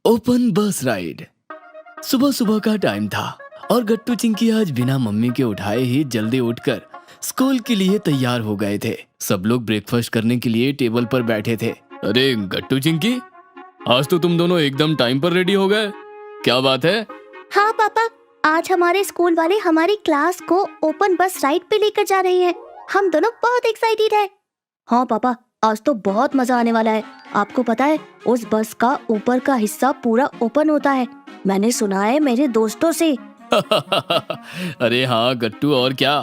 Open बस ride. सुबह सुबह का टाइम था और गट्टू चिंकी आज बिना मम्मी के उठाए ही जल्दी उठकर स्कूल के लिए तैयार हो गए थे। सब लोग ब्रेकफास्ट करने के लिए टेबल पर बैठे थे। अरे गट्टू चिंकी, आज तो तुम दोनों एकदम टाइम पर रेडी हो गए, क्या बात है? हाँ पापा, आज हमारे स्कूल वाले हमारी क्लास को ओपन बस राइड पे लेकर जा रहे हैं। हम दोनों बहुत एक्साइटेड हैं। हाँ पापा, आज तो बहुत मजा आने वाला है। आपको पता है, उस बस का ऊपर का हिस्सा पूरा ओपन होता है। मैंने सुना है मेरे दोस्तों से। अरे हाँ गट्टू, और क्या,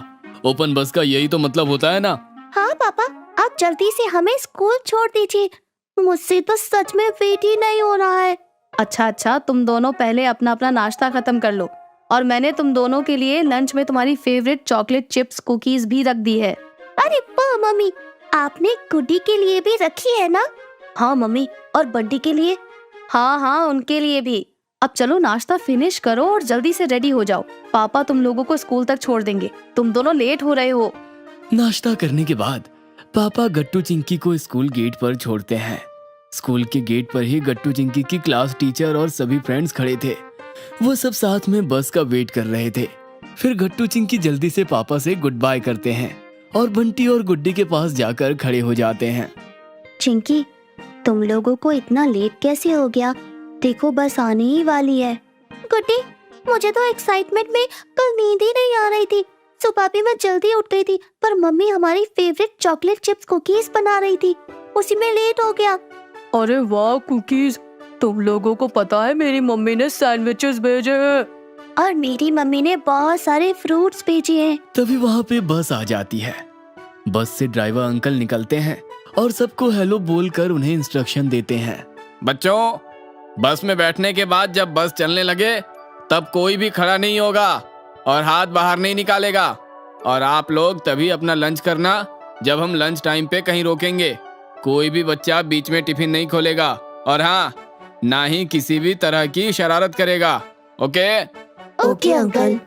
ओपन बस का यही तो मतलब होता है ना। हाँ पापा, आप जल्दी से हमें स्कूल छोड़ दीजिए। मुझसे तो सच में वेट ही नहीं हो रहा है। अच्छा, तुम दोनों पहले अपना अपना नाश्ता खत्म कर लो, और मैंने तुम दोनों के लिए लंच में तुम्हारी फेवरेट चॉकलेट चिप्स कुकीज भी रख दी है। अरे वाह मम्मी, आपने गुड्डी के लिए भी रखी है ना? हाँ मम्मी, और बंटी के लिए? हाँ, उनके लिए भी। अब चलो नाश्ता फिनिश करो और जल्दी से रेडी हो जाओ। पापा तुम लोगों को स्कूल तक छोड़ देंगे, तुम दोनों लेट हो रहे हो। नाश्ता करने के बाद पापा गट्टू चिंकी को स्कूल गेट पर छोड़ते हैं। स्कूल के गेट पर ही गट्टू चिंकी की क्लास टीचर और सभी फ्रेंड्स खड़े थे। वो सब साथ में बस का वेट कर रहे थे। फिर गट्टू चिंकी जल्दी से पापा से गुड बाय करते हैं और बंटी और गुड्डी के पास जाकर खड़े हो जाते हैं। चिंकी, तुम लोगों को इतना लेट कैसे हो गया? देखो बस आने ही वाली है। गुड्डी, मुझे तो एक्साइटमेंट में कल नींद ही नहीं आ रही थी। सुबह भी मैं जल्दी उठ गई थी, पर मम्मी हमारी फेवरेट चॉकलेट चिप्स कुकीज बना रही थी, उसी में लेट हो गया। अरे वाह कुकीज, तुम लोगों को पता है मेरी मम्मी ने सैंडविचेस भेजे हैं। और मेरी मम्मी ने बहुत सारे फ्रूट्स भेजे हैं। तभी वहाँ पे बस आ जाती है। बस से ड्राइवर अंकल निकलते हैं और सबको हेलो बोलकर उन्हें इंस्ट्रक्शन देते हैं। बच्चों, बस में बैठने के बाद जब बस चलने लगे तब कोई भी खड़ा नहीं होगा और हाथ बाहर नहीं निकालेगा। और आप लोग तभी अपना लंच करना जब हम लंच टाइम पे कहीं रोकेंगे। कोई भी बच्चा बीच में टिफिन नहीं खोलेगा, और हाँ, ना ही किसी भी तरह की शरारत करेगा। Okay uncle.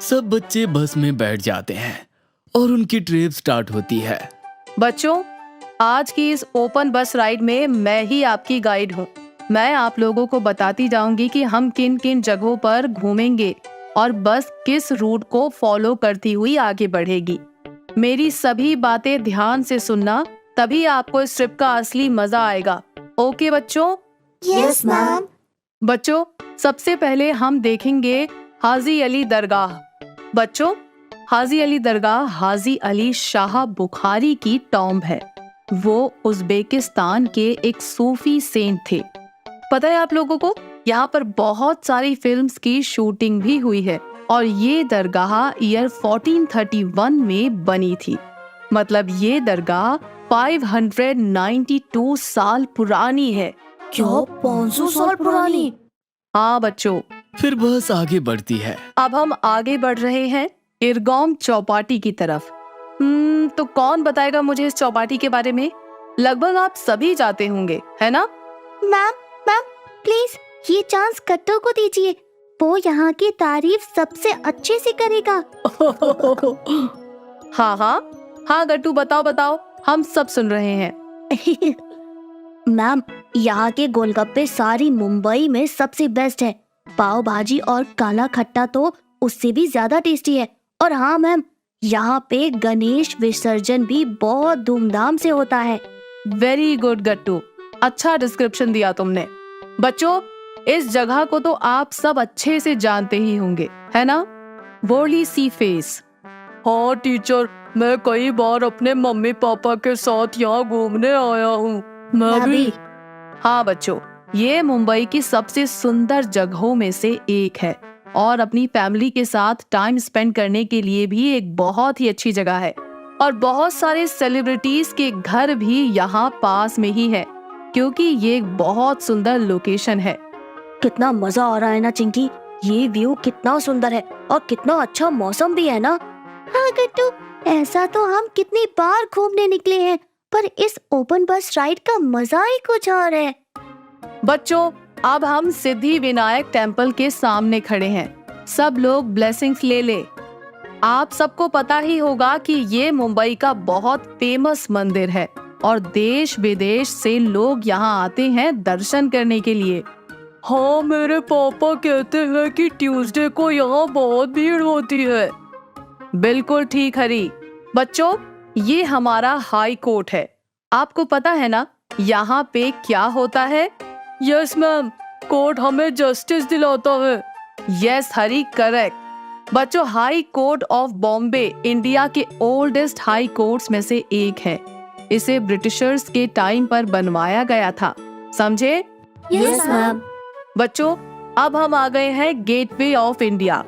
सब बच्चे बस में बैठ जाते हैं और उनकी ट्रिप स्टार्ट होती है। बच्चों, आज की इस ओपन बस राइड में मैं ही आपकी गाइड हूँ। मैं आप लोगों को बताती जाऊंगी कि हम किन किन जगहों पर घूमेंगे और बस किस रूट को फॉलो करती हुई आगे बढ़ेगी। मेरी सभी बातें ध्यान से सुनना, तभी आपको इस ट्रिप का असली मजा आएगा। ओके बच्चों? Yes ma'am. बच्चों, सबसे पहले हम देखेंगे हाजी अली दरगाह। बच्चों, हाजी अली दरगाह हाजी अली शाह बुखारी की टॉम्ब है। वो उज़्बेकिस्तान के एक सूफी सेंट थे। पता है आप लोगों को, यहाँ पर बहुत सारी फिल्म्स की शूटिंग भी हुई है, और ये दरगाह ईयर 1431 में बनी थी। मतलब ये दरगाह 592 साल पुरानी है। क्या 500 साल पुरानी? हाँ बच्चों। फिर बस आगे बढ़ती है। अब हम आगे बढ़ रहे हैं इरगोम चौपाटी की तरफ। तो कौन बताएगा मुझे इस चौपाटी के बारे में? लगभग आप सभी जाते होंगे, है ना? मैम प्लीज ये चांस गट्टू को दीजिए, वो यहाँ की तारीफ सबसे अच्छे से करेगा। हाँ गट्टू, बताओ, हम सब सुन रहे हैं। मैम, यहाँ के गोलगप्पे सारी मुंबई में सबसे बेस्ट है। पाव भाजी और काला खट्टा तो उससे भी ज्यादा टेस्टी है। और हाँ मैम, यहाँ पे गणेश विसर्जन भी बहुत धूमधाम से होता है। वेरी गुड गट्टू, अच्छा डिस्क्रिप्शन दिया तुमने। बच्चों, इस जगह को तो आप सब अच्छे से जानते ही होंगे, है ना? वर्ली सी फेस। हाँ टीचर, मैं कई बार अपने मम्मी पापा के साथ यहाँ घूमने आया हूँ। मैं भी। हाँ बच्चों, ये मुंबई की सबसे सुंदर जगहों में से एक है, और अपनी फैमिली के साथ टाइम स्पेंड करने के लिए भी एक बहुत ही अच्छी जगह है। और बहुत सारे सेलिब्रिटीज के घर भी यहाँ पास में ही है, क्योंकि ये एक बहुत सुंदर लोकेशन है। कितना मजा आ रहा है ना चिंकी, ये व्यू कितना सुंदर है और कितना अच्छा मौसम भी है ना। हाँ गट्टू, ऐसा तो हम कितनी बार घूमने निकले हैं, पर इस ओपन बस राइड का मजा ही कुछ और है। बच्चों, अब हम सिद्धि विनायक टेम्पल के सामने खड़े हैं। सब लोग ब्लेसिंग्स ले ले। आप सबको पता ही होगा कि ये मुंबई का बहुत फेमस मंदिर है, और देश विदेश से लोग यहाँ आते हैं दर्शन करने के लिए। हाँ, मेरे पापा कहते हैं कि ट्यूसडे को यहाँ बहुत भीड़ होती है। बिल्कुल ठीक हरी। बच्चों, ये हमारा हाई कोर्ट है। आपको पता है ना यहाँ पे क्या होता है? यस मैम, कोर्ट हमें जस्टिस दिलाता है। यस हरी, करेक्ट। बच्चों, high court of Bombay India के ओल्डेस्ट हाई कोर्ट्स में से एक है। इसे ब्रिटिशर्स के टाइम पर बनवाया गया था, समझे? Yes ma'am. बच्चों, अब हम आ गए हैं गेटवे ऑफ इंडिया।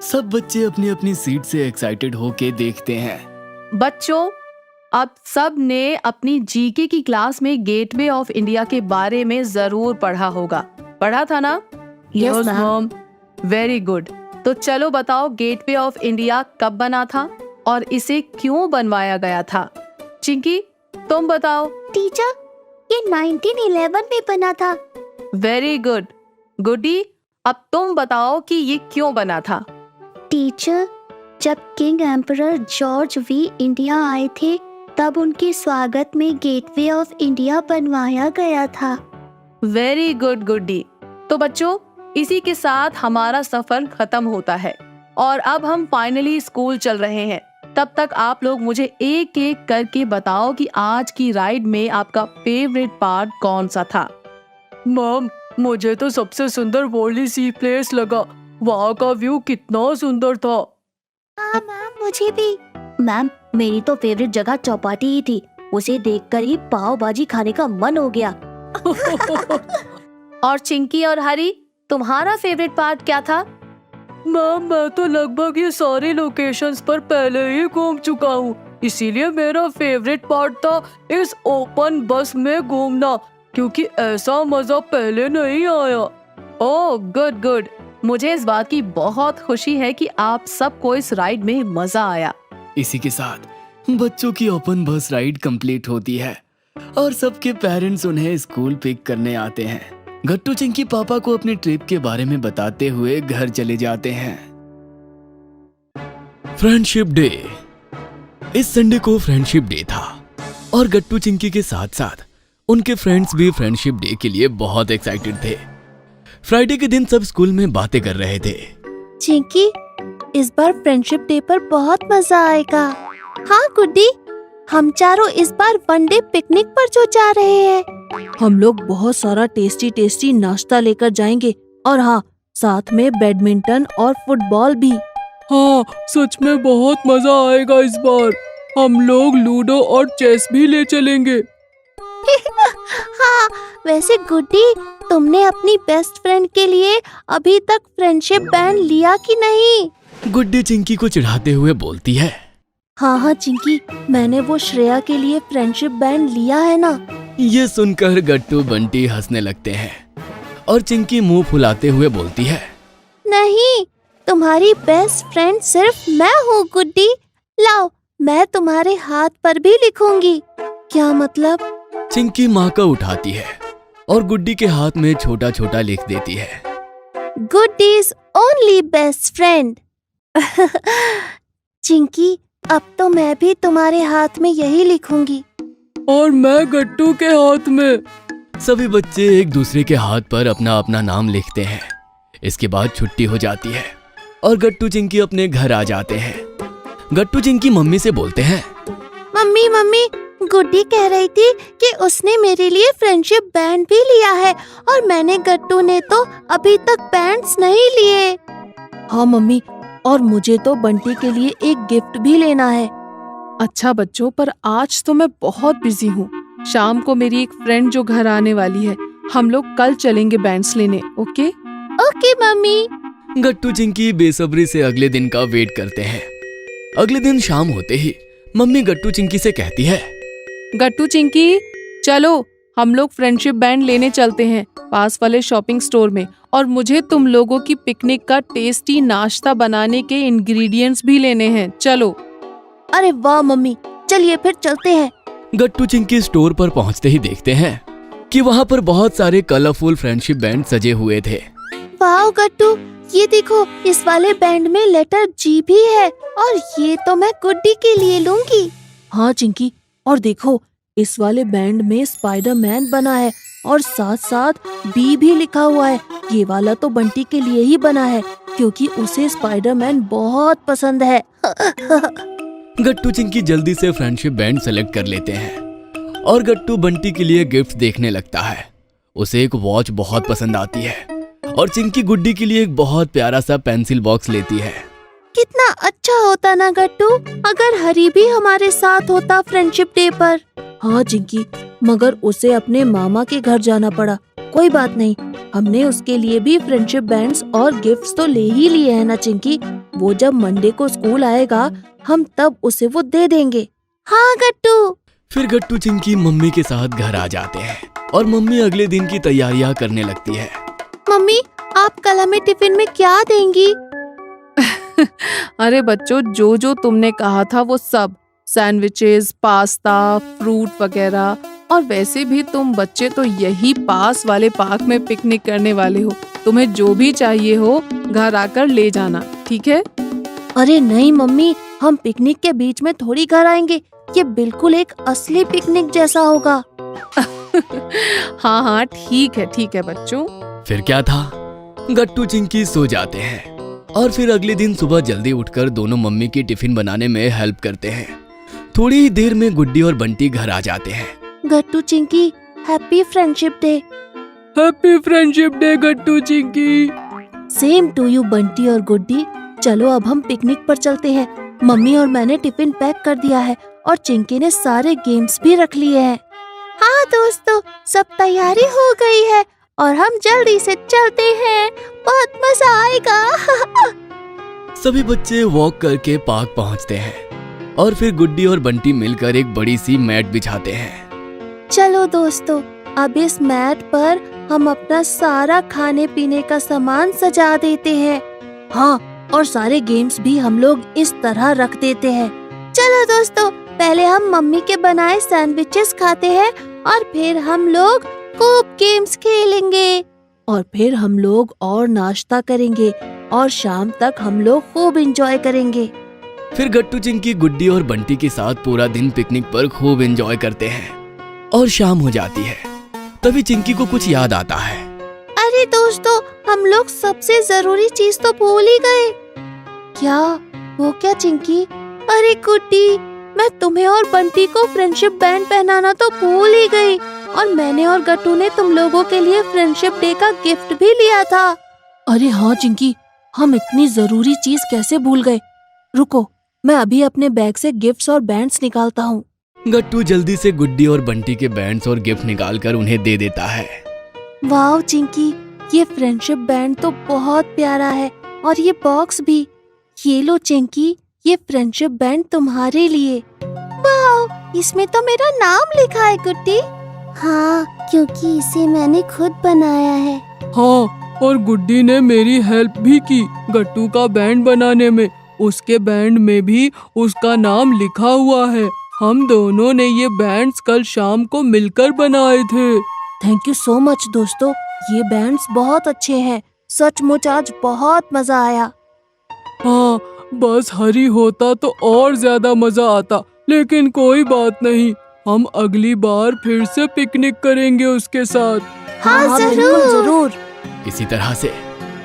सब बच्चे अपनी अपनी सीट से एक्साइटेड होके देखते हैं। बच्चों, अब सब ने अपनी जीके की क्लास में गेटवे ऑफ इंडिया के बारे में जरूर पढ़ा होगा। पढ़ा था ना? Yes ma'am. Very good. तो चलो बताओ, गेटवे ऑफ इंडिया कब बना था और इसे क्यों बनवाया गया था? चिंकी, तुम बताओ। टीचर, ये 1911 में बना था। Very good. गुड्डी, अब तुम बताओ कि ये क्यों बना था? टीचर, जब king emperor George we India आए थे तब उनके स्वागत में गेटवे ऑफ इंडिया बनवाया गया था। वेरी गुड गुड्डी। तो बच्चों, इसी के साथ हमारा सफर खत्म होता है और अब हम फाइनली स्कूल चल रहे हैं। तब तक आप लोग मुझे एक एक करके बताओ कि आज की राइड में आपका फेवरेट पार्ट कौन सा था? मैम, मुझे तो सबसे सुंदर वॉर्ली सी प्लेस लगा। वहाँ का व्यू कितना सुंदर था। हाँ मैम, मुझे भी। मैम, मेरी तो फेवरेट जगह चौपाटी ही थी। उसे देखकर ही पाव भाजी खाने का मन हो गया। और चिंकी और हरी, तुम्हारा फेवरेट पार्ट क्या था? मैम, मैं तो लगभग ये सारी लोकेशंस पर पहले ही घूम चुका हूँ, इसीलिए मेरा फेवरेट पार्ट था इस ओपन बस में घूमना, क्योंकि ऐसा मजा पहले नहीं आया। Oh good good. मुझे इस बात की बहुत खुशी है कि आप सबको इस राइड में मजा आया। इसी के साथ बच्चों की ओपन बस राइड कंप्लीट होती है और सबके पेरेंट्स उन्हें स्कूल पिक करने आते हैं। गट्टू चिंकी पापा को अपनी ट्रिप के बारे में बताते हुए घर चले जाते हैं। Friendship day. इस संडे को फ्रेंडशिप डे था और गट्टू चिंकी के साथ साथ उनके फ्रेंड्स भी फ्रेंडशिप डे के लिए बहुत एक्साइटेड थे। फ्राइडे के दिन सब स्कूल में बातें कर रहे थे। चिंकी, इस बार फ्रेंडशिप डे पर बहुत मजा आएगा। हाँ गुड्डी, हम चारों इस बार वनडे पिकनिक पर जो जा रहे हैं। हम लोग बहुत सारा टेस्टी टेस्टी नाश्ता लेकर जाएंगे और हाँ, साथ में बैडमिंटन और फुटबॉल भी। हाँ, सच में बहुत मजा आएगा इस बार। हम लोग लूडो और चेस भी ले चलेंगे। हाँ, वैसे गुड्डी, तुमने अपनी बेस्ट फ्रेंड के लिए अभी तक फ्रेंडशिप बैंड लिया कि नहीं? गुड्डी चिंकी को चिढ़ाते हुए बोलती है। हाँ चिंकी, मैंने वो श्रेया के लिए फ्रेंडशिप बैंड लिया है ना। ये सुनकर गट्टू बंटी हंसने लगते हैं और चिंकी मुंह फुलाते हुए बोलती है, नहीं, तुम्हारी बेस्ट फ्रेंड सिर्फ मैं हूँ गुड्डी। लाओ, मैं तुम्हारे हाथ पर भी लिखूंगी। क्या मतलब? चिंकी माँ का उठाती है और गुड्डी के हाथ में छोटा छोटा लिख देती है, गुड्डीज ओनली बेस्ट फ्रेंड। चिंकी, अब तो मैं भी तुम्हारे हाथ में यही लिखूंगी। और मैं गट्टू के हाथ में। सभी बच्चे एक दूसरे के हाथ पर अपना अपना नाम लिखते हैं। इसके बाद छुट्टी हो जाती है और गट्टू चिंकी अपने घर आ जाते हैं। गट्टू चिंकी मम्मी से बोलते हैं, मम्मी मम्मी, गुड्डी कह रही थी कि उसने मेरे लिए फ्रेंडशिप बैंड भी लिया है और मैंने गट्टू ने तो अभी तक बैंड्स नहीं लिए। हाँ मम्मी, और मुझे तो बंटी के लिए एक गिफ्ट भी लेना है। अच्छा बच्चों, पर आज तो मैं बहुत बिजी हूँ। शाम को मेरी एक फ्रेंड जो घर आने वाली है, हम लोग कल चलेंगे बैंड्स लेने। Okay okay mummy. Gattu Chinki बेसब्री से अगले दिन का वेट करते हैं। अगले दिन शाम होते ही मम्मी गट्टू चिंकी से कहती है, गट्टू चिंकी, चलो हम लोग फ्रेंडशिप बैंड लेने चलते हैं पास वाले शॉपिंग स्टोर में, और मुझे तुम लोगों की पिकनिक का टेस्टी नाश्ता बनाने के इंग्रेडिएंट्स भी लेने हैं। चलो। अरे वाह मम्मी, चलिए फिर चलते हैं। गट्टू चिंकी स्टोर पर पहुंचते ही देखते हैं कि वहां पर बहुत सारे कलरफुल फ्रेंडशिप बैंड सजे हुए थे। वाह गट्टू, ये देखो, इस वाले बैंड में लेटर जी भी है और ये तो मैं गुड्डी के लिए लूंगी। हाँ चिंकी, और देखो, इस वाले बैंड में स्पाइडरमैन बना है और साथ साथ बी भी लिखा हुआ है। ये वाला तो बंटी के लिए ही बना है क्योंकि उसे स्पाइडरमैन बहुत पसंद है। गट्टू चिंकी जल्दी से फ्रेंडशिप बैंड सेलेक्ट कर लेते हैं और गट्टू बंटी के लिए गिफ्ट देखने लगता है। उसे एक वॉच बहुत पसंद आती है और चिंकी गुड्डी के लिए एक बहुत प्यारा सा पेंसिल बॉक्स लेती है। कितना अच्छा होता ना गट्टू अगर हरी भी हमारे साथ होता फ्रेंडशिप डे पर। हाँ चिंकी, मगर उसे अपने मामा के घर जाना पड़ा। कोई बात नहीं, हमने उसके लिए भी फ्रेंडशिप बैंड्स और गिफ्ट्स तो ले ही लिए हैं ना चिंकी। वो जब मंडे को स्कूल आएगा हम तब उसे वो दे देंगे। हाँ गट्टू। फिर गट्टू चिंकी मम्मी के साथ घर आ जाते हैं और मम्मी अगले दिन की तैयारियां करने लगती है। मम्मी, आप कल हमें टिफिन में क्या देंगी? अरे बच्चों, जो जो तुमने कहा था वो सब, सैंडविचेस, पास्ता, फ्रूट वगैरह। और वैसे भी तुम बच्चे तो यही पास वाले पार्क में पिकनिक करने वाले हो। तुम्हें जो भी चाहिए हो घर आकर ले जाना, ठीक है? अरे नहीं मम्मी, हम पिकनिक के बीच में थोड़ी घर आएंगे। ये बिल्कुल एक असली पिकनिक जैसा होगा। हाँ हाँ, ठीक है बच्चों। फिर क्या था, गट्टू चिंकी सो जाते हैं और फिर अगले दिन सुबह जल्दी उठकर दोनों मम्मी की टिफिन बनाने में हेल्प करते हैं। थोड़ी ही देर में गुड्डी और बंटी घर आ जाते हैं। Gattu Chinki, happy friendship day. Happy friendship day Gattu Chinki. Same to you Bunty और गुड्डी। चलो अब हम पिकनिक पर चलते हैं। मम्मी और मैंने टिफिन पैक कर दिया है और चिंकी ने सारे गेम्स भी रख लिए हैं। हाँ दोस्तों, सब तैयारी हो गई है और हम जल्दी से चलते हैं। बहुत मजा आएगा। सभी बच्चे वॉक करके पार्क पहुंचते हैं और फिर गुड्डी और बंटी मिलकर एक बड़ी सी मैट बिछाते हैं। चलो दोस्तों, अब इस मैट पर हम अपना सारा खाने पीने का सामान सजा देते हैं। हाँ, और सारे गेम्स भी हम लोग इस तरह रख देते हैं। चलो दोस्तों, पहले हम मम्मी के बनाए सैंडविचेस खाते हैं और फिर हम लोग खूब गेम्स खेलेंगे और फिर हम लोग और नाश्ता करेंगे और शाम तक हम लोग खूब एंजॉय करेंगे। फिर गट्टू चिंकी गुड्डी और बंटी के साथ पूरा दिन पिकनिक पर खूब एंजॉय करते हैं और शाम हो जाती है। तभी चिंकी को कुछ याद आता है। अरे दोस्तों, हम लोग सबसे जरूरी चीज तो भूल ही गए। क्या? वो क्या चिंकी? अरे गुड्डी, मैं तुम्हें और बंटी को फ्रेंडशिप बैंड पहनाना तो भूल ही गई और मैंने और गट्टू ने तुम लोगों के लिए फ्रेंडशिप डे का गिफ्ट भी लिया था। अरे हाँ चिंकी, हम इतनी जरूरी चीज कैसे भूल गए। रुको, मैं अभी अपने बैग से गिफ्ट्स और बैंड्स निकालता हूँ। गट्टू जल्दी से गुड्डी और बंटी के बैंड्स और गिफ्ट निकालकर उन्हें दे देता है। वाह चिंकी, ये फ्रेंडशिप बैंड तो बहुत प्यारा है और ये बॉक्स भी। ये लो चिंकी, ये फ्रेंडशिप बैंड तुम्हारे लिए। वाह, इसमें तो मेरा नाम लिखा है गुड्डी। हाँ, क्योंकि इसे मैंने खुद बनाया है। हाँ, और गुड्डी ने मेरी हेल्प भी की गट्टू का बैंड बनाने में। उसके बैंड में भी उसका नाम लिखा हुआ है। हम दोनों ने ये बैंड्स कल शाम को मिलकर बनाए थे। थैंक यू सो मच दोस्तों, ये बैंड्स बहुत अच्छे हैं। सचमुच आज बहुत मजा आया। हाँ, बस हरी होता तो और ज्यादा मजा आता, लेकिन कोई बात नहीं, हम अगली बार फिर से पिकनिक करेंगे उसके साथ। हाँ जरूर जरूर। इसी तरह से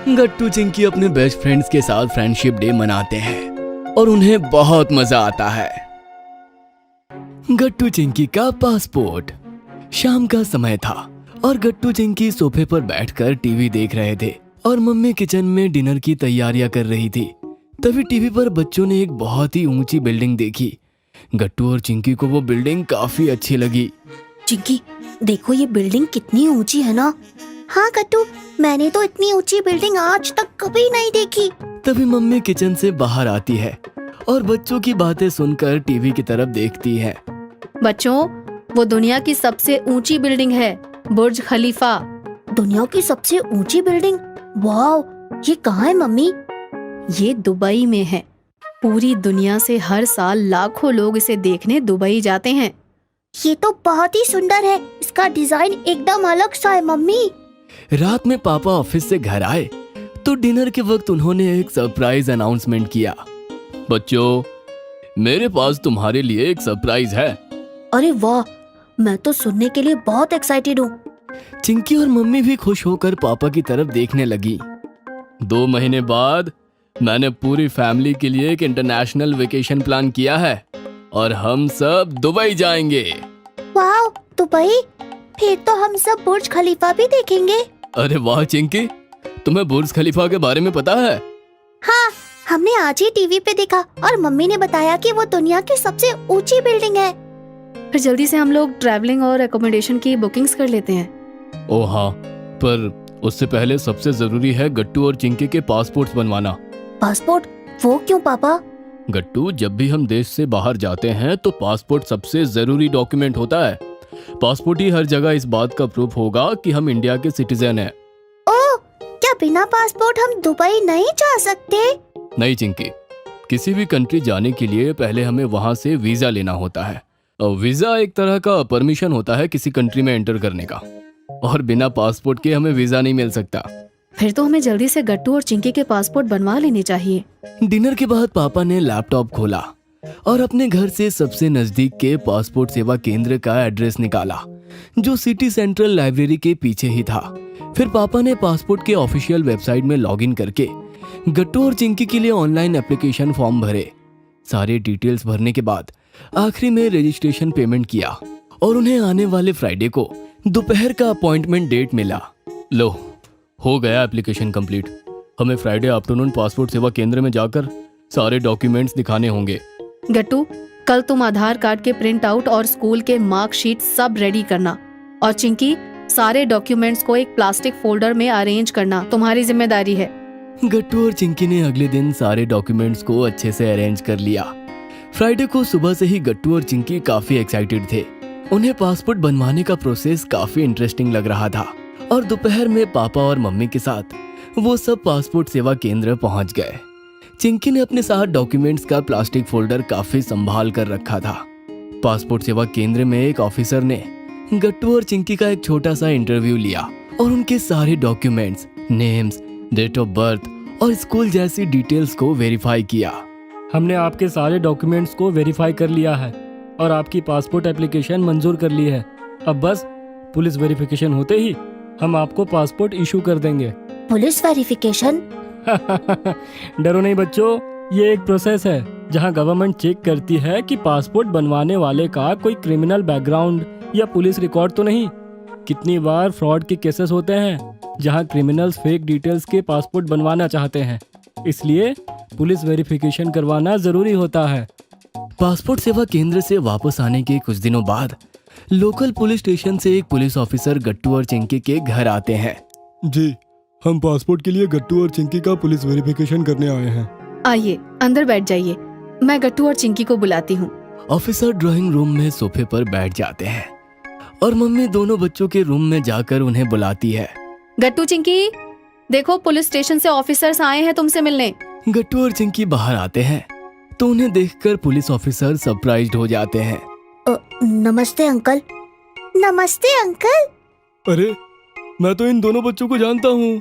गट्टू चिंकी अपने बेस्ट फ्रेंड्स के साथ फ्रेंडशिप डे मनाते हैं और उन्हें बहुत मजा आता है। गट्टू चिंकी का पासपोर्ट। शाम का समय था और गट्टू चिंकी सोफे पर बैठकर टीवी देख रहे थे और मम्मी किचन में डिनर की तैयारियां कर रही थी। तभी टीवी पर बच्चों ने एक बहुत ही ऊंची बिल्डिंग देखी। गट्टू और चिंकी को वो बिल्डिंग काफी अच्छी लगी। चिंकी, देखो ये बिल्डिंग कितनी ऊंची है ना। हाँ गट्टू, मैंने तो इतनी ऊंची बिल्डिंग आज तक कभी नहीं देखी। तभी मम्मी किचन से बाहर आती है और बच्चों की बातें सुनकर टीवी की तरफ देखती है। बच्चों, वो दुनिया की सबसे ऊंची बिल्डिंग है, बुर्ज खलीफा। दुनिया की सबसे ऊंची बिल्डिंग? वाह, ये कहाँ है मम्मी? ये दुबई में है। पूरी दुनिया से हर साल लाखों लोग इसे देखने दुबई जाते हैं। ये तो बहुत ही सुंदर है। इसका डिजाइन एकदम अलग सा है मम्मी। रात में पापा ऑफिस से घर आए तो डिनर के वक्त उन्होंने एक सरप्राइज अनाउंसमेंट किया। बच्चों, मेरे पास तुम्हारे लिए एक सरप्राइज है। अरे वाह, मैं तो सुनने के लिए बहुत एक्साइटेड हूँ। चिंकी और मम्मी भी खुश होकर पापा की तरफ देखने लगी। 2 महीने बाद मैंने पूरी फैमिली के लिए एक इंटरनेशनल वेकेशन प्लान किया है और हम सब दुबई जाएंगे। वाह, दुबई! फिर तो हम सब बुर्ज खलीफा भी देखेंगे। अरे वाह चिंकी, तुम्हें बुर्ज खलीफा के बारे में पता है? हाँ, हमने आज ही टीवी पे देखा और मम्मी ने बताया कि वो दुनिया की सबसे ऊंची बिल्डिंग है। फिर जल्दी से हम लोग ट्रैवलिंग और एकोमोडेशन की बुकिंग्स कर लेते हैं। ओ हाँ, पर उससे पहले सबसे जरूरी है गट्टू और चिंकी के पासपोर्ट्स बनवाना। पासपोर्ट? वो क्यों पापा? गट्टू, जब भी हम देश से बाहर जाते हैं तो पासपोर्ट सबसे जरूरी डॉक्यूमेंट होता है। पासपोर्ट ही हर जगह इस बात का प्रूफ होगा कि हम इंडिया के सिटीजन हैं। ओह, क्या बिना पासपोर्ट हम दुबई नहीं जा सकते? नहीं चिंकी, किसी भी कंट्री जाने के लिए पहले हमें वहां से वीजा लेना होता है। और वीजा एक तरह का परमिशन होता है किसी कंट्री में एंटर करने का, और बिना पासपोर्ट के हमें वीजा नहीं मिल सकता। फिर तो हमें जल्दी से गट्टू और चिंकी के पासपोर्ट बनवा लेने चाहिए। डिनर के बाद पापा ने लैपटॉप खोला और अपने घर से सबसे नजदीक के पासपोर्ट सेवा केंद्र का एड्रेस निकाला, जो सिटी सेंट्रल लाइब्रेरी के पीछे ही था। फिर पापा ने पासपोर्ट के ऑफिशियल वेबसाइट में लॉगिन करके गट्टू और चिंकी के लिए ऑनलाइन एप्लीकेशन फॉर्म भरे। सारे डिटेल्स भरने के बाद आखिरी में रजिस्ट्रेशन पेमेंट किया और उन्हें आने वाले फ्राइडे को दोपहर का अपॉइंटमेंट डेट मिला। लो, हो गया एप्लीकेशन कंप्लीट। हमें फ्राइडे आफ्टरनून पासपोर्ट सेवा केंद्र में जाकर सारे डॉक्यूमेंट्स दिखाने होंगे। गट्टू, कल तुम आधार कार्ड के प्रिंट आउट और स्कूल के मार्कशीट सब रेडी करना। और चिंकी, सारे डॉक्यूमेंट्स को एक प्लास्टिक फोल्डर में अरेंज करना तुम्हारी जिम्मेदारी है। गट्टू और चिंकी ने अगले दिन सारे डॉक्यूमेंट्स को अच्छे से अरेंज कर लिया। फ्राइडे को सुबह से ही गट्टू और चिंकी काफी एक्साइटेड थे। उन्हें पासपोर्ट बनवाने का प्रोसेस काफी इंटरेस्टिंग लग रहा था और दोपहर में पापा और मम्मी के साथ वो सब पासपोर्ट सेवा केंद्र पहुंच गए। चिंकी ने अपने साथ डॉक्यूमेंट्स का प्लास्टिक फोल्डर काफी संभाल कर रखा था। पासपोर्ट सेवा केंद्र में एक ऑफिसर ने गट्टू और चिंकी का एक छोटा सा इंटरव्यू लिया और उनके सारे documents, names, date of birth और स्कूल जैसी डिटेल्स को वेरीफाई किया। हमने आपके सारे डॉक्यूमेंट्स को वेरीफाई कर लिया है और आपकी पासपोर्ट एप्लीकेशन मंजूर कर ली है। अब बस पुलिस वेरिफिकेशन होते ही हम आपको पासपोर्ट इशू कर देंगे। Police verification? डरो नहीं बच्चों, ये एक प्रोसेस है जहां गवर्नमेंट चेक करती है कि पासपोर्ट बनवाने वाले का कोई क्रिमिनल बैकग्राउंड या पुलिस रिकॉर्ड तो नहीं। कितनी बार फ्रॉड के केसेस होते हैं जहां क्रिमिनल्स फेक डिटेल्स के पासपोर्ट बनवाना चाहते हैं, इसलिए पुलिस वेरिफिकेशन करवाना जरूरी होता है। पासपोर्ट सेवा केंद्र से वापस आने के कुछ दिनों बाद लोकल पुलिस स्टेशन से एक पुलिस ऑफिसर गट्टू और चिंकी के घर आते हैं। जी, हम पासपोर्ट के लिए गट्टू और चिंकी का पुलिस वेरिफिकेशन करने आए हैं। आइए, अंदर बैठ जाइए, मैं गट्टू और चिंकी को बुलाती हूँ। ऑफिसर ड्राइंग रूम में सोफे पर बैठ जाते हैं और मम्मी दोनों बच्चों के रूम में जाकर उन्हें बुलाती है। गट्टू, चिंकी, देखो पुलिस स्टेशन से ऑफिसर्स आए हैं तुमसे मिलने। गट्टू और चिंकी बाहर आते हैं तो उन्हें देखकर पुलिस ऑफिसर सरप्राइज्ड हो जाते हैं। नमस्ते अंकल। नमस्ते अंकल। अरे, मैं तो इन दोनों बच्चों को जानता हूँ।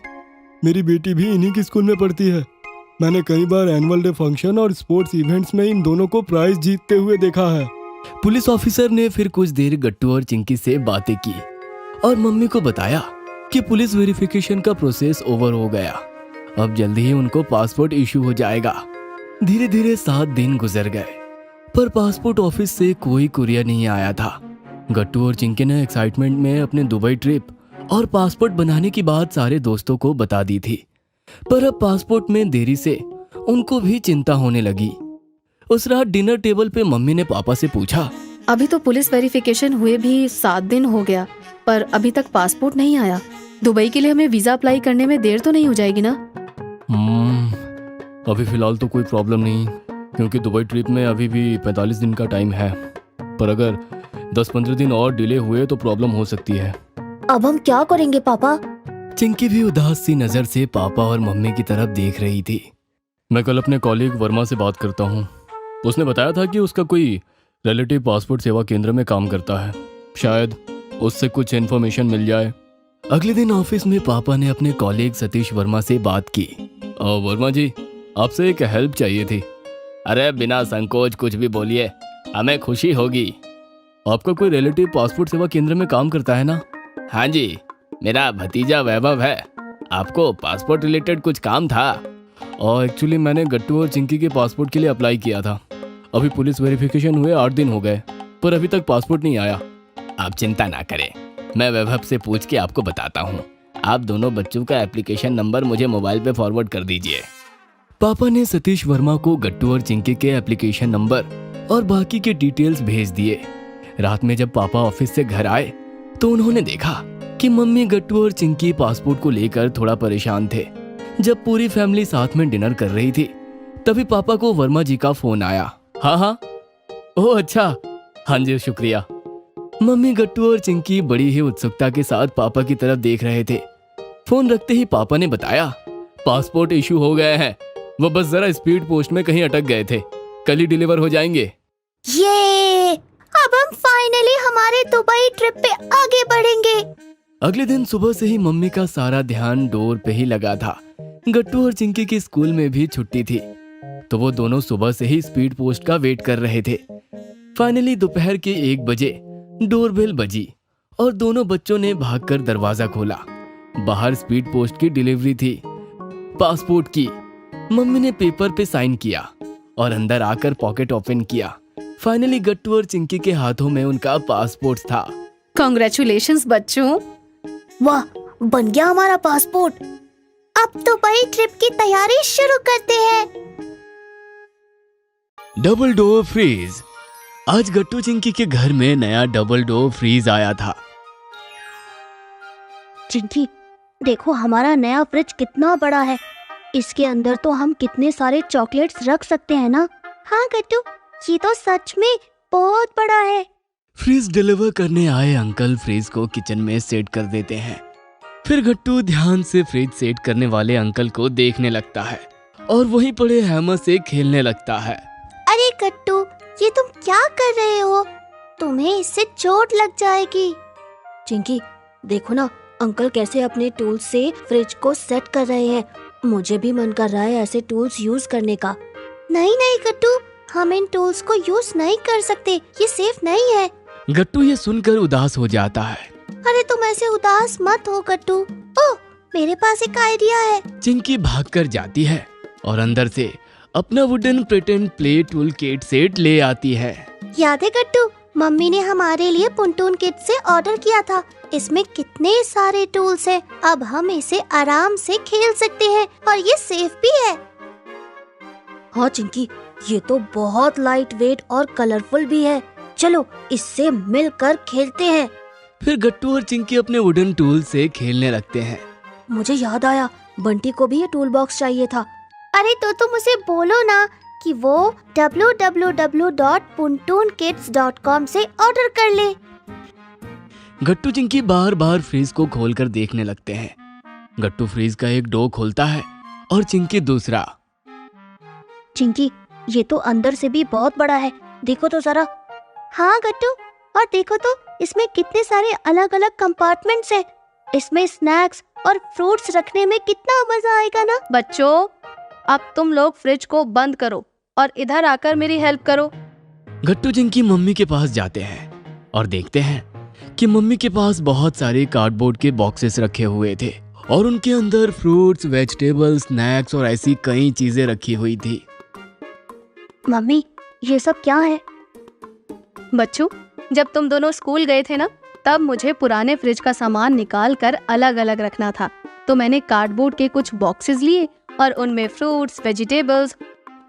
मेरी बेटी भी इन्हीं की स्कूल में पढ़ती है। मैंने कई बार एनुअल डे फंक्शन और स्पोर्ट्स इवेंट्स में इन दोनों को प्राइज जीतते हुए देखा है। पुलिस ऑफिसर ने फिर कुछ देर गट्टू और चिंकी से बातें की और मम्मी को बताया कि पुलिस वेरिफिकेशन का प्रोसेस ओवर हो गया। अब जल्दी ही उनको पासपोर्ट इशू हो जाएगा। धीरे धीरे 7 दिन गुजर गए पर पासपोर्ट ऑफिस से कोई कुरियर नहीं आया था। गट्टू और चिंकी ने एक्साइटमेंट में अपने दुबई ट्रिप और पासपोर्ट बनाने की बात सारे दोस्तों को बता दी थी, पर अब पासपोर्ट में देरी से उनको भी चिंता होने लगी। उस रात डिनर टेबल पे मम्मी ने पापा से पूछा, अभी तो पुलिस वेरिफिकेशन हुए भी 7 दिन हो गया, पर अभी तक पासपोर्ट नहीं आया। दुबई के लिए हमें वीजा अप्लाई करने में देर तो नहीं हो जाएगी ना? अभी फिलहाल तो कोई प्रॉब्लम नहीं, क्योंकि दुबई ट्रिप में अभी भी 45 दिन का टाइम है, पर अगर 10-15 दिन और डिले हुए तो प्रॉब्लम हो सकती है। अब हम क्या करेंगे पापा? चिंकी भी उदास सी नजर से पापा और मम्मी की तरफ देख रही थी। मैं कल अपने कॉलीग वर्मा से बात करता हूँ। उसने बताया था कि उसका कोई रिलेटिव पासपोर्ट सेवा केंद्र में काम करता है, शायद उससे कुछ इन्फॉर्मेशन मिल जाए। अगले दिन ऑफिस में पापा ने अपने कॉलीग सतीश वर्मा से बात की। वर्मा जी, आपसे एक हेल्प चाहिए थी। अरे बिना संकोच कुछ भी बोलिए, हमें खुशी होगी। आपका कोई रिलेटिव पासपोर्ट सेवा केंद्र में काम करता है ना? हाँ जी, मेरा भतीजा वैभव है। आपको पासपोर्ट रिलेटेड कुछ काम था? और एक्चुअली मैंने गट्टू और चिंकी के पासपोर्ट के लिए अप्लाई किया था। अभी पुलिस वेरिफिकेशन हुए 8 दिन हो गए, पर अभी तक पासपोर्ट नहीं आया। आप चिंता ना करें, मैं वैभव से पूछ के आपको बताता हूँ। आप दोनों बच्चों का एप्लीकेशन नंबर मुझे मोबाइल पे फॉरवर्ड कर दीजिए। पापा ने सतीश वर्मा को गट्टू और चिंकी के एप्लीकेशन नंबर और बाकी के डिटेल्स भेज दिए। रात में जब पापा ऑफिस से घर आए तो उन्होंने देखा कि मम्मी गट्टू और चिंकी पासपोर्ट को लेकर थोड़ा परेशान थे। जब पूरी फैमिली साथ में डिनर कर रही थी तभी पापा को वर्मा जी का फोन आया। हाँ, ओह अच्छा, हाँ जी शुक्रिया। मम्मी गट्टू और चिंकी बड़ी ही उत्सुकता के साथ पापा की तरफ देख रहे थे। फोन रखते ही पापा ने बताया, पासपोर्ट इशू हो गए हैं, वो बस जरा स्पीड पोस्ट में कहीं अटक गए थे, कल ही डिलीवर हो जाएंगे। ये अब हम फाइनली हमारे दुबई ट्रिप पे आगे बढ़ेंगे। अगले दिन सुबह से ही मम्मी का सारा ध्यान डोर पे ही लगा था। गट्टू और चिंकी की स्कूल में भी छुट्टी थी तो वो दोनों सुबह से ही स्पीड पोस्ट का वेट कर रहे थे। फाइनली दोपहर के 1 बजे डोरबेल बजी और दोनों बच्चों ने भागकर दरवाजा खोला। बाहर स्पीड पोस्ट की डिलीवरी थी, पासपोर्ट की। मम्मी ने पेपर पे साइन किया और अंदर आकर पॉकेट ओपन किया। फाइनली गट्टू और चिंकी के हाथों में उनका पासपोर्ट था। कॉन्ग्रेचुलेशंस बच्चों। वाह, बन गया हमारा पासपोर्ट। अब दुबई ट्रिप की तैयारी शुरू करते हैं। Double door fridge. आज गट्टू चिंकी के घर में नया डबल डोर फ्रीज आया था। चिंकी, देखो हमारा नया फ्रिज कितना बड़ा है। इसके अंदर तो हम कितने सारे चॉकलेट्स रख सकते हैं ना। हाँ गट्टू, ये तो सच में बहुत बड़ा है। फ्रीज डिलीवर करने आए अंकल फ्रीज को किचन में सेट कर देते हैं। फिर गट्टू ध्यान से फ्रिज सेट करने वाले अंकल को देखने लगता है और वहीं पड़े हैमर से खेलने लगता है। अरे गट्टू, ये तुम क्या कर रहे हो? तुम्हें इससे चोट लग जाएगी। चिंकी, देखो ना अंकल कैसे अपने टूल्स से फ्रिज को सेट कर रहे हैं। मुझे भी मन कर रहा है ऐसे टूल्स यूज करने का। नहीं नहीं गट्टू, हम इन टूल्स को यूज नहीं कर सकते, ये सेफ नहीं है। गट्टू ये सुनकर उदास हो जाता है। अरे तुम ऐसे उदास मत हो गट्टू। ओह, मेरे पास एक आइडिया है। चिंकी भागकर जाती है और अंदर से अपना wooden pretend play tool kit set ले आती है। याद है गट्टू, मम्मी ने हमारे लिए पुंटून किट से ऑर्डर किया था। इसमें कितने सारे टूल्स हैं। अब हम इसे आराम से खेल सकते हैं और ये सेफ भी है। हाँ चिंकी, ये तो बहुत लाइट वेट और कलरफुल भी है। चलो इससे मिलकर खेलते हैं। फिर गट्टू और चिंकी अपने वुडन टूल से खेलने लगते हैं। मुझे याद आया, बंटी को भी ये टूल बॉक्स चाहिए था। अरे तो तुम उसे बोलो ना कि वो www.puntoonkits.com से ऑर्डर कर ले। गट्टू चिंकी बार बार फ्रीज को खोलकर देखने लगते हैं। गट्टू फ्रीज का एक डोर खोलता है और चिंकी दूसरा। चिंकी, ये तो अंदर से भी बहुत बड़ा है, देखो तो जरा। हाँ गट्टू, और देखो तो इसमें कितने सारे अलग अलग कंपार्टमेंट्स हैं। इसमें स्नैक्स और फ्रूट्स रखने में कितना मजा आएगा ना। बच्चों, अब तुम लोग फ्रिज को बंद करो और इधर आकर मेरी हेल्प करो। गट्टू चिंकी मम्मी के पास जाते हैं और देखते हैं कि मम्मी के पास बहुत सारे कार्डबोर्ड के बॉक्सेस रखे हुए थे और उनके अंदर फ्रूट्स, वेजिटेबल्स, स्नैक्स और ऐसी कई चीजें रखी हुई थी। मम्मी, ये सब क्या है? बच्चों, जब तुम दोनों स्कूल गए थे ना, तब मुझे पुराने फ्रिज का सामान निकाल कर अलग अलग रखना था, तो मैंने कार्डबोर्ड के कुछ बॉक्सेस लिए और उनमें फ्रूट्स, वेजिटेबल्स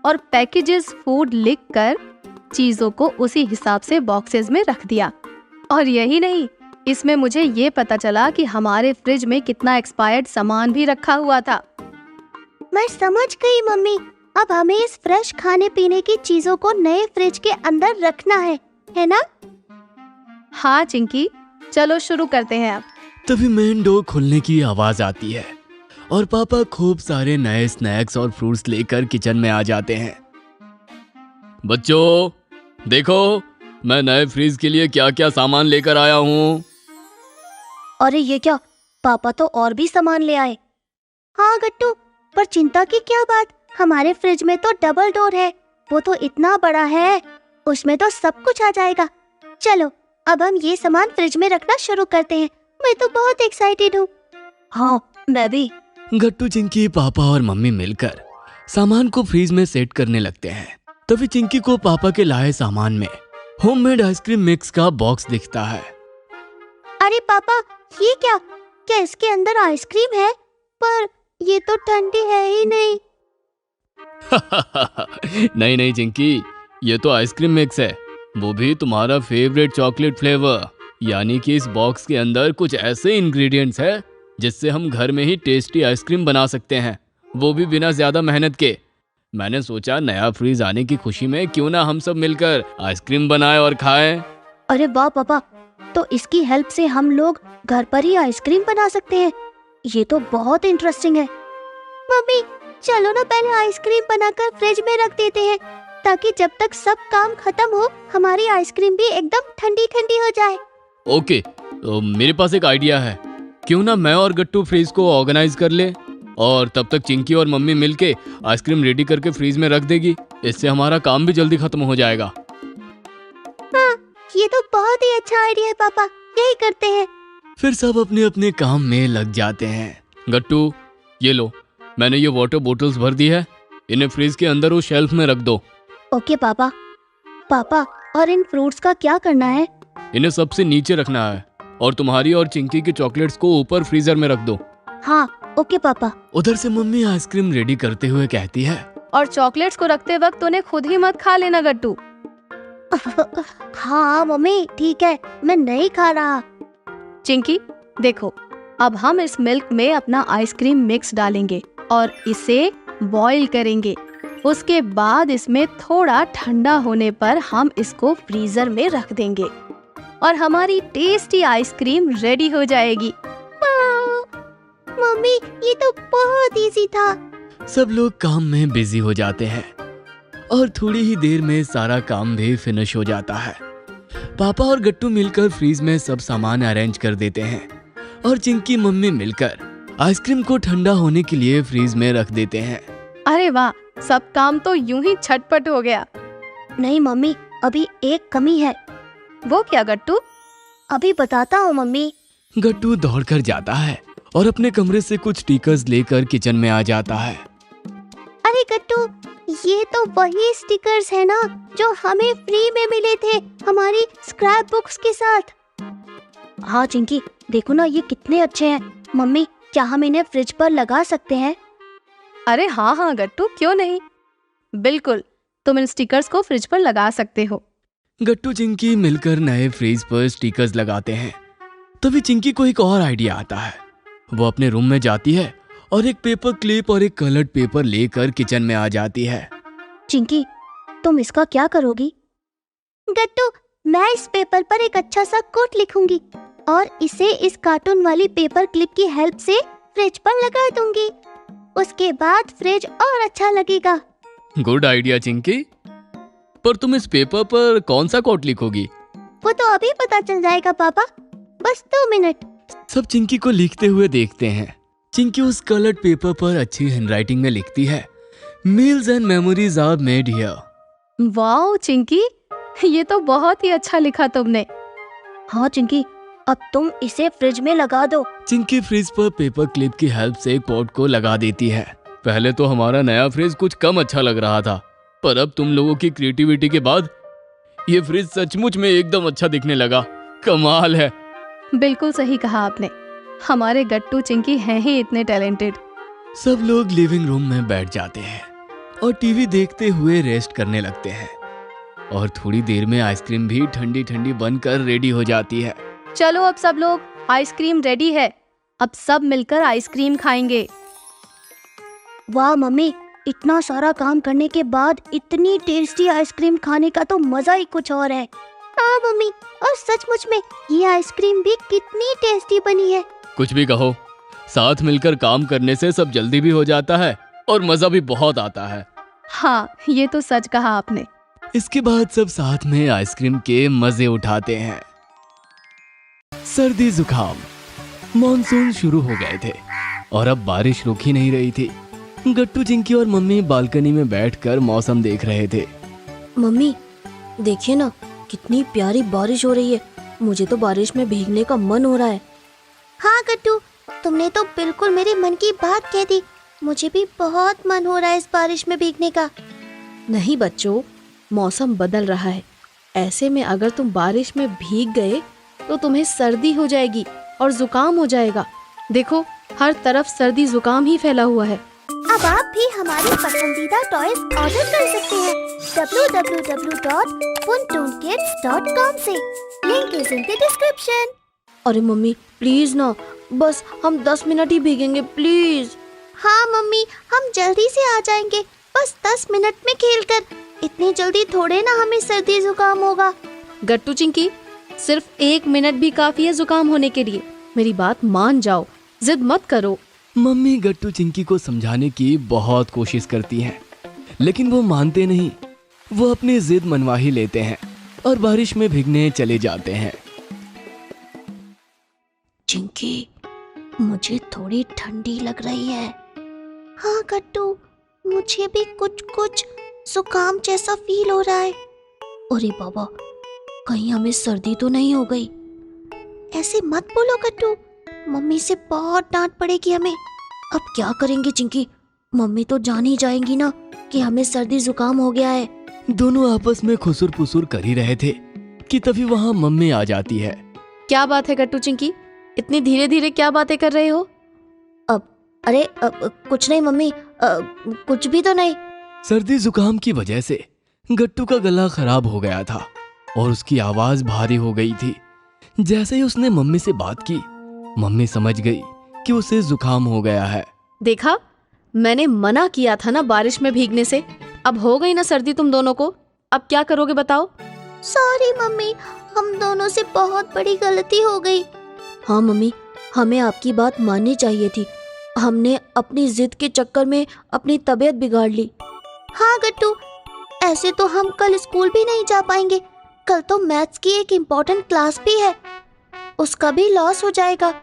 और पैकेजेस फूड लिखकर चीजों को उसी हिसाब से बॉक्सेस में रख दिया। और यही नहीं, इसमें मुझे ये पता चला कि हमारे फ्रिज में कितना एक्सपायर्ड सामान भी रखा हुआ था। मैं समझ गई मम्मी, अब हमें इस फ्रेश खाने पीने की चीजों को नए फ्रिज के अंदर रखना है ना? हाँ चिंकी, चलो शुरू करते हैं अब। तभी मेन डोर खुलने की आवाज आती है और पापा खूब सारे नए स्नैक्स और फ्रूट्स लेकर किचन में आ जाते हैं। बच्चों देखो, मैं नए फ्रीज के लिए क्या क्या सामान लेकर आया हूँ। अरे ये क्या, पापा तो और भी सामान ले आए। हाँ गट्टू, पर चिंता की क्या बात, हमारे फ्रिज में तो डबल डोर है, वो तो इतना बड़ा है, उसमें तो सब कुछ आ जाएगा। चलो अब हम ये सामान फ्रिज में रखना शुरू करते हैं मैं तो बहुत एक्साइटेड हूँ। हाँ, मैं भी। गट्टू, चिंकी, पापा और मम्मी मिलकर सामान को फ्रीज में सेट करने लगते हैं। तभी चिंकी को पापा के लाए सामान में होममेड आइसक्रीम मिक्स का बॉक्स दिखता है। अरे पापा, ये क्या? क्या इसके अंदर आइसक्रीम है? पर ये तो ठंडी है ही नहीं। नहीं नहीं चिंकी, ये तो आइसक्रीम मिक्स है, वो भी तुम्हारा फेवरेट चॉकलेट फ्लेवर। यानी कि इस बॉक्स के अंदर कुछ ऐसे इंग्रेडिएंट्स है जिससे हम घर में ही टेस्टी आइसक्रीम बना सकते हैं, वो भी बिना ज्यादा मेहनत के। मैंने सोचा नया फ्रीज आने की खुशी में क्यों ना हम सब मिलकर आइसक्रीम बनाएं और खाएं। अरे वाह पापा, तो इसकी हेल्प से हम लोग घर पर ही आइसक्रीम बना सकते हैं। ये तो बहुत इंटरेस्टिंग है। मम्मी, चलो ना पहले आइसक्रीम बनाकर फ्रिज में रख देते हैं, ताकि जब तक सब काम खत्म हो हमारी आइसक्रीम भी एकदम ठंडी ठंडी हो जाए। ओके, तो मेरे पास एक आइडिया है। क्यों ना मैं और गट्टू फ्रीज को ऑर्गेनाइज कर ले, और तब तक चिंकी और मम्मी मिलके आइसक्रीम रेडी करके फ्रीज में रख देगी। इससे हमारा काम भी जल्दी खत्म हो जाएगा। हाँ, ये तो बहुत ही अच्छा आइडिया है पापा, यही करते हैं। फिर सब अपने अपने काम में लग जाते हैं। गट्टू, ये लो, मैंने ये वाटर बोतल्स भर दी है, इन्हें फ्रीज के अंदर उस शेल्फ में रख दो। ओके पापा। पापा, और इन फ्रूट्स का क्या करना है? इन्हें सबसे नीचे रखना है, और तुम्हारी और चिंकी की चॉकलेट्स को ऊपर फ्रीजर में रख दो। हाँ, ओके पापा। उधर से मम्मी आइसक्रीम रेडी करते हुए कहती है, और चॉकलेट्स को रखते वक्त उन्हें खुद ही मत खा लेना गट्टू। हाँ मम्मी, ठीक है, मैं नहीं खा रहा। चिंकी, देखो, अब हम इस मिल्क में अपना आइसक्रीम मिक्स डालेंगे और इसे बॉईल करेंगे। उसके बाद इसमें थोड़ा ठंडा होने पर हम इसको फ्रीजर में रख देंगे और हमारी टेस्टी आइसक्रीम रेडी हो जाएगी। मम्मी, ये तो बहुत इजी था। सब लोग काम में बिजी हो जाते हैं और थोड़ी ही देर में सारा काम भी फिनिश हो जाता है। पापा और गट्टू मिलकर फ्रीज में सब सामान अरेंज कर देते हैं और चिंकी मम्मी मिलकर आइसक्रीम को ठंडा होने के लिए फ्रीज में रख देते हैं। अरे वाह, सब काम तो यूं ही झटपट हो गया। नहीं मम्मी, अभी एक कमी है। वो क्या गट्टू? अभी बताता हूँ मम्मी। गट्टू दौड़कर जाता है और अपने कमरे से कुछ स्टिकर्स लेकर किचन में आ जाता है। अरे गट्टू, ये तो वही स्टिकर्स है ना जो हमें फ्री में मिले थे हमारी स्क्रैप बुक्स के साथ। हाँ चिंकी, देखो ना, ये कितने अच्छे हैं। मम्मी, क्या हम इन्हें फ्रिज पर लगा सकते हैं? अरे हाँ हाँ गट्टू, क्यों नहीं, बिल्कुल, तुम इन स्टिकर्स को फ्रिज पर लगा सकते हो। गट्टू चिंकी मिलकर नए फ्रीज पर स्टिकर्स लगाते हैं। तभी चिंकी को एक और आइडिया आता है। वो अपने रूम में जाती है और एक पेपर क्लिप और एक कलर्ड पेपर लेकर किचन में आ जाती है। चिंकी, तुम इसका क्या करोगी? गट्टू, मैं इस पेपर पर एक अच्छा सा कोट लिखूंगी और इसे इस कार्टून वाली पेपर क्लिप की हेल्प से फ्रिज पर लगा दूंगी। उसके बाद फ्रिज और अच्छा लगेगा। गुड आइडिया चिंकी, पर तुम इस पेपर पर कौन सा कोट लिखोगी? वो तो अभी पता चल जाएगा पापा, बस 2 मिनट। सब चिंकी को लिखते हुए देखते हैं। चिंकी उस कलर्ड पेपर पर अच्छी हैंडराइटिंग में लिखती है, meals and memories are made here. Wow Chinki, ये तो बहुत ही अच्छा लिखा तुमने। हाँ चिंकी, अब तुम इसे फ्रिज में लगा दो। चिंकी फ्रिज पर पेपर क्लिप की हेल्प से कोट को लगा देती है। पहले तो हमारा नया फ्रिज कुछ कम अच्छा लग रहा था, पर अब तुम लोगों की क्रिएटिविटी के बाद ये फ्रिज सचमुच में एकदम अच्छा दिखने लगा। कमाल है। बिल्कुल सही कहा आपने, हमारे गट्टू चिंकी हैं ही इतने टैलेंटेड। सब लोग लिविंग रूम में बैठ जाते हैं और टीवी देखते हुए रेस्ट करने लगते हैं और थोड़ी देर में आइसक्रीम भी ठंडी ठंडी बनकर रेडी हो जाती है। चलो अब सब लोग, आइसक्रीम रेडी है, अब सब मिलकर आइसक्रीम खाएंगे। वाह मम्मी, इतना सारा काम करने के बाद इतनी टेस्टी आइसक्रीम खाने का तो मजा ही कुछ और है। हाँ मम्मी, और सचमुच में ये आइसक्रीम भी कितनी टेस्टी बनी है। कुछ भी कहो, साथ मिलकर काम करने से सब जल्दी भी हो जाता है और मजा भी बहुत आता है। हाँ, ये तो सच कहा आपने। इसके बाद सब साथ में आइसक्रीम के मजे उठाते हैं। सर्दी जुकाम, मॉनसून शुरू हो गए थे और अब बारिश रुक ही नहीं रही थी। गट्टू चिंकी और मम्मी बालकनी में बैठकर मौसम देख रहे थे। मम्मी, देखिए ना, कितनी प्यारी बारिश हो रही है। मुझे तो बारिश में भीगने का मन हो रहा है। हाँ गट्टू, तुमने तो बिल्कुल मेरे मन की बात कह दी। मुझे भी बहुत मन हो रहा है इस बारिश में भीगने का। नहीं बच्चों, मौसम बदल रहा है। ऐसे में अगर तुम बारिश में भीग गए तो तुम्हें सर्दी हो जाएगी और जुकाम हो जाएगा। देखो, हर तरफ सर्दी जुकाम ही फैला हुआ है। अब आप भी हमारी पसंदीदा टॉयज ऑर्डर कर सकते हैं www.funtoonkids.com से। Link is in the description. अरे मम्मी प्लीज ना, बस हम 10 मिनट ही भीगेंगे प्लीज। हाँ मम्मी, हम जल्दी से आ जाएंगे, बस 10 मिनट में खेलकर। इतनी जल्दी थोड़े ना हमें सर्दी जुकाम होगा। गट्टू चिंकी, सिर्फ 1 मिनट भी काफी है जुकाम होने के लिए। मेरी बात मान जाओ, जिद मत करो। मम्मी गट्टू चिंकी को समझाने की बहुत कोशिश करती हैं, लेकिन वो मानते नहीं। वो अपनी जिद मनवा ही लेते हैं और बारिश में भीगने चले जाते हैं। चिंकी, मुझे थोड़ी ठंडी लग रही है। हाँ गट्टू, मुझे भी कुछ कुछ जुकाम जैसा फील हो रहा है। अरे बाबा, कहीं हमें सर्दी तो नहीं हो गई? ऐसे मत बोलो गट्टू, मम्मी से बहुत डांट पड़ेगी हमें। अब क्या करेंगे चिंकी? मम्मी तो जान ही जाएंगी ना कि हमें सर्दी जुकाम हो गया है। दोनों आपस में खुसुर पुसुर कर ही रहे थे कि तभी वहाँ मम्मी आ जाती है। क्या बात है गट्टू चिंकी, इतनी धीरे धीरे क्या बातें कर रहे हो? अरे कुछ नहीं मम्मी, कुछ भी तो नहीं। सर्दी जुकाम की वजह से गट्टू का गला खराब हो गया था और उसकी आवाज भारी हो गई थी। जैसे ही उसने मम्मी से बात की, मम्मी समझ गई कि उसे जुकाम हो गया है। देखा, मैंने मना किया था ना बारिश में भीगने से। अब हो गई ना सर्दी तुम दोनों को। अब क्या करोगे बताओ? सॉरी मम्मी, हम दोनों से बहुत बड़ी गलती हो गई। हाँ मम्मी, हमें आपकी बात माननी चाहिए थी। हमने अपनी जिद के चक्कर में अपनी तबीयत बिगाड़ ली। हाँ गट्टू, ऐसे तो हम कल स्कूल भी नहीं जा पाएंगे। कल तो मैथ्स की एक इम्पोर्टेंट क्लास भी है, उसका भी लॉस हो जाएगा।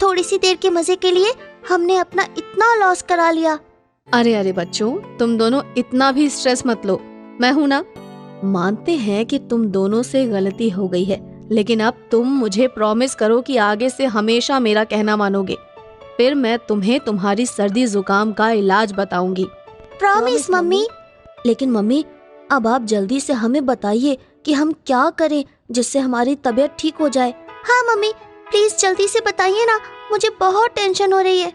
थोड़ी सी देर के मजे के लिए हमने अपना इतना लॉस करा लिया। अरे अरे बच्चों, तुम दोनों इतना भी स्ट्रेस मत लो। मैं हूं ना। मानते हैं कि तुम दोनों से गलती हो गई है, लेकिन अब तुम मुझे प्रॉमिस करो कि आगे से हमेशा मेरा कहना मानोगे। फिर मैं तुम्हें तुम्हारी सर्दी जुकाम का इलाज बताऊंगी। Promise mummy. लेकिन मम्मी, अब आप जल्दी से हमें बताइए कि हम क्या करें जिससे हमारी तबीयत ठीक हो जाए। हाँ मम्मी, प्लीज जल्दी से बताइए ना, मुझे बहुत टेंशन हो रही है।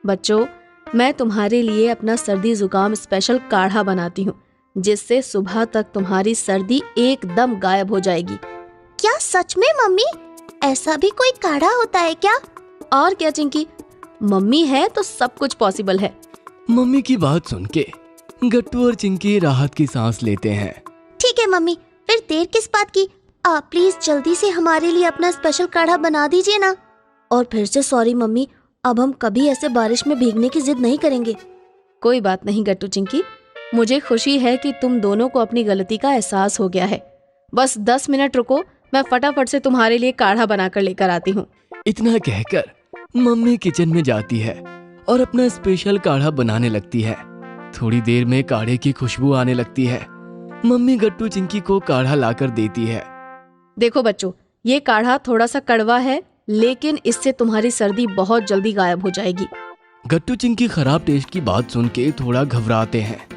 बच्चों, मैं तुम्हारे लिए अपना सर्दी जुकाम स्पेशल काढ़ा बनाती हूँ, जिससे सुबह तक तुम्हारी सर्दी एकदम गायब हो जाएगी। क्या सच में मम्मी? ऐसा भी कोई काढ़ा होता है क्या? और क्या चिंकी, मम्मी है तो सब कुछ पॉसिबल है। मम्मी की बात सुन के गट्टू और चिंकी राहत की सांस लेते हैं। ठीक है मम्मी, फिर देर किस बात की? आप प्लीज जल्दी से हमारे लिए अपना स्पेशल काढ़ा बना दीजिए ना। और फिर से सॉरी मम्मी, अब हम कभी ऐसे बारिश में भीगने की जिद नहीं करेंगे। कोई बात नहीं गट्टू चिंकी, मुझे खुशी है कि तुम दोनों को अपनी गलती का एहसास हो गया है। बस 10 मिनट रुको, मैं फटाफट से तुम्हारे लिए काढ़ा बनाकर लेकर आती हूँ। इतना कहकर मम्मी किचन में जाती है और अपना स्पेशल काढ़ा बनाने लगती है। थोड़ी देर में काढ़े की खुशबू आने लगती है। मम्मी गट्टू चिंकी को काढ़ा लाकर देती है। देखो बच्चों, ये काढ़ा थोड़ा सा कड़वा है, लेकिन इससे तुम्हारी सर्दी बहुत जल्दी गायब हो जाएगी। गट्टू चिंकी खराब टेस्ट की बात सुन के थोड़ा घबराते हैं,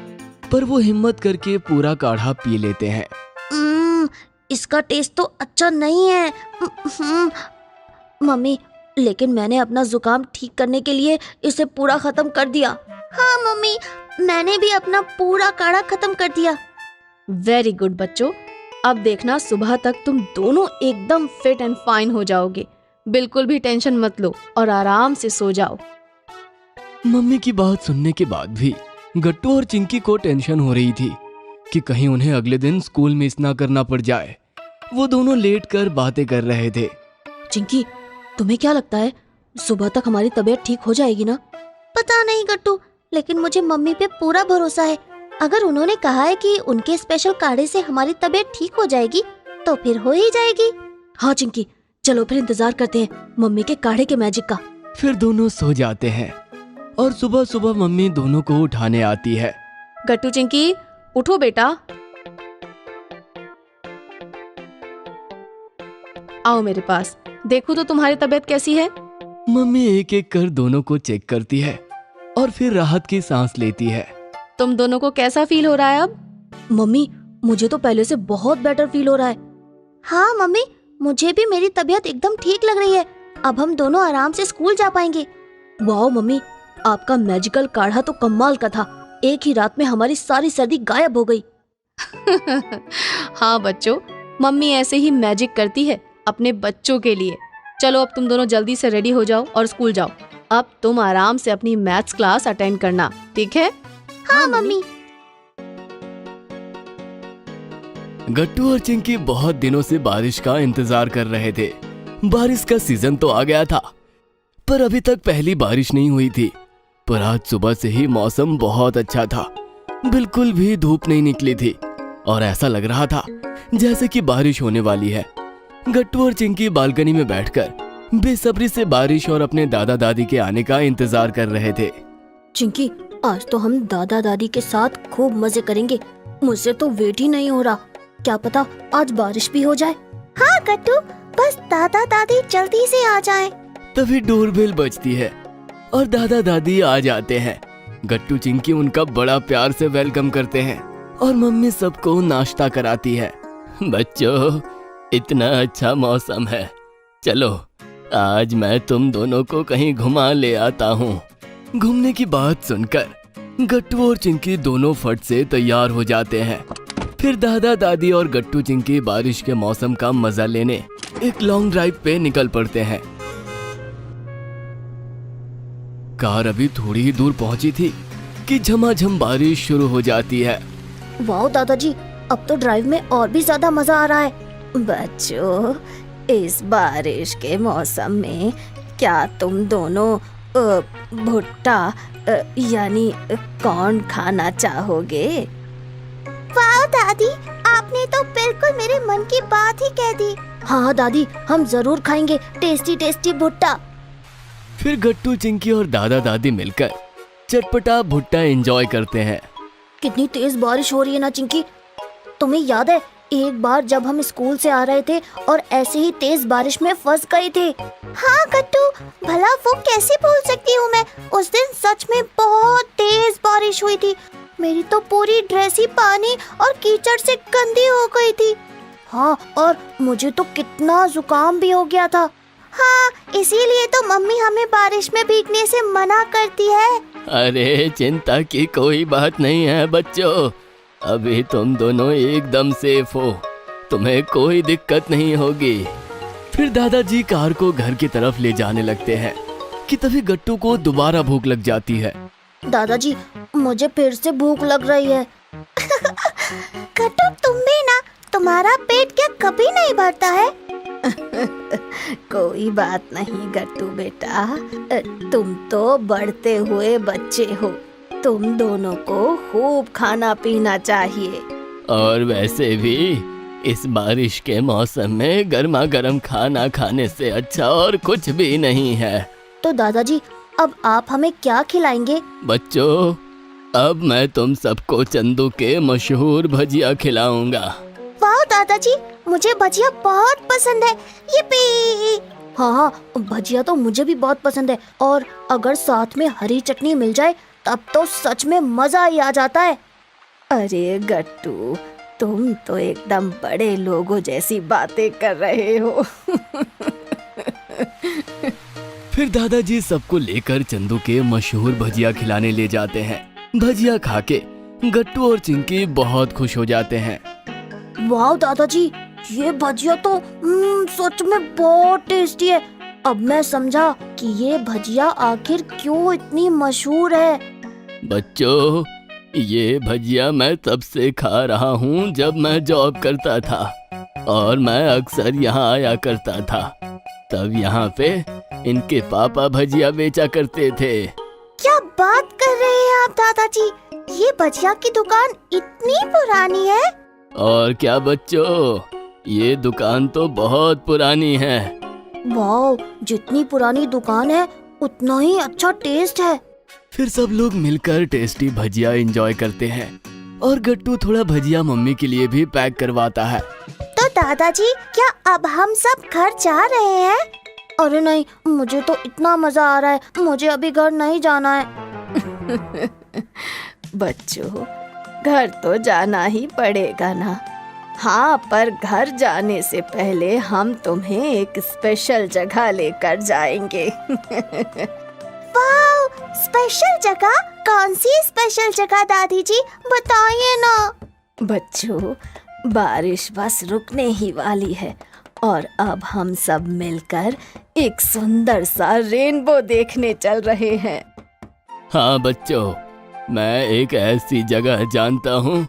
पर वो हिम्मत करके पूरा काढ़ा पी लेते हैं। इसका टेस्ट तो अच्छा नहीं है। मम्मी, लेकिन मैंने अपना जुकाम ठीक करने के लिए इसे पूरा खत्म कर दिया। हाँ मम्मी, मैंने भी अपना पूरा काढ़ा खत्म कर दिया। वेरी गुड बच्चों, अब देखना सुबह तक तुम दोनों एकदम फिट एंड फाइन हो जाओगे। बिल्कुल भी टेंशन मत लो और आराम से सो जाओ। मम्मी की बात सुनने के बाद भी गट्टू और चिंकी को टेंशन हो रही थी कि कहीं उन्हें अगले दिन स्कूल मिस ना करना पड़ जाए। वो दोनों लेट कर बातें कर रहे थे। चिंकी, तुम्हें क्या लगता है, सुबह तक हमारी तबीयत ठीक हो जाएगी ना? पता नहीं गट्टू, लेकिन मुझे मम्मी पे पूरा भरोसा है। अगर उन्होंने कहा है कि उनके स्पेशल काढ़े से हमारी तबीयत ठीक हो जाएगी, तो फिर हो ही जाएगी। हाँ चिंकी, चलो फिर इंतजार करते हैं मम्मी के काढ़े के मैजिक का। फिर दोनों सो जाते हैं और सुबह सुबह मम्मी दोनों को उठाने आती है। गट्टू चिंकी, उठो बेटा। आओ मेरे पास, देखो तो तुम्हारी तबीयत कैसी है। मम्मी एक एक कर दोनों को चेक करती है और फिर राहत की सांस लेती है। तुम दोनों को कैसा फील हो रहा है अब? मम्मी, मुझे तो पहले से बहुत बेटर फील हो रहा है। हाँ मम्मी, मुझे भी मेरी तबीयत एकदम ठीक लग रही है। अब हम दोनों आराम से स्कूल जा पाएंगे। वाह मम्मी, आपका मैजिकल काढ़ा तो कमाल का था। एक ही रात में हमारी सारी सर्दी गायब हो गई। हाँ बच्चों, मम्मी ऐसे ही मैजिक करती है अपने बच्चों के लिए। चलो अब तुम दोनों जल्दी से रेडी हो जाओ और स्कूल जाओ। अब तुम आराम से अपनी मैथ्स क्लास अटेंड करना, ठीक है? हाँ मम्मी। गट्टू और चिंकी बहुत दिनों से बारिश का इंतजार कर रहे थे। बारिश का सीजन तो आ गया था, पर अभी तक पहली बारिश नहीं हुई थी। पर आज सुबह से ही मौसम बहुत अच्छा था, बिल्कुल भी धूप नहीं निकली थी और ऐसा लग रहा था जैसे कि बारिश होने वाली है। गट्टू और चिंकी बालकनी में बैठकर बेसब्री से बारिश और अपने दादा दादी के आने का इंतजार कर रहे थे। चिंकी, आज तो हम दादा दादी के साथ खूब मजे करेंगे। मुझसे तो वेट ही नहीं हो रहा। क्या पता आज बारिश भी हो जाए। हाँ गट्टू, बस दादा दादी जल्दी से आ जाएं। तभी डोरबेल बजती है और दादा दादी आ जाते हैं। गट्टू चिंकी उनका बड़ा प्यार से वेलकम करते हैं और मम्मी सबको नाश्ता कराती है। बच्चों, इतना अच्छा मौसम है, चलो आज मैं तुम दोनों को कहीं घुमा ले आता हूँ। घूमने की बात सुनकर गट्टू और चिंकी दोनों फट से तैयार हो जाते हैं। फिर दादा दादी और गट्टू चिंकी बारिश के मौसम का मजा लेने एक लॉन्ग ड्राइव पे निकल पड़ते हैं। कार अभी थोड़ी ही दूर पहुंची थी कि झमाझम बारिश शुरू हो जाती है। वाह दादाजी, अब तो ड्राइव में और भी ज्यादा मजा आ रहा है। बच्चों, इस बारिश के मौसम में क्या तुम दोनों भुट्टा यानी कॉर्न खाना चाहोगे? वाह दादी, आपने तो बिल्कुल मेरे मन की बात ही कह दी। हाँ दादी, हम जरूर खाएंगे टेस्टी टेस्टी भुट्टा। फिर गट्टू चिंकी और दादा दादी मिलकर चटपटा भुट्टा एंजॉय करते हैं। कितनी तेज बारिश हो रही है ना चिंकी। तुम्हें याद है एक बार जब हम स्कूल से आ रहे थे और ऐसे ही तेज बारिश में फंस गए थे? हाँ गट्टू, भला वो कैसे भूल सकती हूँ मैं। उस दिन सच में बहुत तेज बारिश हुई थी। मेरी तो पूरी ड्रेस ही पानी और कीचड़ से गंदी हो गई थी। हाँ, और मुझे तो कितना जुकाम भी हो गया था। हाँ, इसीलिए तो मम्मी हमें बारिश में भीगने से मना करती है। अरे चिंता की कोई बात नहीं है बच्चों, अभी तुम दोनों एकदम सेफ हो, तुम्हें कोई दिक्कत नहीं होगी। फिर दादाजी कार को घर की तरफ ले जाने लगते हैं कि तभी गट्टू को दोबारा भूख लग जाती है। दादाजी, मुझे फिर से भूख लग रही है। गट्टू, तुम भी ना, तुम्हारा पेट क्या कभी नहीं भरता है? कोई बात नहीं गट्टू बेटा, तुम तो बढ़ते हुए बच्चे हो, तुम दोनों को खूब खाना पीना चाहिए। और वैसे भी इस बारिश के मौसम में गर्मा गर्म खाना खाने से अच्छा और कुछ भी नहीं है। तो दादाजी, अब आप हमें क्या खिलाएंगे? बच्चों, अब मैं तुम सबको चंदू के मशहूर भजिया खिलाऊंगा। वाह दादाजी, मुझे भजिया बहुत पसंद है। ये हाँ, भजिया तो मुझे भी बहुत पसंद है, और अगर साथ में हरी चटनी मिल जाए तब तो सच में मजा ही आ जाता है। अरे गट्टू, तुम तो एकदम बड़े लोगों जैसी बातें कर रहे हो। फिर दादाजी सबको लेकर चंदू के मशहूर भजिया खिलाने ले जाते हैं। भजिया खा के गट्टू और चिंकी बहुत खुश हो जाते हैं। वाह दादाजी, ये भजिया तो सच में बहुत टेस्टी है। अब मैं समझा कि ये भजिया आखिर क्यों इतनी मशहूर है। बच्चों, ये भजिया मैं तब से खा रहा हूँ जब मैं जॉब करता था और मैं अक्सर यहाँ आया करता था। तब यहाँ पे इनके पापा भजिया बेचा करते थे। क्या बात कर रहे हैं आप दादाजी? ये भजिया की दुकान इतनी पुरानी है? और क्या बच्चों, ये दुकान तो बहुत पुरानी है। वाह, जितनी पुरानी दुकान है उतना ही अच्छा टेस्ट है। फिर सब लोग मिलकर टेस्टी भजिया एंजॉय करते हैं और गट्टू थोड़ा भजिया मम्मी के लिए भी पैक करवाता है। तो दादाजी, क्या अब हम सब घर जा रहे हैं? अरे नहीं, मुझे तो इतना मजा आ रहा है, मुझे अभी घर नहीं जाना है। बच्चों, घर तो जाना ही पड़ेगा ना। हाँ, पर घर जाने से पहले हम तुम्हें एक स्पेशल जगह लेकर जाएंगे। वाओ, स्पेशल जगह? कौन सी स्पेशल जगह दादी जी, बताइए ना। बच्चों, बारिश बस रुकने ही वाली है और अब हम सब मिलकर एक सुंदर सा रेनबो देखने चल रहे हैं। हाँ बच्चों, मैं एक ऐसी जगह जानता हूँ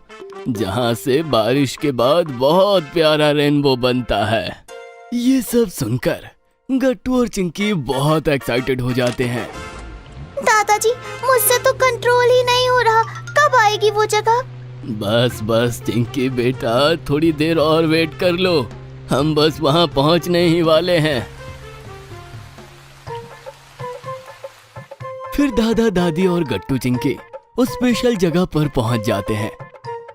जहाँ से बारिश के बाद बहुत प्यारा रेनबो बनता है। ये सब सुनकर गट्टू और चिंकी बहुत एक्साइटेड हो जाते हैं। दादाजी, मुझसे तो कंट्रोल ही नहीं हो रहा, कब आएगी वो जगह? बस बस चिंकी बेटा, थोड़ी देर और वेट कर लो, हम बस वहाँ पहुँचने ही वाले हैं। फिर दादा दादी और गट्टू चिंकी उस स्पेशल जगह पर पहुँच जाते हैं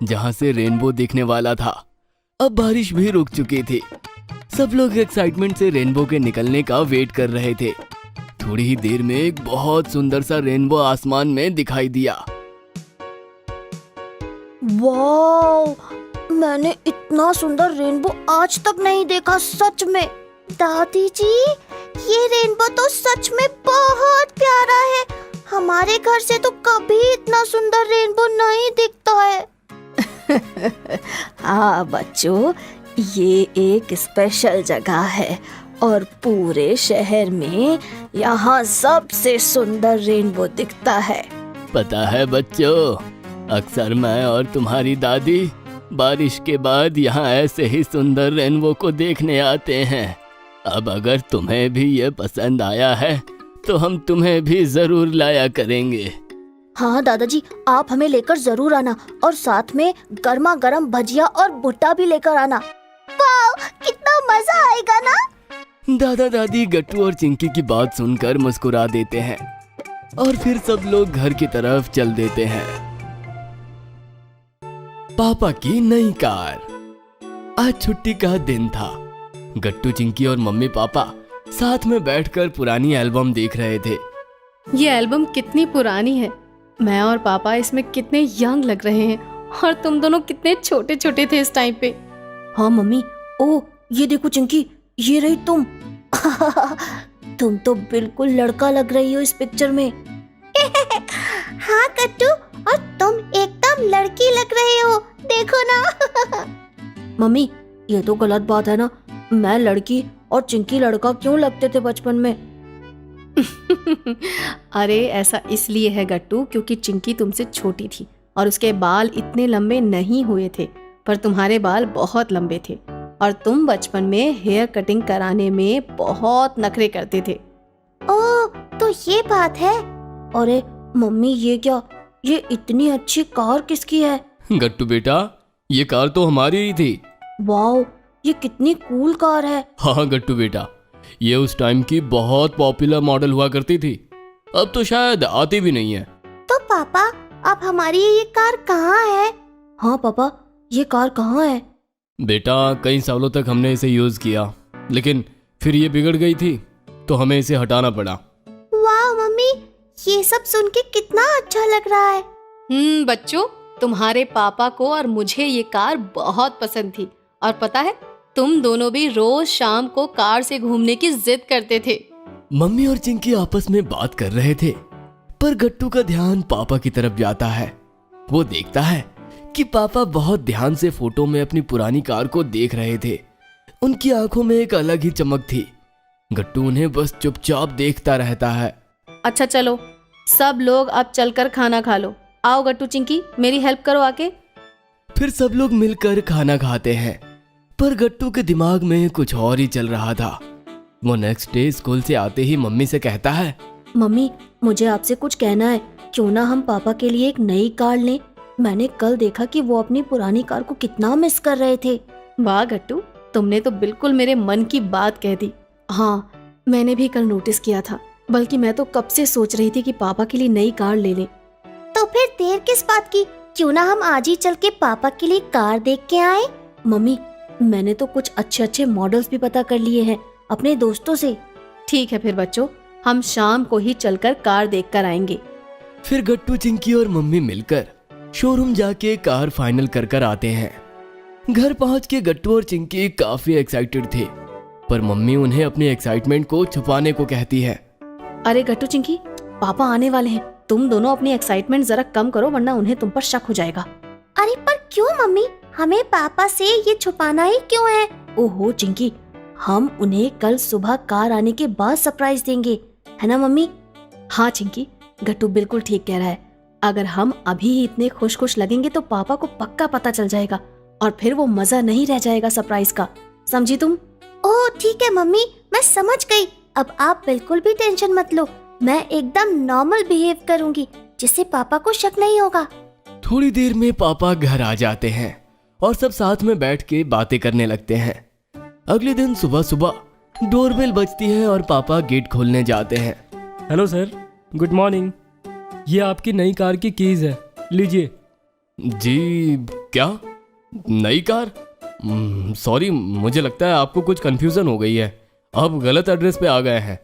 जहाँ से रेनबो दिखने वाला था। अब बारिश भी रुक चुकी थी। सब लोग एक्साइटमेंट से रेनबो के निकलने का वेट कर रहे थे। थोड़ी ही देर में एक बहुत सुंदर सा रेनबो आसमान में दिखाई दिया। वाओ, मैंने इतना सुंदर रेनबो आज तक नहीं देखा, सच में। दादी जी, ये रेनबो तो सच में बहुत प्यारा है। हमारे घर से तो कभी इतना सुंदर रेनबो नहीं दिखता है। हाँ बच्चों, ये एक स्पेशल जगह है और पूरे शहर में यहाँ सबसे सुंदर रेनबो दिखता है। पता है बच्चों, अक्सर मैं और तुम्हारी दादी बारिश के बाद यहाँ ऐसे ही सुंदर रेनबो को देखने आते हैं। अब अगर तुम्हें भी ये पसंद आया है तो हम तुम्हें भी जरूर लाया करेंगे। हाँ दादाजी, आप हमें लेकर जरूर आना और साथ में गर्मा गर्म भजिया और भुट्टा भी लेकर आना। वाओ, कितना मजा आएगा ना। दादा दादी गट्टू और चिंकी की बात सुनकर मुस्कुरा देते हैं और फिर सब लोग घर की तरफ चल देते हैं। पापा की नई कार। आज छुट्टी का दिन था। गट्टू चिंकी और मम्मी पापा साथ में बैठकर पुरानी एल्बम देख रहे थे। ये एल्बम कितनी पुरानी है। मैं और पापा इसमें कितने यंग लग रहे हैं और तुम दोनों कितने छोटे छोटे थे इस टाइम पे। हाँ मम्मी, ओ ये देखो चिंकी, ये रही तुम। तुम तो बिल्कुल लड़का लग रही हो इस पिक्चर में। हाँ कट्टू, और तुम एकदम लड़की लग रही हो, देखो ना। मम्मी, ये तो गलत बात है ना। मैं लड़की और चिंकी लड़का क्यों लगते थे बचपन में? अरे ऐसा इसलिए है गट्टू, क्योंकि चिंकी तुमसे छोटी थी और उसके बाल इतने लंबे नहीं हुए थे, पर तुम्हारे बाल बहुत लंबे थे और तुम बचपन में हेयर कटिंग कराने में बहुत नखरे करते थे। ओह, तो ये बात है। अरे मम्मी, ये क्या, ये इतनी अच्छी कार किसकी है? गट्टू बेटा, ये कार तो हमारी ही थी। वाओ, ये कितनी कूल कार है। हाँ गट्टू बेटा, ये उस टाइम की बहुत पॉपुलर मॉडल हुआ करती थी। अब तो शायद आती भी नहीं है। तो पापा, अब हमारी ये कार कहाँ है? हाँ पापा, ये कार कहाँ है? बेटा, कई सालों तक हमने इसे यूज किया, लेकिन फिर ये बिगड़ गई थी तो हमें इसे हटाना पड़ा। वाह मम्मी, ये सब सुन के कितना अच्छा लग रहा है। बच्चों, तुम्हारे पापा को और मुझे ये कार बहुत पसंद थी और पता है, तुम दोनों भी रोज शाम को कार से घूमने की जिद करते थे। मम्मी और चिंकी आपस में बात कर रहे थे, पर गट्टू का ध्यान पापा की तरफ जाता है। वो देखता है कि पापा बहुत ध्यान से फोटो में अपनी पुरानी कार को देख रहे थे। उनकी आंखों में एक अलग ही चमक थी। गट्टू उन्हें बस चुपचाप देखता रहता है। अच्छा चलो, सब लोग अब चलकर खाना खा लो। आओ गट्टू चिंकी, मेरी हेल्प करो आके। फिर सब लोग मिलकर खाना खाते हैं, पर गट्टू के दिमाग में कुछ और ही चल रहा था। वो नेक्स्ट डे स्कूल से आते ही मम्मी से कहता है, मम्मी, मुझे आपसे कुछ कहना है। क्यों ना हम पापा के लिए एक नई कार लें? मैंने कल देखा कि वो अपनी पुरानी कार को कितना मिस कर रहे थे। वाह गट्टू, तुमने तो बिल्कुल मेरे मन की बात कह दी। हाँ, मैंने भी कल नोटिस किया था, बल्कि मैं तो कब से सोच रही थी कि पापा के लिए नई कार ले लें। तो फिर देर किस बात की? क्यों ना हम आज ही चल के पापा के लिए कार देख के आए? मम्मी, मैंने तो कुछ अच्छे अच्छे मॉडल्स भी पता कर लिए हैं अपने दोस्तों से। ठीक है फिर बच्चों, हम शाम को ही चलकर कार देखकर आएंगे। फिर गट्टू, चिंकी और मम्मी मिलकर शोरूम जाके कार फाइनल कर आते हैं। घर पहुंच के गट्टू और चिंकी काफी एक्साइटेड थे, पर मम्मी उन्हें अपनी एक्साइटमेंट को छुपाने को कहती है। अरे गट्टू चिंकी, पापा आने वाले हैं, तुम दोनों अपनी एक्साइटमेंट जरा कम करो वरना उन्हें तुम पर शक हो जाएगा। अरे पर क्यों मम्मी, हमें पापा से ये छुपाना ही क्यों है? ओहो चिंकी, हम उन्हें कल सुबह कार आने के बाद सरप्राइज देंगे, है ना मम्मी? हाँ चिंकी, गट्टू बिल्कुल ठीक कह रहा है। अगर हम अभी ही इतने खुश खुश लगेंगे तो पापा को पक्का पता चल जाएगा और फिर वो मजा नहीं रह जाएगा सरप्राइज का, समझी तुम? ओह ठीक है मम्मी, मैं समझ गई। अब आप बिल्कुल भी टेंशन मत लो, मैं एकदम नॉर्मल बिहेव करूंगी जिससे पापा को शक नहीं होगा। थोड़ी देर में पापा घर आ जाते हैं और सब साथ में बैठ के बातें करने लगते हैं। अगले दिन सुबह सुबह डोरबेल बजती है और पापा गेट खोलने जाते हैं। Hello sir, good morning. ये आपकी नई कार की कीज है, लीजिए। जी क्या? नई कार? सॉरी, मुझे लगता है आपको कुछ कंफ्यूजन हो गई है, आप गलत एड्रेस पे आ गए हैं।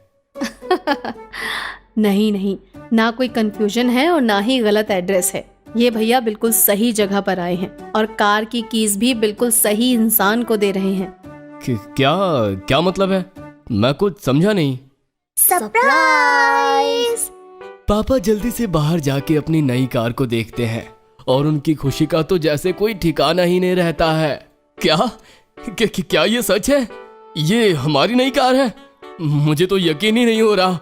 नहीं नहीं, ना कोई कंफ्यूजन है और ना ही गलत एड्रेस है। ये भैया बिल्कुल सही जगह पर आए हैं और कार की कीज भी बिल्कुल सही इंसान को दे रहे हैं। क्या क्या मतलब है? मैं कुछ समझा नहीं। सरप्राइज! पापा जल्दी से बाहर जाके अपनी नई कार को देखते हैं और उनकी खुशी का तो जैसे कोई ठिकाना ही नहीं रहता है। क्या ये सच है? ये हमारी नई कार है? मुझे तो यकीन ही नहीं हो रहा।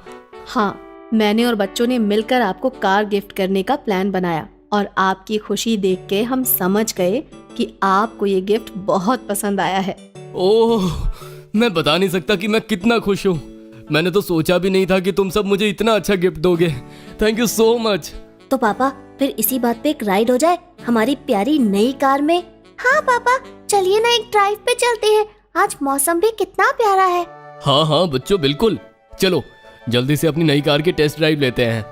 हाँ, मैंने और बच्चों ने मिलकर आपको कार गिफ्ट करने का प्लान बनाया और आपकी खुशी देख के हम समझ गए कि आपको ये गिफ्ट बहुत पसंद आया है। ओह, मैं बता नहीं सकता कि मैं कितना खुश हूँ। मैंने तो सोचा भी नहीं था कि तुम सब मुझे इतना अच्छा गिफ्ट दोगे। Thank you so much. तो पापा फिर इसी बात पे एक राइड हो जाए हमारी प्यारी नई कार में। हाँ पापा, चलिए ना एक ड्राइव पे चलते हैं, आज मौसम भी कितना प्यारा है। हाँ बच्चों, बिल्कुल, चलो जल्दी से अपनी नई कार की टेस्ट ड्राइव लेते हैं।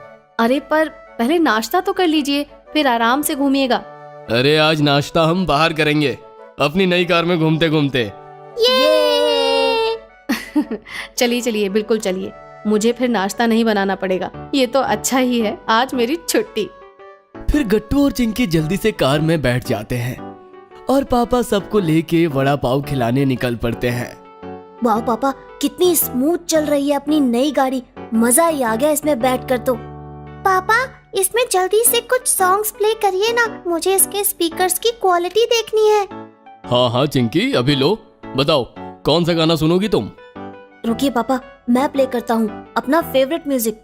अरे पर पहले नाश्ता तो कर लीजिए, फिर आराम से घूमिएगा। अरे आज नाश्ता हम बाहर करेंगे अपनी नई कार में घूमते घूमते। ये चलिए चलिए, बिल्कुल चलिए, मुझे फिर नाश्ता नहीं बनाना पड़ेगा, ये तो अच्छा ही है, आज मेरी छुट्टी। फिर गट्टू और चिंकी जल्दी से कार में बैठ जाते हैं और पापा सबको लेके वड़ा पाव खिलाने निकल पड़ते हैं। वाह पापा, कितनी स्मूथ चल रही है अपनी नई गाड़ी, मजा ही आ गया इसमें बैठकर तो। पापा इसमें जल्दी से कुछ सॉन्ग्स प्ले करिए ना, मुझे इसके स्पीकर्स की क्वालिटी देखनी है। हाँ चिंकी, अभी लो, बताओ कौन सा गाना सुनोगी तुम? रुकिए पापा, मैं प्ले करता हूँ अपना फेवरेट म्यूजिक।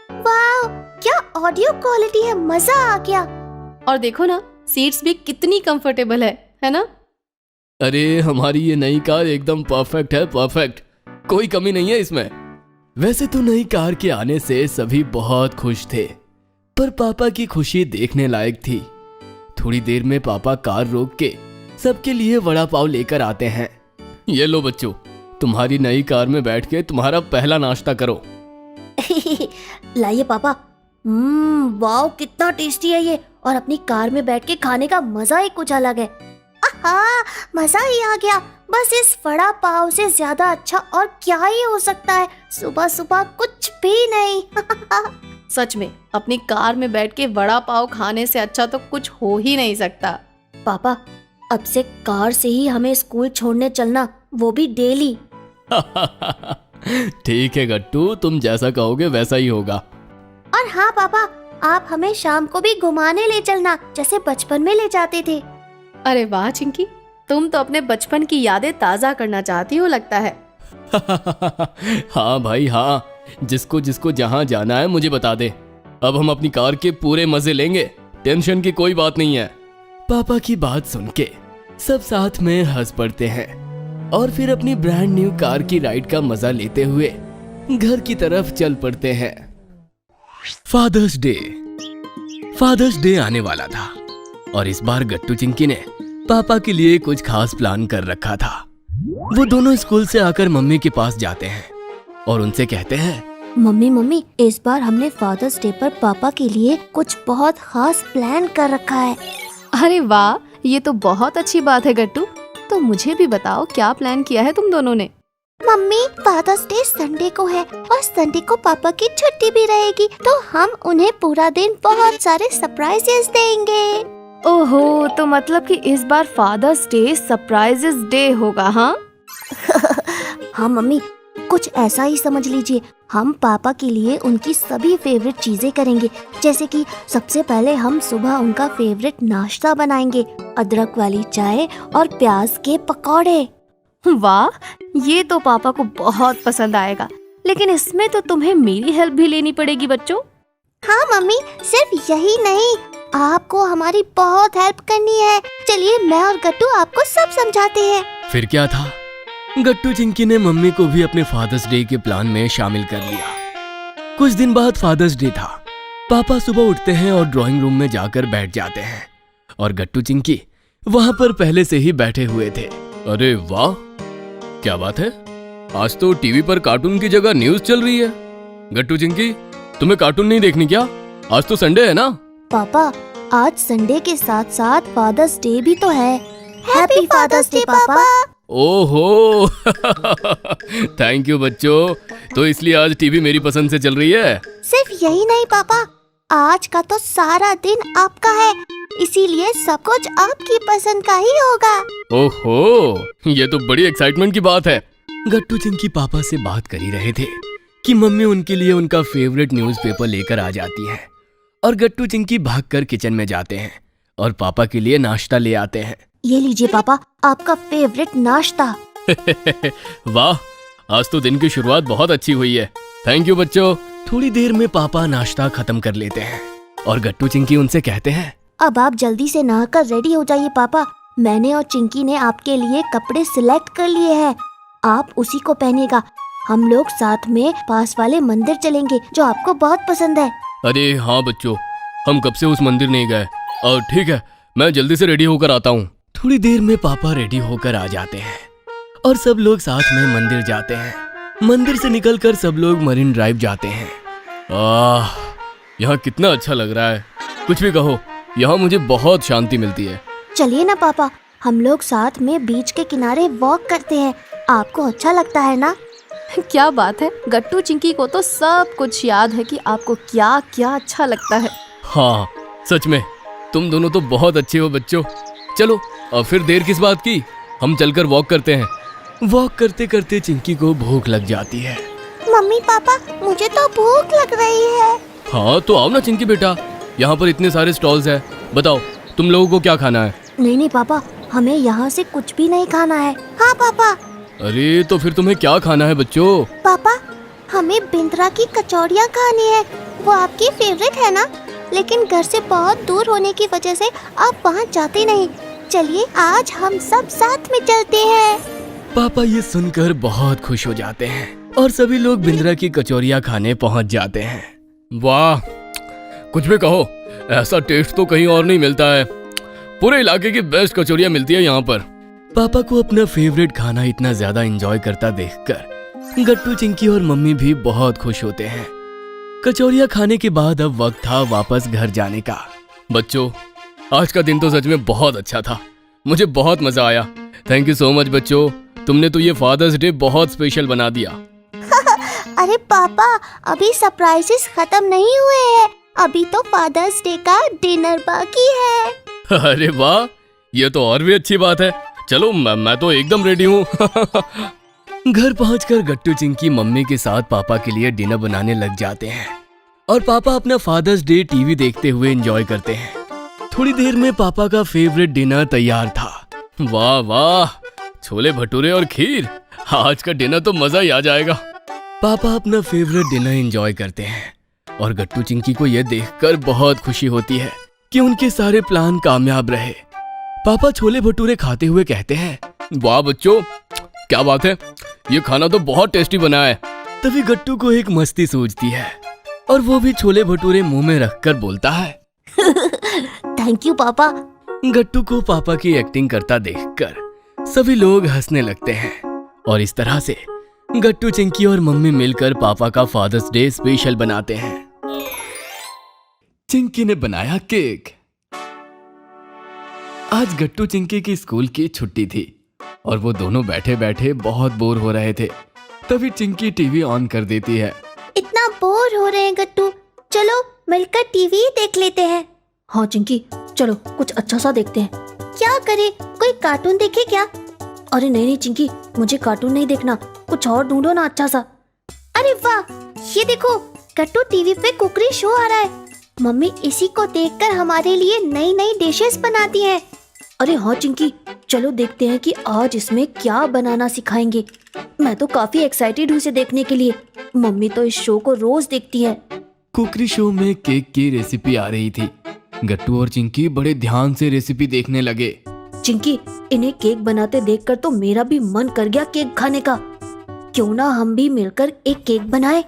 वाह क्या ऑडियो क्वालिटी है, मजा आ गया। और देखो ना, सीट्स भी कितनी कंफर्टेबल है ना? अरे हमारी ये नई कार एकदम परफेक्ट है, परफेक्ट, कोई कमी नहीं है इसमें। वैसे तो नई कार के आने से सभी बहुत खुश थे, पर पापा की खुशी देखने लायक थी। थोड़ी देर में पापा कार रोक के सबके लिए वड़ा पाव लेकर आते हैं। ये लो बच्चों, तुम्हारी नई कार में बैठ के तुम्हारा पहला नाश्ता करो। लाइए पापा। वाह कितना टेस्टी है ये, और अपनी कार में बैठ के खाने का मजा ही कुछ अलग है। आहा, मजा ही आ गया। बस इस वड़ा पाव से ज्यादा अच्छा और क्या ही हो सकता है, सुबह सुबह कुछ भी नहीं। सच में अपनी कार में बैठ के वड़ा पाव खाने से अच्छा तो कुछ हो ही नहीं सकता। पापा अब से कार से ही हमें स्कूल छोड़ने चलना, वो भी डेली। ठीक है गट्टू, तुम जैसा कहोगे वैसा ही होगा। और हाँ पापा, आप हमें शाम को भी घुमाने ले चलना जैसे बचपन में ले जाते थे। अरे वाह चिंकी, तुम तो अपने बचपन की यादें ताजा करना चाहती हो लगता है। हाँ भाई हाँ, जिसको जिसको जहाँ जाना है मुझे बता दे। अब हम अपनी कार के पूरे मजे लेंगे, टेंशन की कोई बात नहीं है। पापा की बात सुन के सब साथ में हंस पड़ते हैं और फिर अपनी ब्रांड न्यू कार की राइड का मजा लेते हुए घर की तरफ चल पड़ते हैं। फादर्स डे आने वाला था और इस बार गट्टू चिंकी ने पापा के लिए कुछ खास प्लान कर रखा था। वो दोनों स्कूल से आकर मम्मी के पास जाते हैं और उनसे कहते हैं, मम्मी इस बार हमने फादर्स डे पर पापा के लिए कुछ बहुत खास प्लान कर रखा है। अरे वाह, ये तो बहुत अच्छी बात है गट्टू, तो मुझे भी बताओ क्या प्लान किया है तुम दोनों ने। मम्मी फादर्स डे संडे को है और संडे को पापा की छुट्टी भी रहेगी, तो हम उन्हें पूरा दिन बहुत सारे सरप्राइजेस देंगे। ओहो, तो मतलब कि इस बार फादर्स डे सरप्राइजेस डे होगा, हाँ? हाँ मम्मी, कुछ ऐसा ही समझ लीजिए। हम पापा के लिए उनकी सभी फेवरेट चीजें करेंगे, जैसे कि सबसे पहले हम सुबह उनका फेवरेट नाश्ता बनाएंगे, अदरक वाली चाय और प्याज के पकौड़े। वाह, ये तो पापा को बहुत पसंद आएगा। लेकिन इसमें तो तुम्हें मेरी हेल्प भी लेनी पड़ेगी बच्चों। हाँ मम्मी, सिर्फ यही नहीं, आपको हमारी बहुत हेल्प करनी है। चलिए मैं और गट्टू आपको सब समझाते हैं। फिर क्या था, गट्टू चिंकी ने मम्मी को भी अपने फादर्स डे के प्लान में शामिल कर लिया। कुछ दिन बाद फादर्स डे था। पापा सुबह उठते हैं और ड्राइंग रूम में जाकर बैठ जाते हैं और गट्टू चिंकी वहां पर पहले से ही बैठे हुए थे। अरे वाह, क्या बात है, आज तो टीवी पर कार्टून की जगह न्यूज चल रही है। गट्टू चिंकी, तुम्हें कार्टून नहीं देखनी क्या? आज तो संडे है ना? पापा, आज संडे के साथ साथ फादर्स डे भी तो है। हैप्पी फादर्स डे पापा। ओहो थैंक यू बच्चों, तो इसलिए आज टीवी मेरी पसंद से चल रही है। सिर्फ यही नहीं पापा, आज का तो सारा दिन आपका है, इसीलिए सब कुछ आपकी पसंद का ही होगा। ओहो, ये तो बड़ी एक्साइटमेंट की बात है। गट्टू चिंकी पापा से बात कर ही रहे थे कि मम्मी उनके लिए उनका फेवरेट न्यूज़पेपर लेकर आ जाती है और गट्टू चिंकी भागकर किचन में जाते हैं और पापा के लिए नाश्ता ले आते हैं। ये लीजिए पापा, आपका फेवरेट नाश्ता। वाह, आज तो दिन की शुरुआत बहुत अच्छी हुई है। थैंक यू बच्चों। थोड़ी देर में पापा नाश्ता खत्म कर लेते हैं और गट्टू चिंकी उनसे कहते हैं, अब आप जल्दी से नहाकर रेडी हो जाइए पापा। मैंने और चिंकी ने आपके लिए कपड़े सिलेक्ट कर लिए हैं, आप उसी को पहनेगा। हम लोग साथ में पास वाले मंदिर चलेंगे जो आपको बहुत पसंद है। अरे हाँ बच्चों, हम कब से उस मंदिर नहीं गए। और ठीक है, मैं जल्दी से रेडी होकर आता हूँ। थोड़ी देर में पापा रेडी होकर आ जाते हैं और सब लोग साथ में मंदिर जाते हैं। मंदिर से निकलकर सब लोग मरीन ड्राइव जाते हैं। यहाँ कितना अच्छा लग रहा है, कुछ भी कहो, यहाँ मुझे बहुत शांति मिलती है। चलिए ना पापा, हम लोग साथ में बीच के किनारे वॉक करते हैं, आपको अच्छा लगता है ना? क्या बात है, गट्टू चिंकी को तो सब कुछ याद है कि आपको क्या क्या अच्छा लगता है। हाँ सच में, तुम दोनों तो बहुत अच्छे हो बच्चों। चलो अब फिर देर किस बात की, हम चलकर वॉक करते हैं। वॉक करते करते चिंकी को भूख लग जाती है। मम्मी पापा, मुझे तो भूख लग रही है। हाँ तो आओ ना चिंकी बेटा, यहाँ पर इतने सारे स्टॉल्स हैं, बताओ तुम लोगों को क्या खाना है? नहीं नहीं पापा, हमें यहाँ से कुछ भी नहीं खाना है। हाँ पापा। अरे तो फिर तुम्हें क्या खाना है बच्चों? पापा, हमें बिंद्रा की कचौड़ियाँ खानी है, वो आपकी फेवरेट है ना? लेकिन घर से बहुत दूर होने की वजह से आप वहाँ जाते नहीं। चलिए आज हम सब साथ में चलते हैं। पापा ये सुनकर बहुत खुश हो जाते हैं और सभी लोग बिंद्रा की कचौरियाँ खाने पहुँच जाते हैं। वाह, कुछ भी कहो, ऐसा टेस्ट तो कहीं और नहीं मिलता है। पूरे इलाके की बेस्ट कचौरियाँ मिलती है यहाँ पर। पापा को अपना फेवरेट खाना इतना ज्यादा एंजॉय करता देखकर गट्टू चिंकी और मम्मी भी बहुत खुश होते हैं। कचौरियाँ खाने के बाद अब वक्त था वापस घर जाने का। बच्चों, आज का दिन तो सच में बहुत अच्छा था, मुझे बहुत मजा आया। थैंक यू सो मच बच्चों, तुमने तो ये फादर्स डे बहुत स्पेशल बना दिया। अरे पापा, अभी सरप्राइजेस खत्म नहीं हुए हैं, अभी तो फादर्स डे का डिनर बाकी है। अरे वाह, ये तो और भी अच्छी बात है। चलो मैं तो एकदम रेडी हूँ। घर पहुंचकर गट्टू चिंकी मम्मी के साथ पापा के लिए डिनर बनाने लग जाते हैं और पापा अपना फादर्स डे टीवी देखते हुए एंजॉय करते हैं। थोड़ी देर में पापा का फेवरेट डिनर तैयार था। वाह वाह, छोले भटूरे और खीर, आज का डिनर तो मजा ही आ जाएगा। पापा अपना फेवरेट डिनर एंजॉय करते हैं और गट्टू चिंकी को यह देखकर बहुत खुशी होती है कि उनके सारे प्लान कामयाब रहे। पापा छोले भटूरे खाते हुए कहते हैं, वाह बच्चों, क्या बात है, ये खाना तो बहुत टेस्टी बना है। तभी गट्टू को एक मस्ती सूझती है और वो भी छोले भटूरे मुंह में रखकर बोलता है, थैंक यू पापा। गट्टू को पापा की एक्टिंग करता देखकर सभी लोग हंसने लगते हैं और इस तरह से गट्टू चिंकी और मम्मी मिलकर पापा का फादर्स डे स्पेशल बनाते हैं। चिंकी ने बनाया केक। आज गट्टू चिंकी की स्कूल की छुट्टी थी और वो दोनों बैठे बैठे बहुत बोर हो रहे थे तभी चिंकी टीवी ऑन कर देती है। इतना बोर हो रहे हैं गट्टू, चलो मिलकर टीवी देख लेते हैं। हाँ चिंकी, चलो कुछ अच्छा सा देखते हैं। क्या करें, कोई कार्टून देखे क्या? अरे नहीं चिंकी, मुझे कार्टून नहीं देखना, कुछ और ढूंढो ना अच्छा सा। अरे वाह, ये देखो गट्टू, टीवी पे कुकरी शो आ रहा है। मम्मी इसी को देखकर हमारे लिए नई नई डिशेस बनाती हैं। अरे हाँ चिंकी, चलो देखते हैं कि आज इसमें क्या बनाना सिखाएंगे। मैं तो काफी एक्साइटेड हूँ इसे देखने के लिए। मम्मी तो इस शो को रोज देखती है। कुकरी शो में केक की रेसिपी आ रही थी। गट्टू और चिंकी बड़े ध्यान से रेसिपी देखने लगे। चिंकी, इन्हें केक बनाते देखकर तो मेरा भी मन कर गया केक खाने का। क्यों ना हम भी मिलकर एक केक बनाए।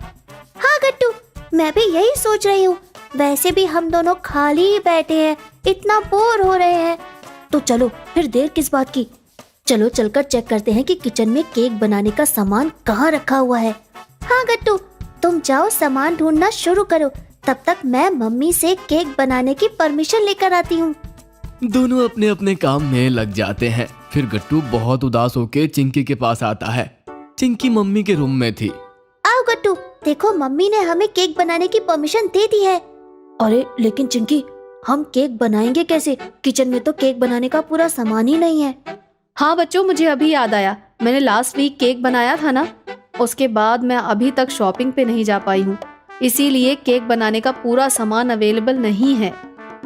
हाँ गट्टू, मैं भी यही सोच रही हूँ। वैसे भी हम दोनों खाली ही बैठे हैं, इतना बोर हो रहे हैं। तो चलो फिर देर किस बात की, चलो चलकर चेक करते हैं कि किचन में केक बनाने का सामान कहाँ रखा हुआ है। हाँ गट्टू, तुम जाओ सामान ढूंढना शुरू करो, तब तक मैं मम्मी से केक बनाने की परमिशन लेकर आती हूँ। दोनों अपने अपने काम में लग जाते हैं। फिर गट्टू बहुत उदास होकर चिंकी के पास आता है। चिंकी मम्मी के रूम में थी। आओ गट्टू, देखो मम्मी ने हमें केक बनाने की परमिशन दे दी है। अरे लेकिन चिंकी, हम केक बनाएंगे कैसे? किचन में तो केक बनाने का पूरा सामान ही नहीं है। हाँ बच्चों, मुझे अभी याद आया, मैंने लास्ट वीक केक बनाया था ना, उसके बाद मैं अभी तक शॉपिंग पे नहीं जा पाई हूँ, इसीलिए केक बनाने का पूरा सामान अवेलेबल नहीं है।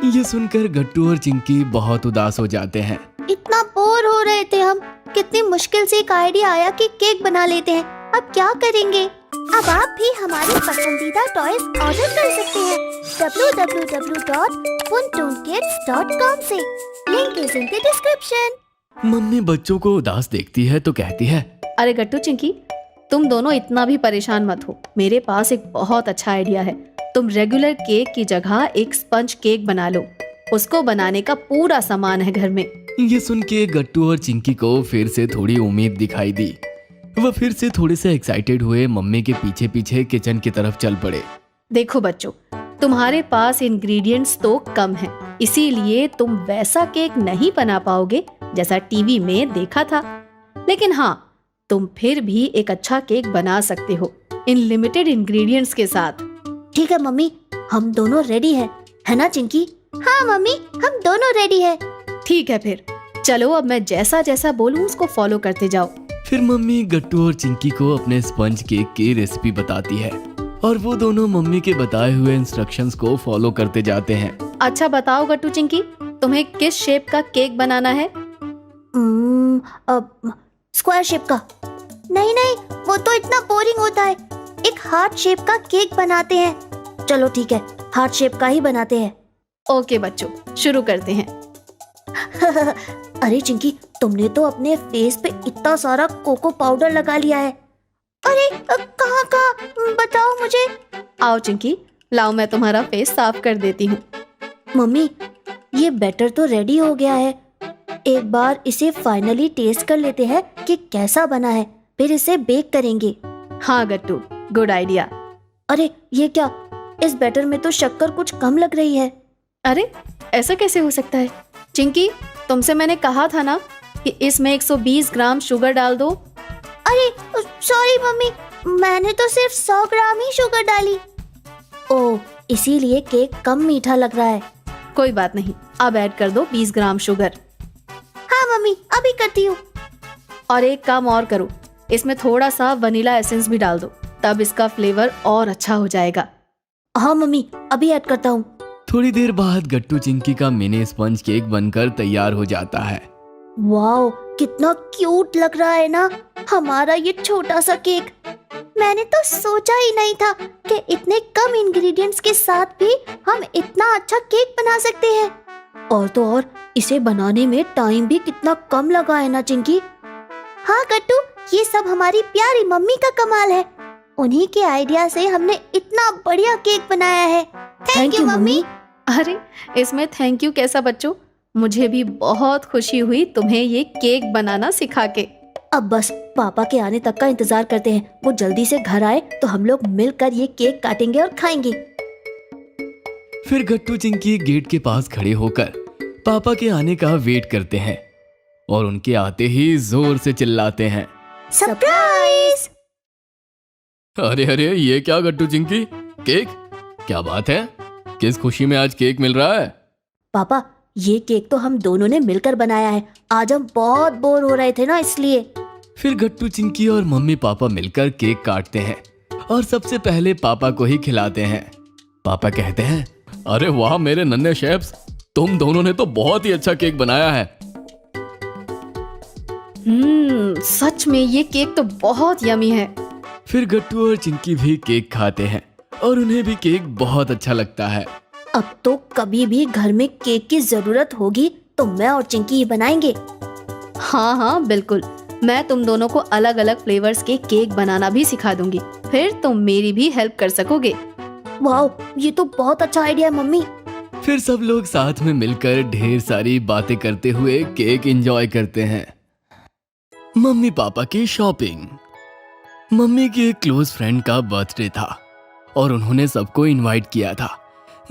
ये सुनकर गट्टू और चिंकी बहुत उदास हो जाते हैं। इतना बोर हो रहे थे हम, कितनी मुश्किल से एक आइडिया आया कि केक बना लेते हैं। अब क्या करेंगे? अब आप भी हमारे पसंदीदा टॉयज ऑर्डर कर सकते हैं www.funtoonkids.com से। Link is in the description. Mummy बच्चों को उदास देखती है तो कहती है, अरे गट्टू चिंकी, तुम दोनों इतना भी परेशान मत हो, मेरे पास एक बहुत अच्छा आइडिया है। तुम रेगुलर केक की जगह एक स्पंज केक बना लो, उसको बनाने का पूरा सामान है घर में। ये सुन के गट्टू और चिंकी को फिर से थोड़ी उम्मीद दिखाई दी। वह फिर से थोड़े से एक्साइटेड हुए मम्मी के पीछे पीछे किचन की तरफ चल पड़े। देखो बच्चों, तुम्हारे पास इंग्रेडिएंट्स तो कम हैं, इसीलिए तुम वैसा केक नहीं बना पाओगे जैसा टीवी में देखा था। लेकिन हाँ, तुम फिर भी एक अच्छा केक बना सकते हो इन लिमिटेड इंग्रेडिएंट्स के साथ। ठीक है मम्मी, हम दोनों रेडी हैं, है ना चिंकी? हाँ मम्मी, हम दोनों रेडी है। ठीक है फिर चलो, अब मैं जैसा जैसा बोलूँ उसको फॉलो करते जाओ। फिर मम्मी गट्टू और चिंकी को अपने स्पंज केक की रेसिपी बताती है और वो दोनों मम्मी के बताए हुए इंस्ट्रक्शंस को फॉलो करते जाते हैं। अच्छा बताओ गट्टू चिंकी, तुम्हें किस शेप का केक बनाना है? स्क्वायर शेप का। नहीं नहीं, वो तो इतना बोरिंग होता है। एक हार्ट शेप का केक बनाते हैं। चलो ठीक है, हार्ट शेप का ही बनाते हैं। ओके बच्चों, शुरू करते हैं। अरे चिंकी, तुमने तो अपने फेस पे इतना सारा कोको पाउडर लगा लिया है। अरे कहाँ कहाँ, बताओ मुझे। आओ चिंकी, लाओ मैं तुम्हारा फेस साफ कर देती हूँ। मम्मी, ये बैटर तो रेडी हो गया है, एक बार इसे फाइनली टेस्ट कर लेते हैं कि कैसा बना है, फिर इसे बेक करेंगे। हाँ गट्टू, गुड आइडिया। अरे ये क्या, इस बैटर में तो शक्कर कुछ कम लग रही है। अरे ऐसा कैसे हो सकता है? चिंकी, तुमसे मैंने कहा था ना कि इसमें 120 ग्राम शुगर डाल दो। अरे सॉरी मम्मी, मैंने तो सिर्फ 100 ग्राम ही शुगर डाली। ओह, इसीलिए केक कम मीठा लग रहा है। कोई बात नहीं, अब ऐड कर दो 20 ग्राम शुगर। हाँ मम्मी, अभी करती हूँ। और एक काम और करो, इसमें थोड़ा सा वनीला एसेंस भी डाल दो, तब इसका फ्लेवर और अच्छा हो जाएगा। हाँ मम्मी, अभी ऐड करता हूँ। थोड़ी देर बाद गट्टू चिंकी का मिनी स्पंज केक बनकर तैयार हो जाता है। वाओ, कितना क्यूट लग रहा है ना हमारा ये छोटा सा केक। मैंने तो सोचा ही नहीं था कि इतने कम इंग्रेडिएंट्स के साथ भी हम इतना अच्छा केक बना सकते हैं। और तो और, इसे बनाने में टाइम भी कितना कम लगा है ना चिंकी। हाँ गट्टू, ये सब हमारी प्यारी मम्मी का कमाल है। उन्हीं के आइडिया से हमने इतना बढ़िया केक बनाया है। Thank you mummy. अरे इसमें थैंक यू कैसा बच्चों, मुझे भी बहुत खुशी हुई तुम्हें ये केक बनाना सिखा के। अब बस पापा के आने तक का इंतजार करते हैं। वो जल्दी से घर आए तो हम लोग मिलकर ये केक काटेंगे और खाएंगे। फिर गट्टू चिंकी गेट के पास खड़े होकर पापा के आने का वेट करते हैं और उनके आते ही जोर से चिल्लाते हैं, सरप्राइज। अरे अरे, ये क्या गट्टू चिंकी, केक? क्या बात है, किस खुशी में आज केक मिल रहा है? पापा, ये केक तो हम दोनों ने मिलकर बनाया है। आज हम बहुत बोर हो रहे थे ना, इसलिए। फिर गट्टू चिंकी और मम्मी पापा मिलकर केक काटते हैं और सबसे पहले पापा को ही खिलाते हैं। पापा कहते हैं, अरे वाह मेरे नन्हे शेफ्स, तुम दोनों ने तो बहुत ही अच्छा केक बनाया है। सच में ये केक तो बहुत यमी है। फिर गट्टू और चिंकी भी केक खाते हैं और उन्हें भी केक बहुत अच्छा लगता है। अब तो कभी भी घर में केक की जरूरत होगी तो मैं और चिंकी ही बनाएंगे। हाँ हाँ बिल्कुल, मैं तुम दोनों को अलग अलग फ्लेवर्स के केक बनाना भी सिखा दूंगी, फिर तुम मेरी भी हेल्प कर सकोगे। वाह, ये तो बहुत अच्छा आइडिया है मम्मी। फिर सब लोग साथ में मिलकर ढेर सारी बातें करते हुए केक एंजॉय करते हैं। मम्मी पापा की शॉपिंग। मम्मी की एक क्लोज फ्रेंड का बर्थडे था और उन्होंने सबको इनवाइट किया था।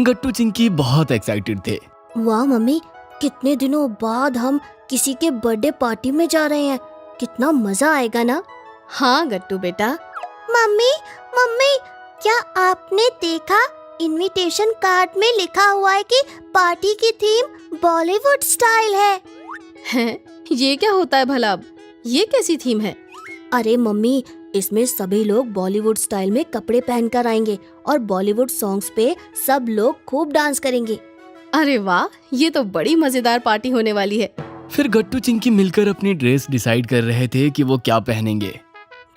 गट्टू चिंकी बहुत एक्साइटेड थे। वाह मम्मी, कितने दिनों बाद हम किसी के बर्थडे पार्टी में जा रहे हैं। कितना मजा आएगा ना। हाँ गट्टू बेटा। मम्मी मम्मी, क्या आपने देखा इनविटेशन कार्ड में लिखा हुआ है कि पार्टी की थीम बॉलीवुड स्टाइल है। ये क्या होता है भला? अब ये कैसी थीम है? अरे मम्मी, इसमें सभी लोग बॉलीवुड स्टाइल में कपड़े पहनकर आएंगे और बॉलीवुड सॉन्ग्स पे सब लोग खूब डांस करेंगे। अरे वाह, ये तो बड़ी मजेदार पार्टी होने वाली है। फिर गट्टू चिंकी मिलकर अपनी ड्रेस डिसाइड कर रहे थे कि वो क्या पहनेंगे।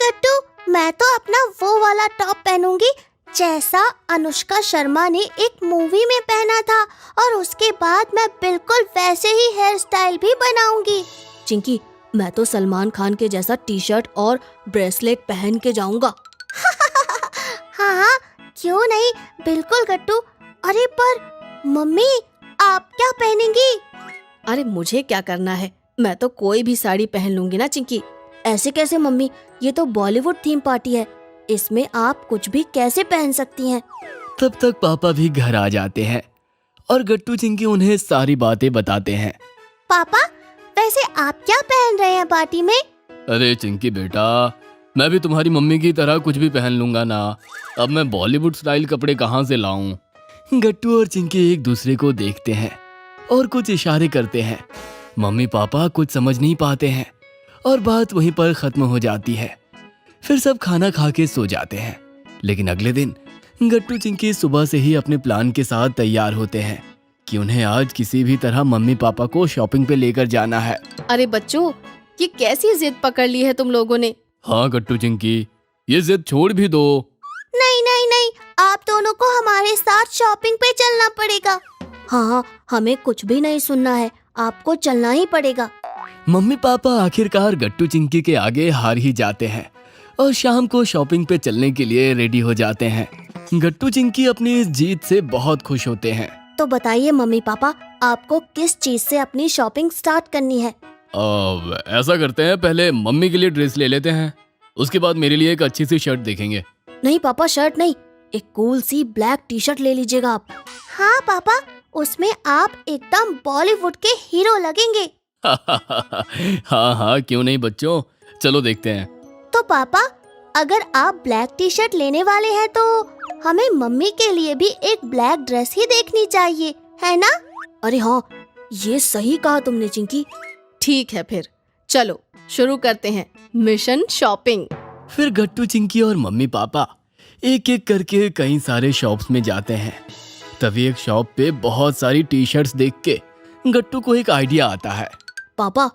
गट्टू, मैं तो अपना वो वाला टॉप पहनूंगी जैसा अनुष्का शर्मा ने एक मूवी में पहना था, और उसके बाद मैं बिल्कुल वैसे ही हेयर स्टाइल भी बनाऊंगी। चिंकी, मैं तो सलमान खान के जैसा टी शर्ट और ब्रेसलेट पहन के जाऊंगा। हाँ हाँ, क्यों नहीं, बिल्कुल गट्टू। अरे पर मम्मी, आप क्या पहनेंगी? अरे मुझे क्या करना है, मैं तो कोई भी साड़ी पहन लूंगी ना चिंकी। ऐसे कैसे मम्मी, ये तो बॉलीवुड थीम पार्टी है, इसमें आप कुछ भी कैसे पहन सकती हैं। तब तक पापा भी घर आ जाते हैं और गट्टू चिंकी उन्हें सारी बातें बताते हैं। पापा, वैसे आप क्या पहन रहे हैं पार्टी में? अरे चिंकी बेटा, मैं भी तुम्हारी मम्मी की तरह कुछ भी पहन लूंगा ना। अब मैं बॉलीवुड स्टाइल कपड़े कहाँ से लाऊं? गट्टू और चिंकी एक दूसरे को देखते हैं और कुछ इशारे करते हैं। मम्मी पापा कुछ समझ नहीं पाते हैं और बात वहीं पर खत्म हो जाती है। फिर सब खाना खा के सो जाते हैं। लेकिन अगले दिन गट्टू चिंकी सुबह से ही अपने प्लान के साथ तैयार होते हैं कि उन्हें आज किसी भी तरह मम्मी पापा को शॉपिंग पे लेकर जाना है। अरे बच्चों, ये कैसी जिद पकड़ ली है तुम लोगों ने? हाँ गट्टू चिंकी, ये जिद छोड़ भी दो। नहीं नहीं नहीं, आप दोनों को हमारे साथ शॉपिंग पे चलना पड़ेगा। हाँ, हमें कुछ भी नहीं सुनना है, आपको चलना ही पड़ेगा। मम्मी पापा आखिरकार गट्टू चिंकी के आगे हार ही जाते हैं और शाम को शॉपिंग पे चलने के लिए रेडी हो जाते हैं। गट्टू चिंकी अपनी इस जीत से बहुत खुश होते हैं। तो बताइए मम्मी पापा, आपको किस चीज से अपनी शॉपिंग स्टार्ट करनी है? अब ऐसा करते हैं, पहले मम्मी के लिए ड्रेस ले लेते हैं, उसके बाद मेरे लिए एक अच्छी सी शर्ट देखेंगे। नहीं पापा, शर्ट नहीं, एक कूल सी ब्लैक टी शर्ट ले लीजिएगा आप। हाँ पापा, उसमें आप एकदम बॉलीवुड के हीरो लगेंगे। हाँ हाँ, क्यों नहीं बच्चों, चलो देखते हैं। तो पापा, अगर आप ब्लैक टी शर्ट लेने वाले हैं तो हमें मम्मी के लिए भी एक ब्लैक ड्रेस ही देखनी चाहिए, है ना? अरे हाँ, ये सही कहा तुमने चिंकी। ठीक है, फिर चलो शुरू करते हैं मिशन शॉपिंग। फिर गट्टू चिंकी और मम्मी पापा एक एक करके कई सारे शॉप्स में जाते हैं। तभी एक शॉप पे बहुत सारी टी शर्ट्स देख के गट्टू को एक आइडिया आता है। पापा,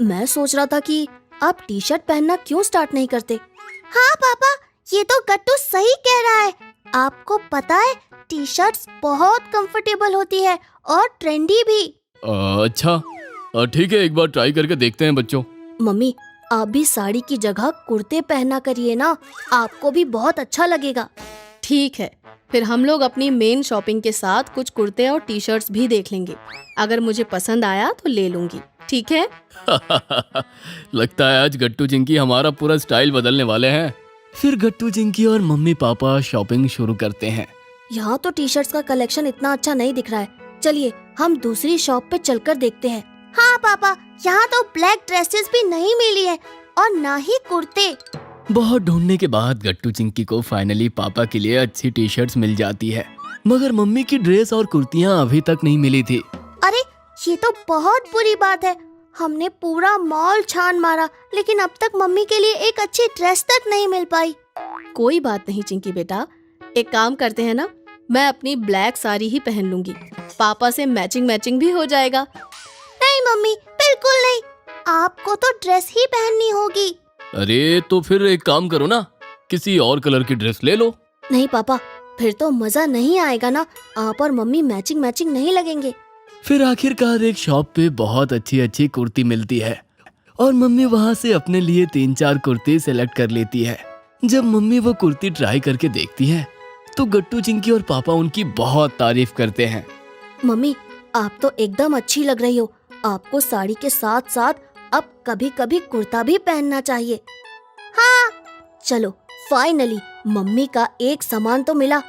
मैं सोच रहा था कि आप टी शर्ट पहनना क्यों स्टार्ट नहीं करते। हाँ पापा, ये तो गट्टू सही कह रहा है। आपको पता है, टी शर्ट्स बहुत कंफर्टेबल होती है और ट्रेंडी भी। अच्छा ठीक है, एक बार ट्राई करके देखते हैं बच्चों। मम्मी, आप भी साड़ी की जगह कुर्ते पहना करिए ना, आपको भी बहुत अच्छा लगेगा। ठीक है, फिर हम लोग अपनी मेन शॉपिंग के साथ कुछ कुर्ते और टी शर्ट्स भी देख लेंगे। अगर मुझे पसंद आया तो ले लूंगी, ठीक है? लगता है आज गट्टू चिंकी हमारा पूरा स्टाइल बदलने वाले हैं। फिर गट्टू चिंकी और मम्मी पापा शॉपिंग शुरू करते हैं। यहाँ तो टी शर्ट्स का कलेक्शन इतना अच्छा नहीं दिख रहा है, चलिए हम दूसरी शॉप पे चलकर देखते हैं। हाँ पापा, यहाँ तो ब्लैक ड्रेसेस भी नहीं मिली है और ना ही कुर्ते। बहुत ढूंढने के बाद गट्टू चिंकी को फाइनली पापा के लिए अच्छी टी शर्ट्स मिल जाती है, मगर मम्मी की ड्रेस और कुर्तियां अभी तक नहीं मिली थी। अरे ये तो बहुत बुरी बात है। हमने पूरा मॉल छान मारा, लेकिन अब तक मम्मी के लिए एक अच्छी ड्रेस तक नहीं मिल पाई। कोई बात नहीं चिंकी बेटा, एक काम करते हैं ना, मैं अपनी ब्लैक साड़ी ही पहन लूंगी, पापा से मैचिंग मैचिंग भी हो जाएगा। नहीं मम्मी, बिल्कुल नहीं, आपको तो ड्रेस ही पहननी होगी। अरे तो फिर एक काम करो ना, किसी और कलर की ड्रेस ले लो। नहीं पापा, फिर तो मजा नहीं आएगा ना, आप और मम्मी मैचिंग मैचिंग नहीं लगेंगे। फिर आखिरकार एक शॉप पे बहुत अच्छी अच्छी कुर्ती मिलती है और मम्मी वहाँ से अपने लिए 3-4 कुर्ती सेलेक्ट कर लेती है। जब मम्मी वो कुर्ती ट्राई करके देखती है तो गट्टू चिंकी और पापा उनकी बहुत तारीफ करते हैं। मम्मी, आप तो एकदम अच्छी लग रही हो। आपको साड़ी के साथ साथ अब कभी कभी कुर्ता भी पहनना चाहिए। हाँ चलो, फाइनली मम्मी का एक सामान तो मिला।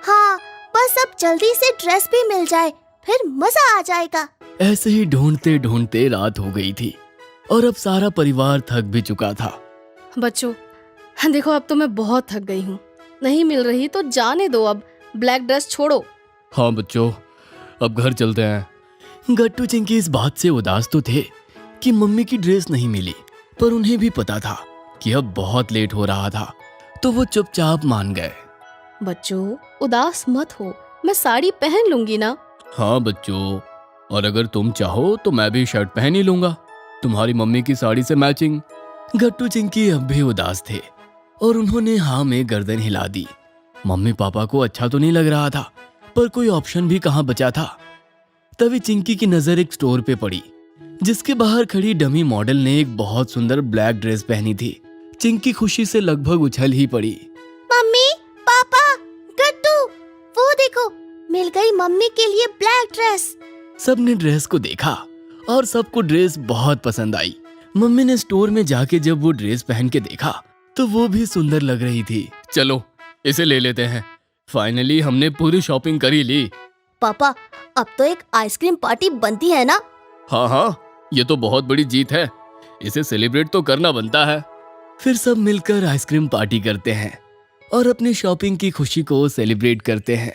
हाँ, बस अब जल्दी से ड्रेस भी मिल जाए, फिर मजा आ जाएगा। ऐसे ही ढूंढते ढूंढते रात हो गई थी और अब सारा परिवार थक भी चुका था। बच्चों देखो, अब तो मैं बहुत थक गई हूँ, नहीं मिल रही तो जाने दो, अब ब्लैक ड्रेस छोड़ो। हाँ बच्चों, अब घर चलते हैं। गट्टू चिंकी इस बात से उदास तो थे कि मम्मी की ड्रेस नहीं मिली, पर उन्हें भी पता था कि अब बहुत लेट हो रहा था, तो वो चुपचाप मान गए। बच्चों उदास मत हो, मैं साड़ी पहन लूंगी ना। हाँ बच्चों, और अगर तुम चाहो तो मैं भी शर्ट पहन ही लूंगा, तुम्हारी मम्मी की साड़ी से मैचिंग। गट्टू चिंकी अब भी उदास थे और उन्होंने हाँ में गर्दन हिला दी। मम्मी पापा को अच्छा तो नहीं लग रहा था, पर कोई ऑप्शन भी कहाँ बचा था। तभी चिंकी की नजर एक स्टोर पे पड़ी, जिसके बाहर खड़ी डमी मॉडल ने एक बहुत सुंदर ब्लैक ड्रेस पहनी थी। चिंकी खुशी से लगभग उछल ही पड़ी। मम्मी, पापा, गट्टू, वो देखो, मिल गई मम्मी के लिए ब्लैक ड्रेस। सबने ड्रेस को देखा और सबको ड्रेस बहुत पसंद आई। मम्मी ने स्टोर में जाके जब वो ड्रेस पहन के देखा तो वो भी सुंदर लग रही थी। चलो इसे ले लेते हैं, फाइनली हमने पूरी शॉपिंग कर ही ली। पापा, अब तो एक आइसक्रीम पार्टी बनती है ना? हाँ हाँ, ये तो बहुत बड़ी जीत है, इसे सेलिब्रेट तो करना बनता है। फिर सब मिलकर आइसक्रीम पार्टी करते हैं और अपनी शॉपिंग की खुशी को सेलिब्रेट करते हैं।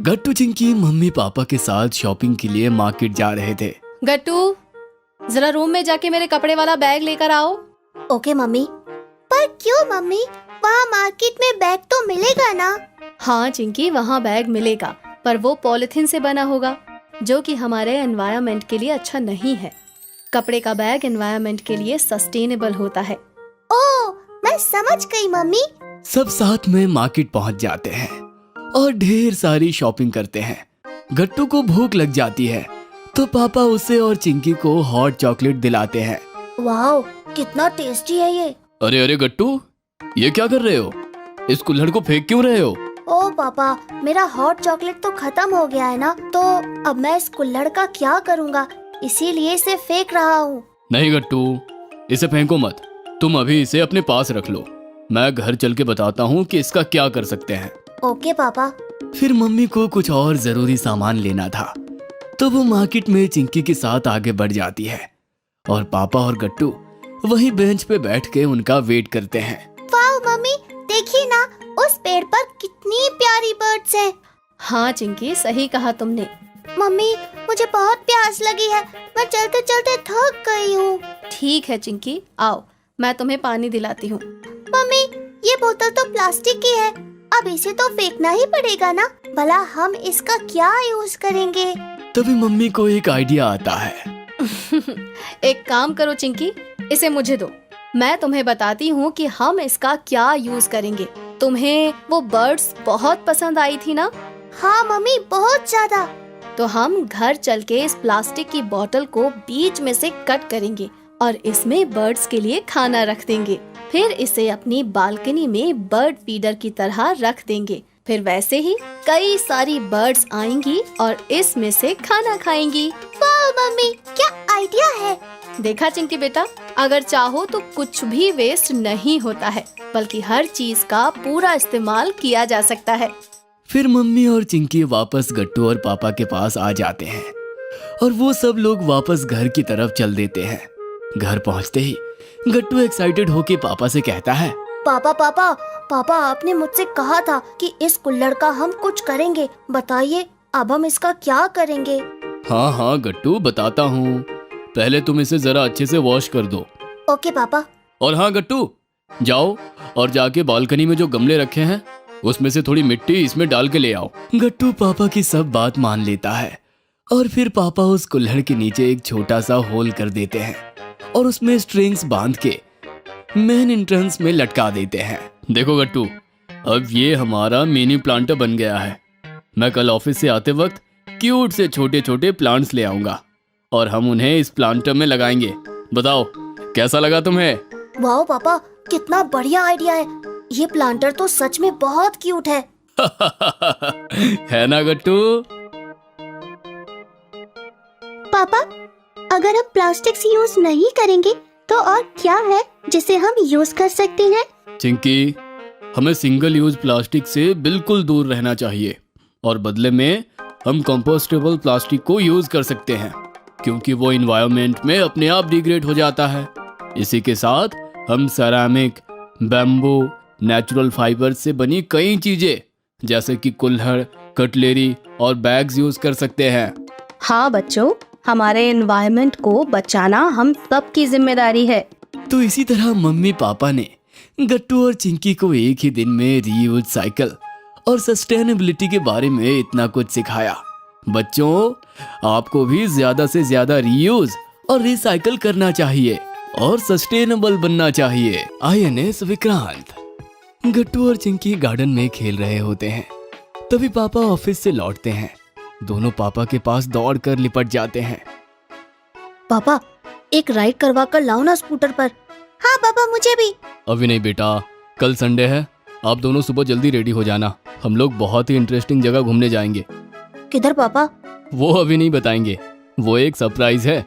गट्टू चिंकी मम्मी पापा के साथ शॉपिंग के लिए मार्केट जा रहे थे। गट्टू, जरा रूम में जाके मेरे कपड़े वाला बैग लेकर आओ। Okay mummy. पर क्यों मम्मी, वहाँ मार्केट में बैग तो मिलेगा ना? हाँ चिंकी, वहाँ बैग मिलेगा, पर वो पॉलिथीन से बना होगा, जो कि हमारे एनवायरनमेंट के लिए अच्छा नहीं है। कपड़े का बैग एनवायरनमेंट के लिए सस्टेनेबल होता है। ओह, मैं समझ गई मम्मी। सब साथ में मार्केट पहुंच जाते हैं और ढेर सारी शॉपिंग करते हैं। गट्टू को भूख लग जाती है तो पापा उसे और चिंकी को हॉट चॉकलेट दिलाते हैं। वाओ, कितना टेस्टी है ये। अरे अरे गट्टू, ये क्या कर रहे हो? इस कुल्हड़ को फेंक क्यों रहे हो? ओ पापा, मेरा हॉट चॉकलेट तो खत्म हो गया है ना, तो अब मैं इस कुल्हड़ का क्या करूँगा, इसीलिए इसे फेंक रहा हूँ। नहीं गट्टू, इसे फेंको मत, तुम अभी इसे अपने पास रख लो, मैं घर चल के बताता हूँ कि इसका क्या कर सकते हैं। ओके पापा। फिर मम्मी को कुछ और जरूरी सामान लेना था, तो वो मार्केट में चिंकी के साथ आगे बढ़ जाती है और पापा और गट्टू वहीं बेंच पे बैठ के उनका वेट करते हैं। वाओ मम्मी, देखिए ना, उस पेड़ पर कितनी प्यारी बर्ड्स हैं। हाँ चिंकी, सही कहा तुमने। मम्मी, मुझे बहुत प्यास लगी है, मैं चलते चलते थक गई हूँ। ठीक है चिंकी, आओ मैं तुम्हें पानी दिलाती हूँ। मम्मी, ये बोतल तो प्लास्टिक की है, अब इसे तो फेंकना ही पड़ेगा ना, भला हम इसका क्या यूज करेंगे? तभी मम्मी को एक आइडिया आता है। एक काम करो चिंकी, इसे मुझे दो, मैं तुम्हें बताती हूँ कि हम इसका क्या यूज करेंगे। तुम्हें वो बर्ड्स बहुत पसंद आई थी ना? हाँ मम्मी, बहुत ज्यादा। तो हम घर चल के इस प्लास्टिक की बोतल को बीच में से कट करेंगे और इसमें बर्ड्स के लिए खाना रख देंगे। फिर इसे अपनी बालकनी में बर्ड फीडर की तरह रख देंगे। फिर वैसे ही कई सारी बर्ड्स आएंगी और इसमें से खाना खाएंगी। वाह मम्मी, क्या आइडिया है। देखा चिंकी बेटा, अगर चाहो तो कुछ भी वेस्ट नहीं होता है, बल्कि हर चीज का पूरा इस्तेमाल किया जा सकता है। फिर मम्मी और चिंकी वापस गट्टू और पापा के पास आ जाते हैं और वो सब लोग वापस घर की तरफ चल देते हैं। घर पहुंचते ही गट्टू एक्साइटेड होके पापा से कहता है, पापा पापा पापा, आपने मुझसे कहा था कि इस कुल्हड़ का हम कुछ करेंगे। बताइए अब हम इसका क्या करेंगे? हाँ हाँ गट्टू बताता हूँ, पहले तुम इसे जरा अच्छे से वॉश कर दो। ओके पापा। और हाँ गट्टू, जाओ और जाके बालकनी में जो गमले रखे हैं उसमें से थोड़ी मिट्टी इसमें डाल के ले आओ। गट्टू पापा की सब बात मान लेता है और फिर पापा उस कुल्हड़ के नीचे एक छोटा सा होल कर देते हैं और उसमें स्ट्रिंग्स बांध के मेन एंट्रेंस में लटका देते हैं। देखो गट्टू, अब ये हमारा मिनी प्लांटर बन गया है। मैं कल ऑफिस से आते वक्त क्यूट से छोटे छोटे प्लांट्स ले आऊंगा और हम उन्हें इस प्लांटर में लगाएंगे। बताओ कैसा लगा तुम्हें? वाह पापा, कितना बढ़िया आइडिया है। ये प्लांटर तो सच में बहुत क्यूट है। है ना गट्टू? पापा, अगर हम प्लास्टिक्स यूज नहीं करेंगे तो और क्या है जिसे हम यूज कर सकते हैं? चिंकी, हमें सिंगल यूज प्लास्टिक से बिल्कुल दूर रहना चाहिए और बदले में हम कंपोस्टेबल प्लास्टिक को यूज कर सकते हैं क्योंकि वो एनवायरनमेंट में अपने आप डिग्रेड हो जाता है। इसी के साथ हम सेरामिक, बैम्बू, नेचुरल फाइबर से बनी कई चीजें जैसे कि कुल्हड़, कटलेरी और बैग्स यूज कर सकते हैं। हाँ बच्चों, हमारे एनवायरनमेंट को बचाना हम सबकी जिम्मेदारी है। तो इसी तरह मम्मी पापा ने गट्टू और चिंकी को एक ही दिन में रीयूज साइकिल और सस्टेनेबिलिटी के बारे में इतना कुछ सिखाया। बच्चों, आपको भी ज्यादा से ज्यादा रीयूज और रिसाइकल करना चाहिए और सस्टेनेबल बनना चाहिए। INS विक्रांत। गट्टू और चिंकी गार्डन में खेल रहे होते हैं, तभी पापा ऑफिस से लौटते हैं। दोनों पापा के पास दौड़ कर लिपट जाते हैं। पापा, एक राइड करवा कर लाओ ना स्कूटर पर। हाँ पापा, मुझे भी। अभी नहीं बेटा, कल संडे है, आप दोनों सुबह जल्दी रेडी हो जाना। हम लोग बहुत ही इंटरेस्टिंग जगह घूमने जाएंगे। किधर पापा? वो अभी नहीं बताएंगे, वो एक सरप्राइज है।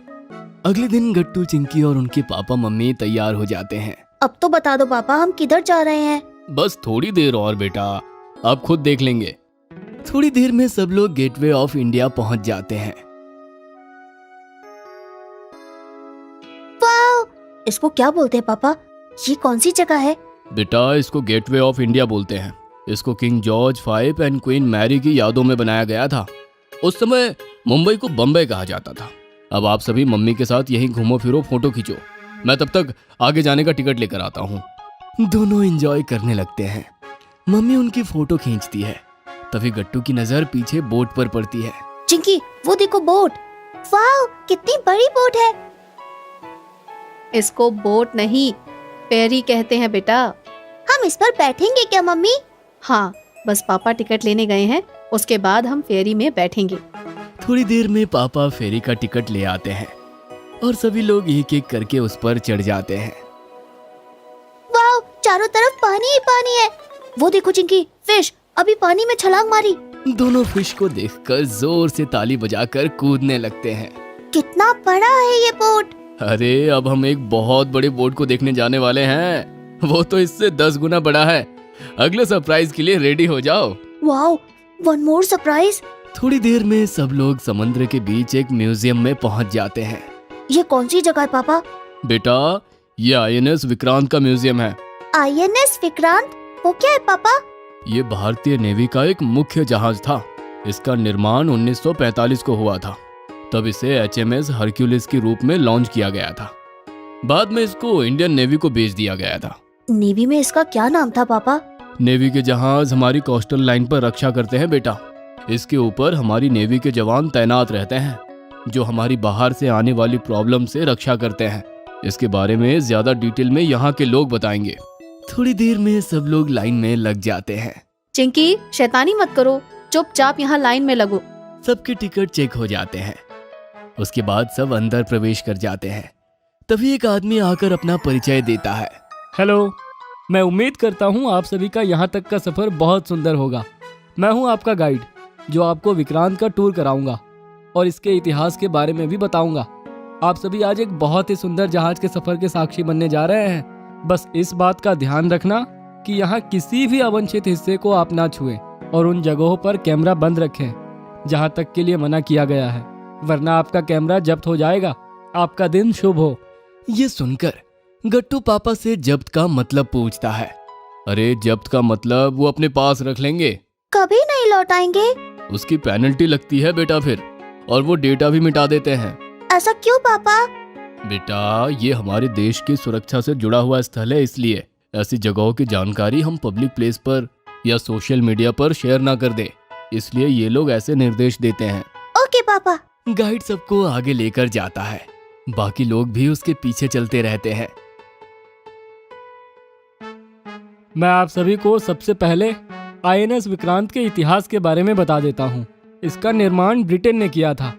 अगले दिन गट्टू, चिंकी और उनके पापा मम्मी तैयार हो जाते हैं। अब तो बता दो पापा, हम किधर जा रहे हैं? बस थोड़ी देर और बेटा, आप खुद देख लेंगे। थोड़ी देर में सब लोग गेटवे ऑफ इंडिया पहुंच जाते हैं। वाओ, इसको क्या बोलते हैं पापा? ये कौन सी जगह है? बेटा, इसको गेटवे ऑफ इंडिया बोलते हैं। इसको King George V and Queen Mary की यादों में बनाया गया था। उस समय मुंबई को बम्बई कहा जाता था। अब आप सभी मम्मी के साथ यहीं घूमो फिरो, फोटो खींचो। मैं तब तक आगे जाने का टिकट लेकर आता हूँ। दोनों एंजॉय करने लगते हैं। मम्मी उनकी फोटो खींचती है, तभी गट्टू की नजर पीछे बोट पर पड़ती है। चिंकी, वो देखो बोट। वाओ, कितनी बड़ी बोट है। इसको बोट नहीं, फेरी कहते हैं बेटा। हम इस पर बैठेंगे क्या मम्मी? हाँ, बस पापा टिकट लेने गए हैं, उसके बाद हम फेरी में बैठेंगे। थोड़ी देर में पापा फेरी का टिकट ले आते हैं और सभी लोग एक एक करके उस पर चढ़ जाते हैं। वाओ, चारों तरफ पानी ही पानी है। वो देखो चिंकी, फिश अभी पानी में छलांग मारी। दोनों फिश को देखकर जोर से ताली बजाकर कूदने लगते हैं। कितना बड़ा है ये बोट। अरे, अब हम एक बहुत बड़े बोट को देखने जाने वाले हैं। वो तो इससे 10 गुना बड़ा है। अगले सरप्राइज के लिए रेडी हो जाओ। Wow, one more surprise. थोड़ी देर में सब लोग समुद्र के बीच एक म्यूजियम में पहुंच जाते हैं। ये कौन सी जगह है पापा? बेटा, ये INS विक्रांत का म्यूजियम है। INS विक्रांत? वो क्या है पापा? ये भारतीय नेवी का एक मुख्य जहाज था। इसका निर्माण 1945 को हुआ था। तब इसे HMS हरक्यूलिस के रूप में लॉन्च किया गया था। बाद में इसको इंडियन नेवी को बेच दिया गया था। नेवी में इसका क्या नाम था पापा? नेवी के जहाज हमारी कोस्टल लाइन पर रक्षा करते हैं बेटा। इसके ऊपर हमारी नेवी के जवान तैनात रहते हैं जो हमारी बाहर से आने वाली प्रॉब्लम से रक्षा करते हैं। इसके बारे में ज्यादा डिटेल में यहाँ के लोग बताएंगे। थोड़ी देर में सब लोग लाइन में लग जाते हैं। चिंकी, शैतानी मत करो, चुपचाप यहाँ लाइन में लगो। सबके टिकट चेक हो जाते हैं। उसके बाद सब अंदर प्रवेश कर जाते हैं। तभी एक आदमी आकर अपना परिचय देता है। हेलो, मैं उम्मीद करता हूँ आप सभी का यहाँ तक का सफ़र बहुत सुंदर होगा। मैं हूँ आपका गाइड जो आपको विक्रांत का टूर कराऊंगा और इसके इतिहास के बारे में भी बताऊंगा। आप सभी आज एक बहुत ही सुंदर जहाज के सफ़र के साक्षी बनने जा रहे हैं। बस इस बात का ध्यान रखना कि यहाँ किसी भी अवांछित हिस्से को आप ना छुएं और उन जगहों पर कैमरा बंद रखें जहाँ तक के लिए मना किया गया है, वरना आपका कैमरा जब्त हो जाएगा। आपका दिन शुभ हो। ये सुनकर गट्टू पापा से जब्त का मतलब पूछता है। अरे जब्त का मतलब वो अपने पास रख लेंगे, कभी नहीं लौटाएंगे। उसकी पेनल्टी लगती है बेटा फिर, और वो डेटा भी मिटा देते हैं। ऐसा क्यों पापा? बेटा ये हमारे देश की सुरक्षा से जुड़ा हुआ स्थल है, इसलिए ऐसी जगहों की जानकारी हम पब्लिक प्लेस पर या सोशल मीडिया पर शेयर ना कर दें, इसलिए ये लोग ऐसे निर्देश देते हैं। ओके पापा। गाइड सबको आगे लेकर जाता है, बाकी लोग भी उसके पीछे चलते रहते हैं। मैं आप सभी को सबसे पहले आईएनएस विक्रांत के इतिहास के बारे में बता देता हूँ। इसका निर्माण ब्रिटेन ने किया था।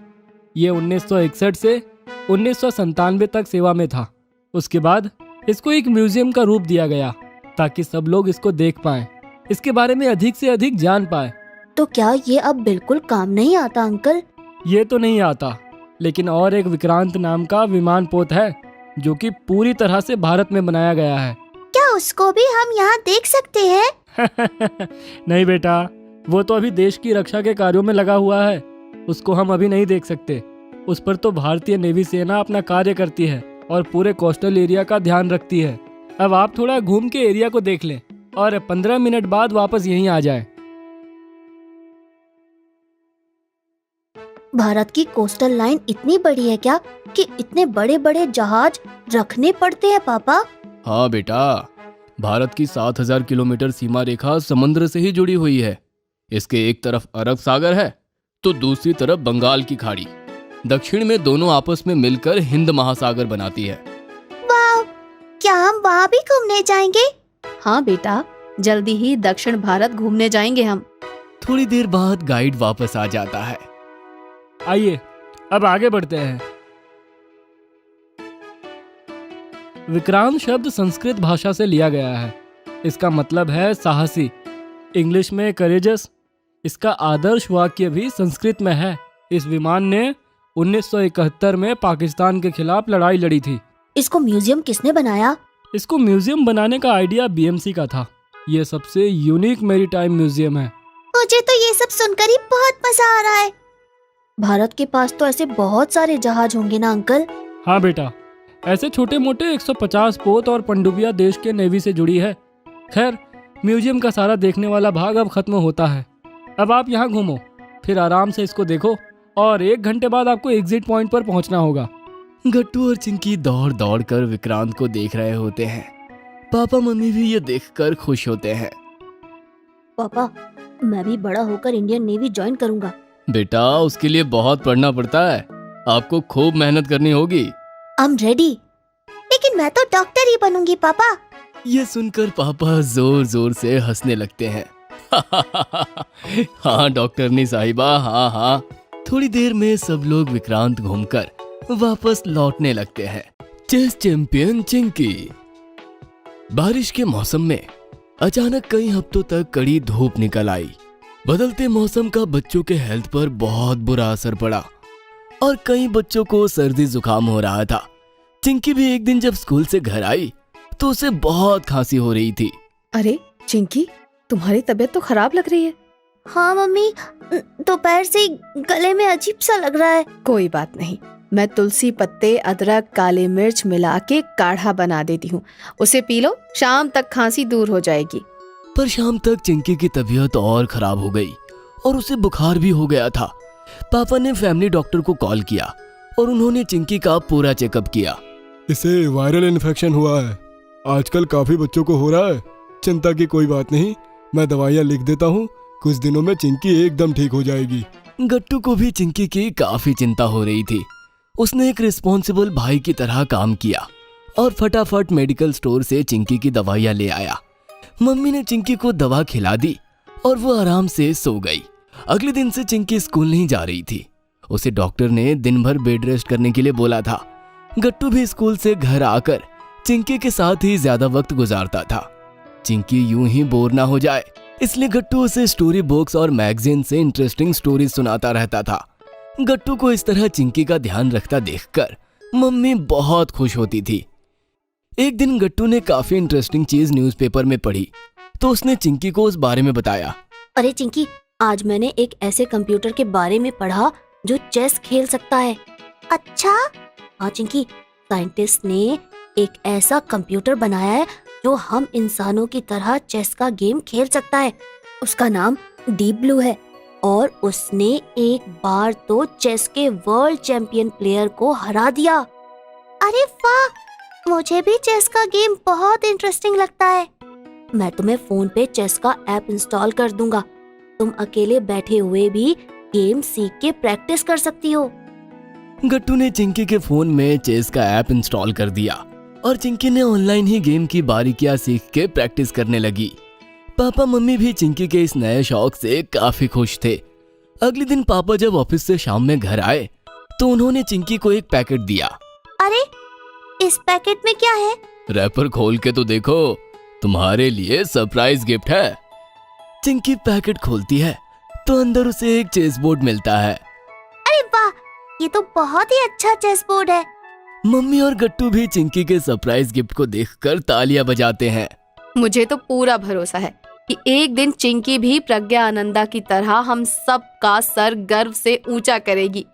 ये 1961 से 1997 तक सेवा में था। उसके बाद इसको एक म्यूजियम का रूप दिया गया ताकि सब लोग इसको देख पाएं, इसके बारे में अधिक से अधिक जान पाएं। तो क्या ये अब बिल्कुल काम नहीं आता अंकल? ये तो नहीं आता, लेकिन और एक विक्रांत नाम का विमान पोत है जो कि पूरी तरह से भारत में बनाया गया है। क्या उसको भी हम यहाँ देख सकते हैं? नहीं बेटा, वो तो अभी देश की रक्षा के कार्यों में लगा हुआ है, उसको हम अभी नहीं देख सकते। उस पर तो भारतीय नेवी सेना अपना कार्य करती है और पूरे कोस्टल एरिया का ध्यान रखती है। अब आप थोड़ा घूम के एरिया को देख लें और 15 मिनट बाद वापस यहीं आ जाएं। भारत की कोस्टल लाइन इतनी बड़ी है क्या कि इतने बड़े बड़े जहाज रखने पड़ते हैं पापा? हाँ बेटा, भारत की 7000 किलोमीटर सीमा रेखा समुद्र से ही जुड़ी हुई है। इसके एक तरफ अरब सागर है तो दूसरी तरफ बंगाल की खाड़ी। दक्षिण में दोनों आपस में मिलकर हिंद महासागर बनाती है। वाह, क्या हम वहाँ भी घूमने जाएंगे? हाँ बेटा, जल्दी ही दक्षिण भारत घूमने जाएंगे हम। थोड़ी देर बाद गाइड वापस आ जाता है। आइए अब आगे बढ़ते हैं। विक्रांत शब्द संस्कृत भाषा से लिया गया है। इसका मतलब है साहसी, इंग्लिश में करेजस। इसका आदर्श वाक्य भी संस्कृत में है। इस विमान ने 1971 में पाकिस्तान के खिलाफ लड़ाई लड़ी थी। इसको म्यूजियम किसने बनाया? इसको म्यूजियम बनाने का आइडिया बीएमसी का था। ये सबसे यूनिक मैरीटाइम म्यूजियम है। मुझे तो ये सब सुनकर ही बहुत मजा आ रहा है। भारत के पास तो ऐसे बहुत सारे जहाज होंगे ना अंकल? हाँ बेटा, ऐसे छोटे मोटे 150 पोत और पनडुब्बियां देश के नेवी से जुड़ी है। खैर, म्यूजियम का सारा देखने वाला भाग अब खत्म होता है। अब आप यहाँ घूमो, फिर आराम से इसको देखो और 1 घंटे बाद आपको एग्जिट पॉइंट पर पहुँचना होगा। गट्टू और चिंकी दौड़ दौड़ कर विक्रांत को देख रहे होते हैं। पापा मम्मी भी ये देखकर खुश होते हैं। पापा, मैं भी बड़ा होकर इंडियन नेवी ज्वाइन करूंगा। बेटा, उसके लिए बहुत पढ़ना पड़ता है, आपको खूब मेहनत करनी होगी। I am ready. लेकिन मैं तो डॉक्टर ही बनूंगी पापा। ये सुनकर पापा जोर जोर से हंसने लगते हैं। हाँ डॉक्टरनी साहिबा, हाँ हाँ। थोड़ी देर में सब लोग विक्रांत घूमकर वापस लौटने लगते हैं। Chess champion Chinki. बारिश के मौसम में अचानक कई हफ्तों तक कड़ी धूप निकल आई। बदलते मौसम का बच्चों के हेल्थ पर बहुत बुरा असर पड़ा और कई बच्चों को सर्दी जुकाम हो रहा था। चिंकी भी एक दिन जब स्कूल से घर आई तो उसे बहुत खांसी हो रही थी। अरे चिंकी, तुम्हारी तबीयत तो खराब लग रही है। हाँ मम्मी, दोपहर से गले में अजीब सा लग रहा है। कोई बात नहीं, मैं तुलसी पत्ते, अदरक, काली मिर्च मिला के काढ़ा बना देती हूँ, उसे पी लो, शाम तक खांसी दूर हो जाएगी। पर शाम तक चिंकी की तबीयत और खराब हो गई और उसे बुखार भी हो गया था। पापा ने फैमिली डॉक्टर को कॉल किया और उन्होंने चिंकी का पूरा चेकअप किया। इसे वायरल इन्फेक्शन हुआ है। आजकल काफी बच्चों को हो रहा है। चिंता की कोई बात नहीं, मैं दवाइयाँ लिख देता हूँ, कुछ दिनों में चिंकी एकदम ठीक हो जाएगी। गट्टू को भी चिंकी की काफी चिंता हो रही थी। उसने एक रिस्पॉन्सिबल भाई की तरह काम किया और फटाफट मेडिकल स्टोर से चिंकी की दवाइयाँ ले आया। मम्मी ने चिंकी को दवा खिला दी और वो आराम से सो गई। अगले दिन से चिंकी स्कूल नहीं जा रही थी। उसे डॉक्टर ने दिन भर बेड रेस्ट करने के लिए बोला था। गट्टू भी स्कूल से घर आकर चिंकी के साथ ही ज्यादा वक्त गुजारता था। चिंकी यूं ही बोर ना हो जाए, इसलिए गट्टू उसे स्टोरी बुक्स और मैगजीन से इंटरेस्टिंग स्टोरीज सुनाता रहता था। गट्टू को इस तरह चिंकी का ध्यान रखता देखकर मम्मी बहुत खुश होती थी। एक दिन गट्टू ने काफी इंटरेस्टिंग चीज न्यूज़पेपर में पढ़ी तो उसने चिंकी को उस बारे में बताया। अरे चिंकी, आज मैंने एक ऐसे कंप्यूटर के बारे में पढ़ा जो चेस खेल सकता है। अच्छा? हाँ चिंकी, साइंटिस्ट ने एक ऐसा कंप्यूटर बनाया है जो हम इंसानों की तरह चेस का गेम खेल सकता है। उसका नाम डीप ब्लू है और उसने एक बार तो चेस के वर्ल्ड चैंपियन प्लेयर को हरा दिया। अरे वाह, मुझे भी चेस का गेम बहुत इंटरेस्टिंग लगता है। मैं तुम्हें फोन पे चेस का ऐप इंस्टॉल कर दूंगा। तुम अकेले बैठे हुए भी गेम सीख के प्रैक्टिस कर सकती हो। गट्टू ने चिंकी के फोन में चेस का ऐप इंस्टॉल कर दिया और चिंकी ने ऑनलाइन ही गेम की बारीकियां सीख के प्रैक्टिस करने लगी। पापा मम्मी भी चिंकी के इस नए शौक से काफी खुश थे। अगले दिन पापा जब ऑफिस से शाम में घर आए तो उन्होंने चिंकी को एक पैकेट दिया। अरे, इस पैकेट में क्या है? रैपर खोल के तो देखो, तुम्हारे लिए सरप्राइज गिफ्ट है। चिंकी पैकेट खोलती है तो अंदर उसे एक चेस बोर्ड मिलता है। अरे वाह, ये तो बहुत ही अच्छा चेस बोर्ड है। मम्मी और गट्टू भी चिंकी के सरप्राइज गिफ्ट को देखकर तालियां बजाते हैं। मुझे तो पूरा भरोसा है कि एक दिन चिंकी भी प्रज्ञा आनंदा की तरह हम सब का सर गर्व से ऊंचा करेगी।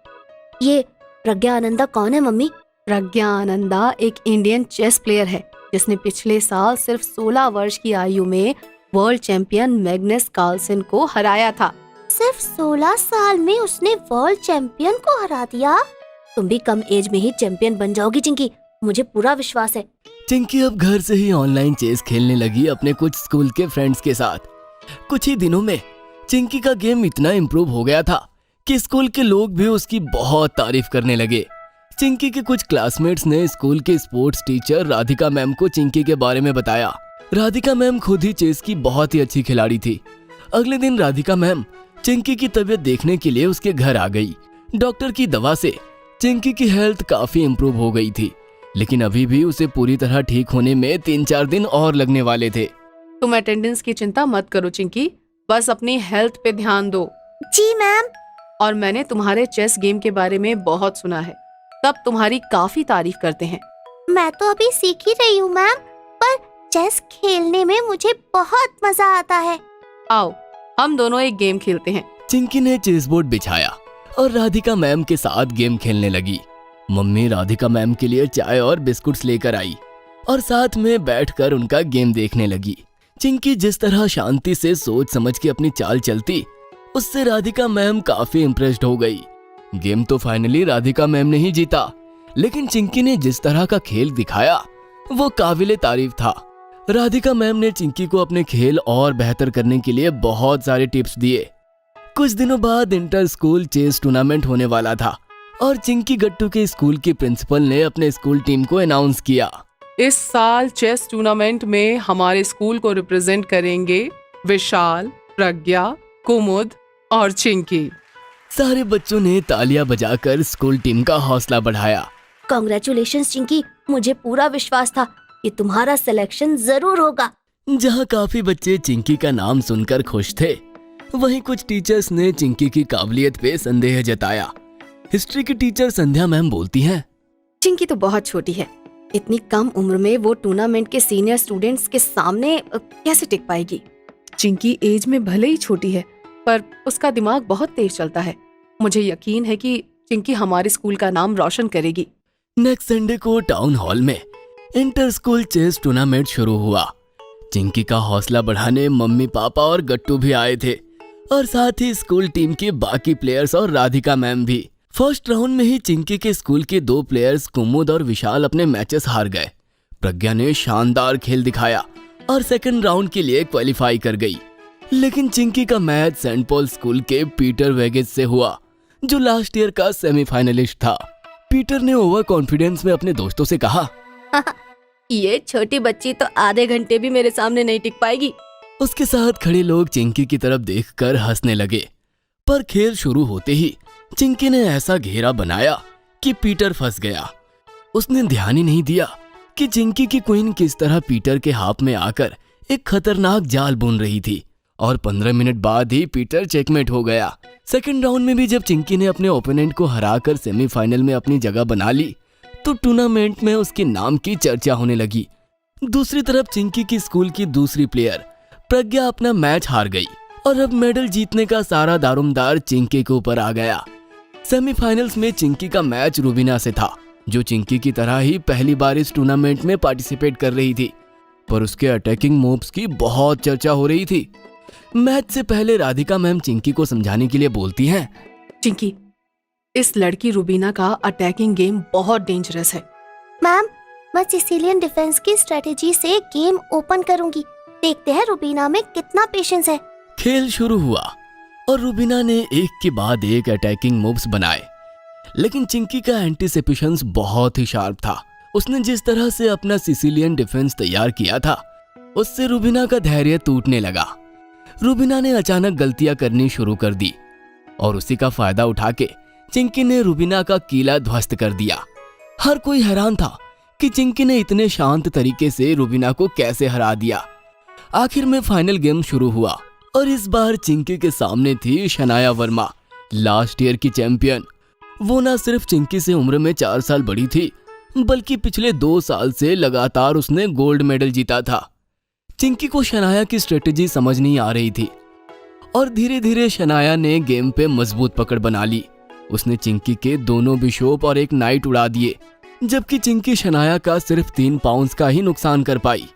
ये प्रज्ञा आनंदा कौन है मम्मी? प्रज्ञा आनंदा एक इंडियन चेस प्लेयर है जिसने पिछले साल सिर्फ 16 वर्ष की आयु में वर्ल्ड चैंपियन मैग्नस कार्लसन को हराया था। सिर्फ 16 साल में उसने वर्ल्ड चैंपियन को हरा दिया। तुम भी कम एज में ही चैंपियन बन जाओगी चिंकी, मुझे पूरा विश्वास है। चिंकी अब घर से ही ऑनलाइन चेस खेलने लगी अपने कुछ स्कूल के फ्रेंड्स के साथ। कुछ ही दिनों में चिंकी का गेम इतना इम्प्रूव हो गया था कि स्कूल के लोग भी उसकी बहुत तारीफ करने लगे। चिंकी के कुछ क्लासमेट्स ने स्कूल के स्पोर्ट्स टीचर राधिका मैम को चिंकी के बारे में बताया। राधिका मैम खुद ही चेस की बहुत ही अच्छी खिलाड़ी थी। अगले दिन राधिका मैम चिंकी की तबीयत देखने के लिए उसके घर आ गई। डॉक्टर की दवा से चिंकी की हेल्थ काफी इम्प्रूव हो गई थी, लेकिन अभी भी उसे पूरी तरह ठीक होने में 3-4 दिन और लगने वाले थे। तुम अटेंडेंस की चिंता मत करो चिंकी, बस अपनी हेल्थ पे ध्यान दो। जी मैम। और मैंने तुम्हारे चेस गेम के बारे में बहुत सुना है, सब तुम्हारी काफी तारीफ करते हैं। मैं तो अभी सीख ही रही हूँ मैम, पर चेस खेलने में मुझे बहुत मजा आता है। आओ हम दोनों एक गेम खेलते हैं। चिंकी ने चेस बोर्ड बिछाया और राधिका मैम के साथ गेम खेलने लगी। मम्मी राधिका मैम के लिए चाय और बिस्कुट्स लेकर आई और साथ में बैठकर उनका गेम देखने लगी। चिंकी जिस तरह शांति से सोच समझ के अपनी चाल चलती, उससे राधिका मैम काफी इम्प्रेस्ड हो गई। गेम तो फाइनली राधिका मैम ने ही जीता, लेकिन चिंकी ने जिस तरह का खेल दिखाया वो काबिले तारीफ था। राधिका मैम ने चिंकी को अपने खेल और बेहतर करने के लिए बहुत सारे टिप्स दिए। कुछ दिनों बाद इंटर स्कूल चेस टूर्नामेंट होने वाला था और चिंकी गट्टू के स्कूल के प्रिंसिपल ने अपने स्कूल टीम को अनाउंस किया। इस साल चेस टूर्नामेंट में हमारे स्कूल को रिप्रेजेंट करेंगे विशाल, प्रज्ञा, कुमुद और चिंकी। सारे बच्चों ने तालियां बजाकर स्कूल टीम का हौसला बढ़ाया। कांग्रेचुलेशंस चिंकी, मुझे पूरा विश्वास था कि तुम्हारा सिलेक्शन जरूर होगा। जहां काफी बच्चे चिंकी का नाम सुनकर खुश थे, वहीं कुछ टीचर्स ने चिंकी की काबिलियत पे संदेह जताया। हिस्ट्री की टीचर संध्या मैम बोलती हैं, चिंकी तो बहुत छोटी है, इतनी कम उम्र में वो टूर्नामेंट के सीनियर स्टूडेंट्स के सामने कैसे टिक पाएगी। चिंकी एज में भले ही छोटी है, पर उसका दिमाग बहुत तेज चलता है। मुझे यकीन है कि चिंकी हमारे स्कूल का नाम रोशन करेगी। नेक्स्ट संडे को टाउन हॉल में इंटर स्कूल चेस टूर्नामेंट शुरू हुआ। चिंकी का हौसला बढ़ाने मम्मी पापा और गट्टू भी आए थे और साथ ही स्कूल टीम के बाकी प्लेयर्स और राधिका मैम भी। फर्स्ट राउंड में ही चिंकी के स्कूल के 2 प्लेयर्स कुमुद और विशाल अपने मैचेस हार गए। प्रज्ञा ने शानदार खेल दिखाया और सेकंड राउंड के लिए क्वालिफाई कर गई, लेकिन चिंकी का मैच सेंट पॉल स्कूल के पीटर वेगेज से हुआ, जो लास्ट ईयर का सेमीफाइनलिस्ट था। पीटर ने ओवर कॉन्फिडेंस में अपने दोस्तों से कहा, ये छोटी बच्ची तो आधे घंटे भी मेरे सामने नहीं टिक पाएगी। उसके साथ खड़े लोग चिंकी की तरफ देखकर हंसने लगे, पर खेल शुरू होते ही चिंकी ने ऐसा घेरा बनाया कि पीटर फंस गया। उसने ध्यान ही नहीं दिया कि चिंकी की क्वीन किस तरह पीटर के हाथ में आकर एक खतरनाक जाल बुन रही थी और 15 मिनट बाद ही पीटर चेकमेट हो गया। सेकंड राउंड में भी जब चिंकी ने अपने ओपोनेंट को हराकर सेमीफाइनल में अपनी जगह बना ली, तो टूर्नामेंट में उसके नाम की चर्चा होने लगी। दूसरी तरफ चिंकी की स्कूल की दूसरी प्लेयर प्रज्ञा अपना मैच हार गई और अब मेडल जीतने का सारा दारोमदार चिंकी के ऊपर आ गया। सेमीफाइनल्स में चिंकी का मैच रूबीना से था जो चिंकी की तरह ही पहली बार इस टूर्नामेंट में पार्टिसिपेट कर रही थी, पर उसके अटैकिंग मूव्स की बहुत चर्चा हो रही थी। मैच से पहले राधिका मैम चिंकी को समझाने के लिए बोलती हैं, चिंकी, इस लड़की रुबीना का अटैकिंग गेम बहुत डेंजरस है। मैम, मैं सिसिलियन डिफेंस की स्ट्रेटेजी से गेम ओपन करूंगी। देखते हैं रुबीना में कितना पेशेंस है। खेल शुरू हुआ और रुबीना ने एक के बाद एक अटैकिंग मूव्स बनाए, लेकिन चिंकी का एंटीसिपेशंस बहुत ही शार्प था। उसने जिस तरह से अपना सिसिलियन डिफेंस तैयार किया था, उससे रुबीना का धैर्य टूटने लगा। रुबीना ने अचानक गलतियां करनी शुरू कर दी और उसी का फायदा उठा के चिंकी ने रुबीना का किला ध्वस्त कर दिया। हर कोई हैरान था कि चिंकी ने इतने शांत तरीके से रुबीना को कैसे हरा दिया। आखिर में फाइनल गेम शुरू हुआ और इस बार चिंकी के सामने थी शनाया वर्मा, लास्ट ईयर की चैंपियन। वो ना सिर्फ चिंकी से उम्र में 4 साल बड़ी थी, बल्कि पिछले 2 साल से लगातार उसने गोल्ड मेडल जीता था। चिंकी को शनाया की स्ट्रेटेजी समझ नहीं आ रही थी और धीरे धीरे शनाया ने गेम पे मजबूत पकड़ बना ली। उसने चिंकी के दोनों बिशोप और एक नाइट उड़ा दिए, जबकि चिंकी शनाया का सिर्फ 3 पाउंड्स का ही नुकसान कर पाई।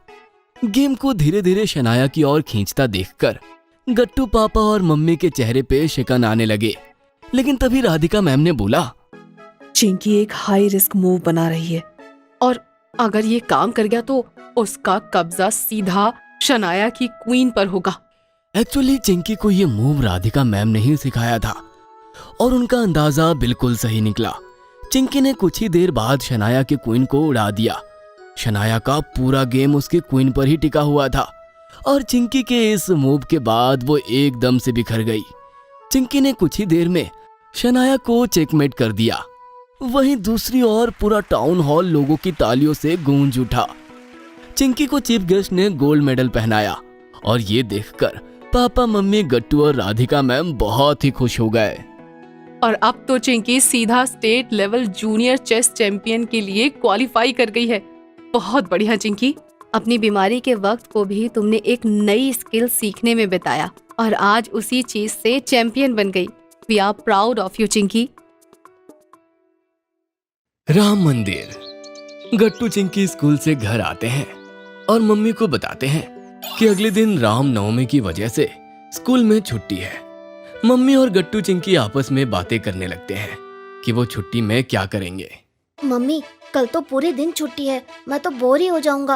गेम को धीरे धीरे शनाया की ओर खींचता देखकर गट्टू पापा और मम्मी के चेहरे पे शिकन आने लगे। लेकिन तभी राधिका मैम ने बोला, चिंकी एक हाई रिस्क मूव बना रही है और अगर ये काम कर गया तो उसका कब्जा सीधा शनाया की क्वीन पर होगा। एक्चुअली चिंकी को ये मूव राधिका मैम ने ही सिखाया था और उनका अंदाजा बिल्कुल सही निकला। चिंकी ने कुछ ही देर बाद शनाया के क्वीन को उड़ा दिया। शनाया का पूरा गेम उसके क्वीन पर ही टिका हुआ था और चिंकी के इस मूव के बाद वो एकदम से बिखर गई। चिंकी ने कुछ ही देर में शनाया को चेकमेट कर दिया। वहीं दूसरी ओर पूरा टाउन हॉल लोगों की तालियों से गूंज उठा। चिंकी को चीफ गेस्ट ने गोल्ड मेडल पहनाया और ये देखकर पापा, मम्मी, गट्टू और राधिका मैम बहुत ही खुश हो गए। और अब तो चिंकी सीधा state level junior chess champion के लिए क्वालिफाई कर गई है। बहुत बढ़िया चिंकी। अपनी बीमारी के वक्त को भी तुमने एक नई स्किल सीखने में बिताया और आज उसी चीज से चैंपियन बन गई। We are proud of you Chinki. Ram Mandir. Gattu Chinki school से घर आते हैं और मम्मी को बताते हैं कि अगले दिन राम नवमी की वजह से स्कूल में छुट्टी है। मम्मी और गट्टू चिंकी आपस में बातें करने लगते हैं कि वो छुट्टी में क्या करेंगे। मम्मी, कल तो पूरे दिन छुट्टी है, मैं तो बोर ही हो जाऊंगा।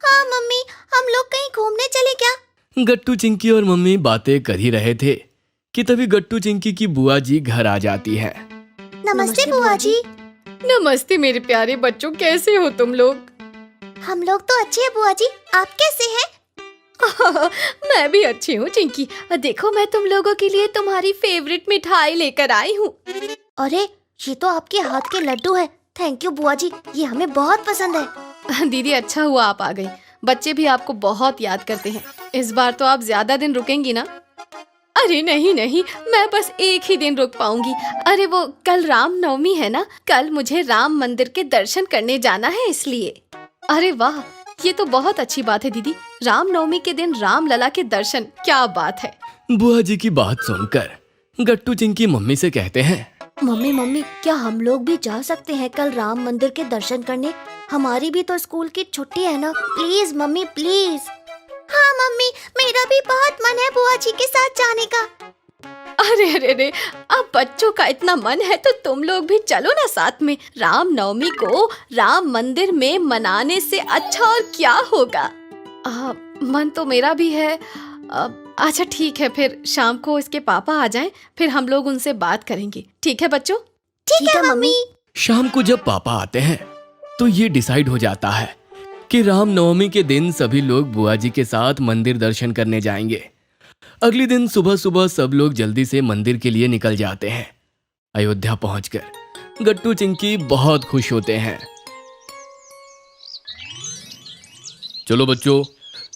हाँ मम्मी, हम लोग कहीं घूमने चले क्या? गट्टू चिंकी और मम्मी बातें कर ही रहे थे कि तभी गट्टू चिंकी की बुआ जी घर आ जाती है। नमस्ते बुआ जी। नमस्ते मेरे प्यारे बच्चों, कैसे हो तुम लोग? हम लोग तो अच्छे हैं बुआ जी, आप कैसे हैं? मैं भी अच्छी हूँ चिंकी। देखो, मैं तुम लोगों के लिए तुम्हारी फेवरेट मिठाई लेकर आई हूँ। अरे, ये तो आपके हाथ के लड्डू है। थैंक यू बुआ जी, ये हमें बहुत पसंद है। दीदी, अच्छा हुआ आप आ गई। बच्चे भी आपको बहुत याद करते हैं। इस बार तो आप ज्यादा दिन रुकेंगी ना? अरे नहीं नहीं, मैं बस एक ही दिन रुक पाऊंगी। अरे वो कल राम नवमी है ना, कल मुझे राम मंदिर के दर्शन करने जाना है इसलिए। अरे वाह, ये तो बहुत अच्छी बात है दीदी। राम नवमी के दिन राम लला के दर्शन, क्या बात है। बुआ जी की बात सुनकर गट्टू चिंकी मम्मी से कहते हैं, मम्मी, क्या हम लोग भी जा सकते हैं कल राम मंदिर के दर्शन करने? हमारी भी तो स्कूल की छुट्टी है ना। Please mummy, please. हाँ मम्मी, मेरा भी बहुत मन है बुआ जी के साथ जाने का। अरे अरे अरे, अब बच्चों का इतना मन है तो तुम लोग भी चलो ना साथ में। राम नवमी को राम मंदिर में मनाने से अच्छा और क्या होगा। मन तो मेरा भी है। अच्छा ठीक है, फिर शाम को इसके पापा आ जाएं, फिर हम लोग उनसे बात करेंगे। ठीक है बच्चों? ठीक है मम्मी। शाम को जब पापा आते हैं तो ये डिसाइड हो जाता है कि राम नवमी के दिन सभी लोग बुआ जी के साथ मंदिर दर्शन करने जाएंगे। अगले दिन सुबह सुबह सब लोग जल्दी से मंदिर के लिए निकल जाते हैं। अयोध्या पहुंचकर गट्टू चिंकी बहुत खुश होते हैं। चलो बच्चों,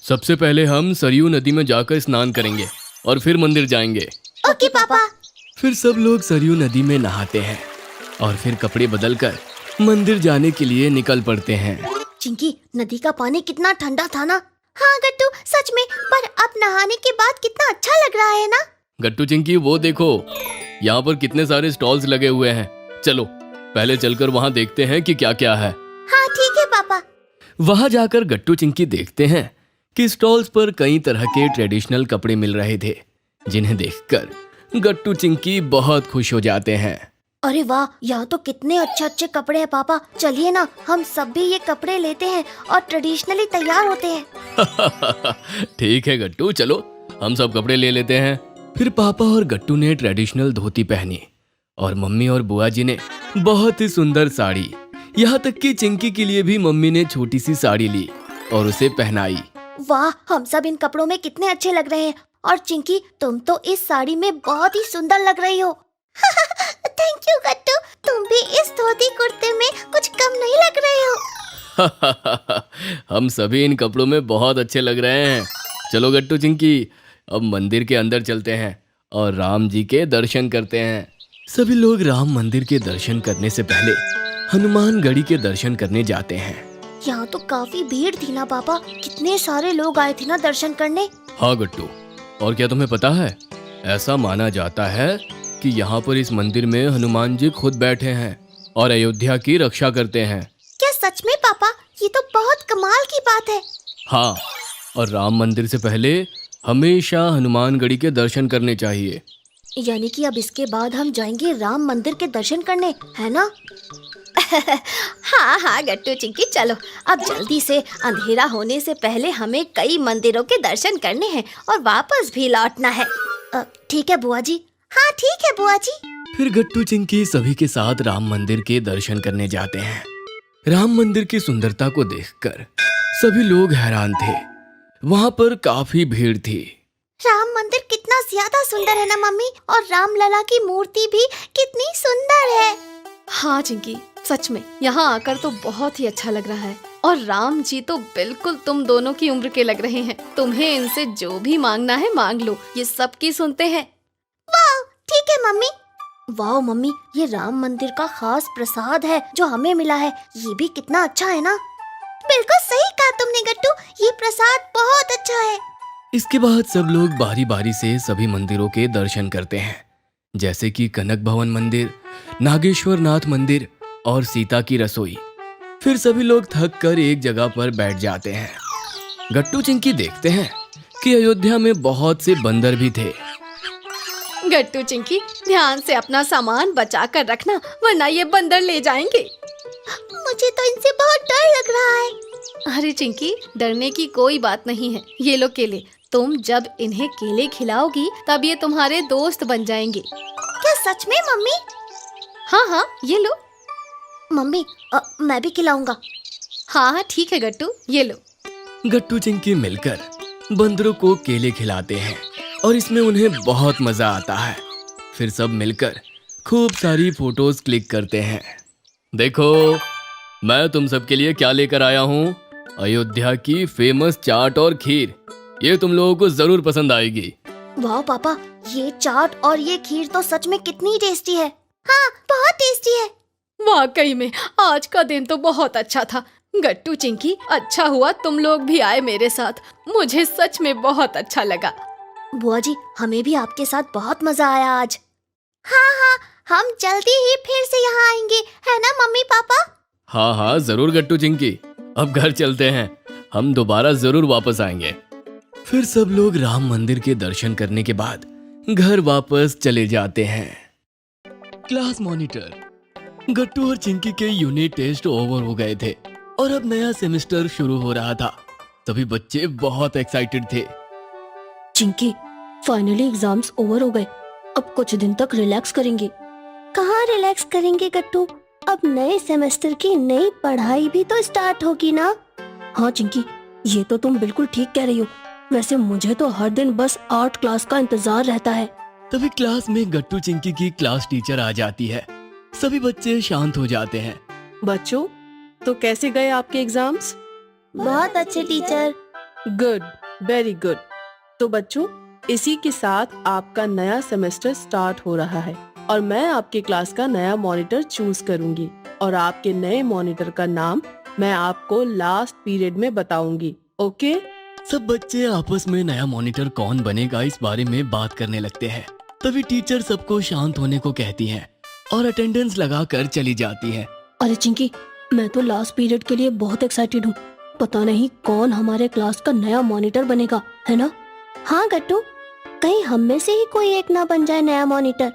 सबसे पहले हम सरयू नदी में जाकर स्नान करेंगे और फिर मंदिर जाएंगे। ओके पापा। फिर सब लोग सरयू नदी में नहाते हैं और फिर कपड़े बदलकर मंदिर जाने के लिए निकल पड़ते हैं। चिंकी, नदी का पानी कितना ठंडा था ना। हाँ गट्टू, सच में, पर अब नहाने के बाद कितना अच्छा लग रहा है ना। गट्टू चिंकी, वो देखो, यहाँ पर कितने सारे स्टॉल्स लगे हुए हैं। चलो पहले चलकर वहाँ देखते हैं कि क्या क्या है। हाँ ठीक है पापा। वहां जाकर गट्टू चिंकी देखते हैं कि स्टॉल्स पर कई तरह के ट्रेडिशनल कपड़े मिल रहे थे, जिन्हें देखकर गट्टू चिंकी बहुत खुश हो जाते हैं। अरे वाह, यहाँ तो कितने अच्छे अच्छे कपड़े हैं पापा। चलिए ना, हम सब भी ये कपड़े लेते हैं और ट्रेडिशनली तैयार होते हैं। ठीक है गट्टू, चलो हम सब कपड़े ले लेते हैं। फिर पापा और गट्टू ने ट्रेडिशनल धोती पहनी और मम्मी और बुआ जी ने बहुत ही सुंदर साड़ी। यहाँ तक कि चिंकी के लिए भी मम्मी ने छोटी सी साड़ी ली और उसे पहनाई। वाह, हम सब इन कपड़ों में कितने अच्छे लग रहे हैं। और चिंकी, तुम तो इस साड़ी में बहुत ही सुंदर लग रही हो। थैंक यू गट्टू, तुम भी इस धोती कुर्ते में कुछ कम नहीं लग रहे हो। हम सभी इन कपड़ों में बहुत अच्छे लग रहे हैं। चलो गट्टू चिंकी, अब मंदिर के अंदर चलते हैं और राम जी के दर्शन करते हैं। सभी लोग राम मंदिर के दर्शन करने से पहले हनुमान गढ़ी के दर्शन करने जाते हैं। यहाँ तो काफी भीड़ थी ना पापा, कितने सारे लोग आए थे ना दर्शन करने। हाँ गट्टू, और क्या तुम्हें पता है, ऐसा माना जाता है कि यहाँ पर इस मंदिर में हनुमान जी खुद बैठे हैं और अयोध्या की रक्षा करते हैं। क्या सच में पापा? ये तो बहुत कमाल की बात है। हाँ, और राम मंदिर से पहले हमेशा हनुमान गढ़ी के दर्शन करने चाहिए। यानी कि अब इसके बाद हम जाएंगे राम मंदिर के दर्शन करने, है ना? हाँ हाँ गट्टू चिंकी, चलो अब जल्दी से, अंधेरा होने से पहले हमें कई मंदिरों के दर्शन करने हैं और वापस भी लौटना है। ठीक है बुआ जी। हाँ ठीक है बुआ जी। फिर गट्टू चिंकी सभी के साथ राम मंदिर के दर्शन करने जाते हैं। राम मंदिर की सुंदरता को देखकर सभी लोग हैरान थे। वहाँ पर काफी भीड़ थी। राम मंदिर कितना ज्यादा सुंदर है ना मम्मी, और राम लला की मूर्ति भी कितनी सुंदर है। हाँ चिंकी, सच में यहाँ आकर तो बहुत ही अच्छा लग रहा है। और राम जी तो बिल्कुल तुम दोनों की उम्र के लग रहे हैं। तुम्हें इनसे जो भी मांगना है मांग लो, ये सबकी सुनते हैं। वाह, ठीक है मम्मी। वाह मम्मी, ये राम मंदिर का खास प्रसाद है जो हमें मिला है। ये भी कितना अच्छा है ना। बिल्कुल सही कहा तुमने गट्टू, ये प्रसाद बहुत अच्छा है। इसके बाद सब लोग बारी बारी से सभी मंदिरों के दर्शन करते हैं, जैसे कि कनक भवन मंदिर, नागेश्वर नाथ मंदिर और सीता की रसोई। फिर सभी लोग थक कर एक जगह पर बैठ जाते हैं। गट्टू चिंकी देखते हैं कि अयोध्या में बहुत से बंदर भी थे। गट्टू चिंकी, ध्यान से अपना सामान बचा कर रखना, वरना ये बंदर ले जाएंगे। मुझे तो इनसे बहुत डर लग रहा है। अरे चिंकी, डरने की कोई बात नहीं है। ये लो केले, तुम जब इन्हें केले खिलाओगी तब ये तुम्हारे दोस्त बन जाएंगे। क्या सच में मम्मी? हाँ हाँ, ये लो। मम्मी, मैं भी खिलाऊंगा। हाँ हाँ ठीक है गट्टू, ये लो। गट्टू चिंकी मिलकर बंदरों को केले खिलाते हैं और इसमें उन्हें बहुत मजा आता है। फिर सब मिलकर खूब सारी फोटोज क्लिक करते हैं। देखो, मैं तुम सबके लिए क्या लेकर आया हूँ, अयोध्या की फेमस चाट और खीर। ये तुम लोगों को जरूर पसंद आएगी। वाह पापा, ये चाट और ये खीर तो सच में कितनी टेस्टी है। हाँ, बहुत टेस्टी है। वाकई में आज का दिन तो बहुत अच्छा था। गट्टू चिंकी, अच्छा हुआ तुम लोग भी आए मेरे साथ। मुझे सच में बहुत अच्छा लगा। बुआ जी, हमें भी आपके साथ बहुत मजा आया आज। हाँ हाँ, हम जल्दी ही फिर से यहाँ आएंगे, है ना मम्मी पापा? हाँ हाँ जरूर गट्टू चिंकी, अब घर चलते हैं, हम दोबारा जरूर वापस आएंगे। फिर सब लोग राम मंदिर के दर्शन करने के बाद घर वापस चले जाते हैं। क्लास मॉनिटर, गट्टू और चिंकी के यूनिट टेस्ट ओवर हो गए थे और अब नया सेमेस्टर शुरू हो रहा था। सभी बच्चे बहुत एक्साइटेड थे। चिंकी, फाइनली एग्जाम्स ओवर हो गए। अब कुछ दिन तक रिलैक्स करेंगे। कहाँ रिलैक्स करेंगे गट्टू, अब नए सेमेस्टर की नई पढ़ाई भी तो स्टार्ट होगी ना। हाँ चिंकी, ये तो तुम बिल्कुल ठीक कह रही हो। वैसे मुझे तो हर दिन बस आर्ट क्लास का इंतजार रहता है। तभी क्लास में गट्टू चिंकी की क्लास टीचर आ जाती है। सभी बच्चे शांत हो जाते हैं। बच्चों, तो कैसे गए आपके एग्जाम्स? बहुत अच्छे टीचर। Good, very good. तो बच्चों, इसी के साथ आपका नया सेमेस्टर स्टार्ट हो रहा है और मैं आपके क्लास का नया मॉनिटर चूज करूंगी और आपके नए मॉनिटर का नाम मैं आपको लास्ट पीरियड में बताऊंगी। ओके? सब बच्चे आपस में नया मॉनिटर कौन बनेगा इस बारे में बात करने लगते हैं। तभी टीचर सबको शांत होने को कहती हैं और अटेंडेंस लगा कर चली जाती है। अरे चिंकी, मैं तो लास्ट पीरियड के लिए बहुत एक्साइटेड हूँ। पता नहीं कौन हमारे क्लास का नया मॉनिटर बनेगा, है ना? हाँ गट्टू, कहीं हम में से ही कोई एक ना बन जाए नया मॉनिटर।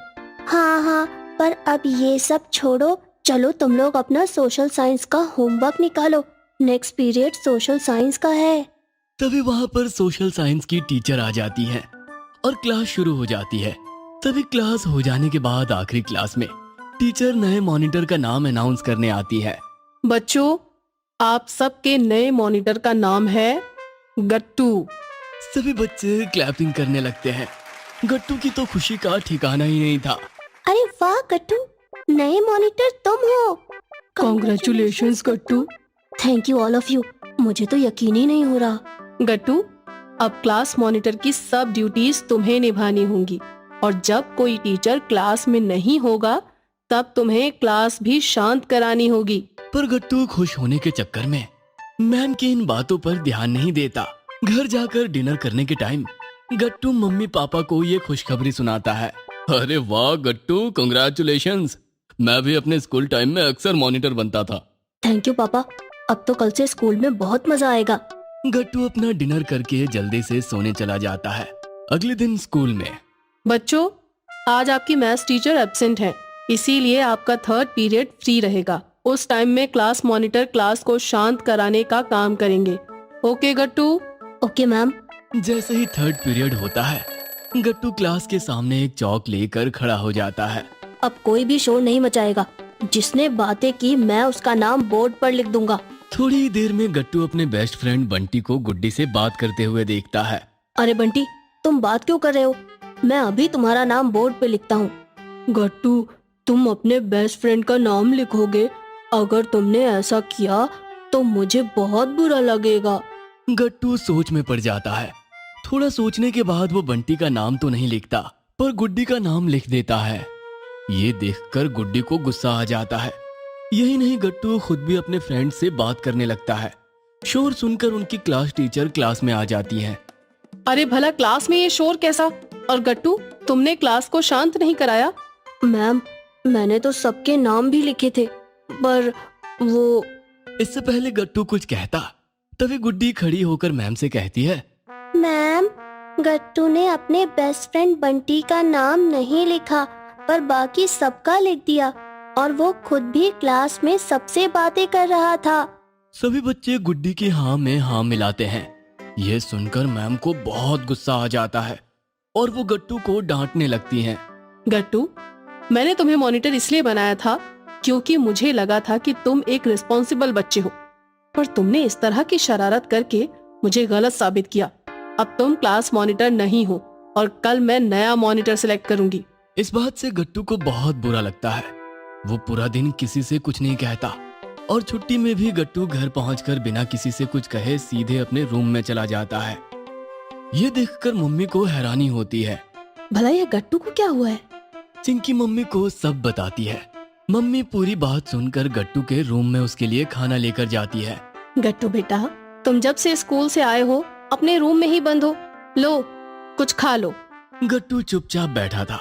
हाँ, पर अब ये सब छोड़ो, चलो तुम लोग अपना सोशल साइंस का होमवर्क निकालो। नेक्स्ट पीरियड सोशल साइंस का है। तभी वहाँ पर सोशल साइंस की टीचर आ जाती है और क्लास शुरू हो जाती है। तभी क्लास हो जाने के बाद आखिरी क्लास में टीचर नए मॉनिटर का नाम अनाउंस करने आती है। बच्चों, आप सबके नए मॉनिटर का नाम है गट्टू। सभी बच्चे क्लैपिंग करने लगते हैं। गट्टू की तो खुशी का ठिकाना ही नहीं था। अरे वाह गट्टू, नए मॉनिटर तुम हो। Congratulations Gattu. Thank you all of you. मुझे तो यकीन ही नहीं हो रहा। गट्टू, अब क्लास मॉनिटर की सब ड्यूटीज तुम्हें निभानी होंगी और जब कोई टीचर क्लास में नहीं होगा तब तुम्हें क्लास भी शांत करानी होगी। पर गट्टू खुश होने के चक्कर में मैम की इन बातों पर ध्यान नहीं देता। घर जाकर डिनर करने के टाइम गट्टू मम्मी पापा को ये खुशखबरी सुनाता है। अरे वाह गट्टू, कांग्रेचुलेशंस। मैं भी अपने स्कूल टाइम में अक्सर मॉनिटर बनता था। थैंक यू पापा, अब तो कल से स्कूल में बहुत मजा आएगा। गट्टू अपना डिनर करके जल्दी से सोने चला जाता है। अगले दिन स्कूल में बच्चों, आज आपकी मैथ्स टीचर एब्सेंट है, इसीलिए आपका थर्ड पीरियड फ्री रहेगा। उस टाइम में क्लास मॉनिटर क्लास को शांत कराने का काम करेंगे। ओके गट्टू? Okay ma'am. जैसे ही थर्ड पीरियड होता है गट्टू क्लास के सामने एक चौक लेकर खड़ा हो जाता है। अब कोई भी शोर नहीं मचाएगा। जिसने बातें की मैं उसका नाम बोर्ड पर लिख दूंगा। थोड़ी देर में गट्टू अपने बेस्ट फ्रेंड बंटी को गुड्डी से बात करते हुए देखता है। अरे बंटी, तुम बात क्यों कर रहे हो? मैं अभी तुम्हारा नाम बोर्ड पे लिखता हूँ। गट्टू, तुम अपने बेस्ट फ्रेंड का नाम लिखोगे? अगर तुमने ऐसा किया तो मुझे बहुत बुरा लगेगा। गट्टू सोच में पड़ जाता है। थोड़ा सोचने के बाद वो बंटी का नाम तो नहीं लिखता पर गुड्डी का नाम लिख देता है। ये देखकर गुड्डी को गुस्सा आ जाता है। यही नहीं, गट्टू खुद भी अपने फ्रेंड से बात करने लगता है। शोर सुनकर उनकी क्लास टीचर क्लास में आ जाती हैं। अरे भला क्लास में ये शोर कैसा? और गट्टू, तुमने क्लास को शांत नहीं कराया? मैम, मैंने तो सबके नाम भी लिखे थे, पर वो... इससे पहले गट्टू कुछ कहता तभी गुड्डी खड़ी होकर मैम से कहती है, मैम, गट्टू ने अपने बेस्ट फ्रेंड बंटी का नाम नहीं लिखा पर बाकी सबका लिख दिया और वो खुद भी क्लास में सबसे बातें कर रहा था। सभी बच्चे गुड्डी की हाँ में हाँ मिलाते हैं। यह सुनकर मैम को बहुत गुस्सा आ जाता है और वो गट्टू को डांटने लगती हैं। गट्टू, मैंने तुम्हें मॉनिटर इसलिए बनाया था क्योंकि मुझे लगा था कि तुम एक रिस्पॉन्सिबल बच्चे हो, पर तुमने इस तरह की शरारत करके मुझे गलत साबित किया। अब तुम क्लास मॉनिटर नहीं हो और कल मैं नया मॉनिटर सिलेक्ट करूंगी। इस बात से गट्टू को बहुत बुरा लगता है। वो पूरा दिन किसी से कुछ नहीं कहता और छुट्टी में भी गट्टू घर पहुंचकर बिना किसी से कुछ कहे सीधे अपने रूम में चला जाता है। ये देखकर मम्मी को हैरानी होती है। भला ये गट्टू को क्या हुआ है? चिंकी मम्मी को सब बताती है। मम्मी पूरी बात सुनकर गट्टू के रूम में उसके लिए खाना लेकर जाती है। गट्टू बेटा, तुम जब से स्कूल से आए हो अपने रूम में ही बंद हो। लो, कुछ खा लो। गट्टू चुपचाप बैठा था।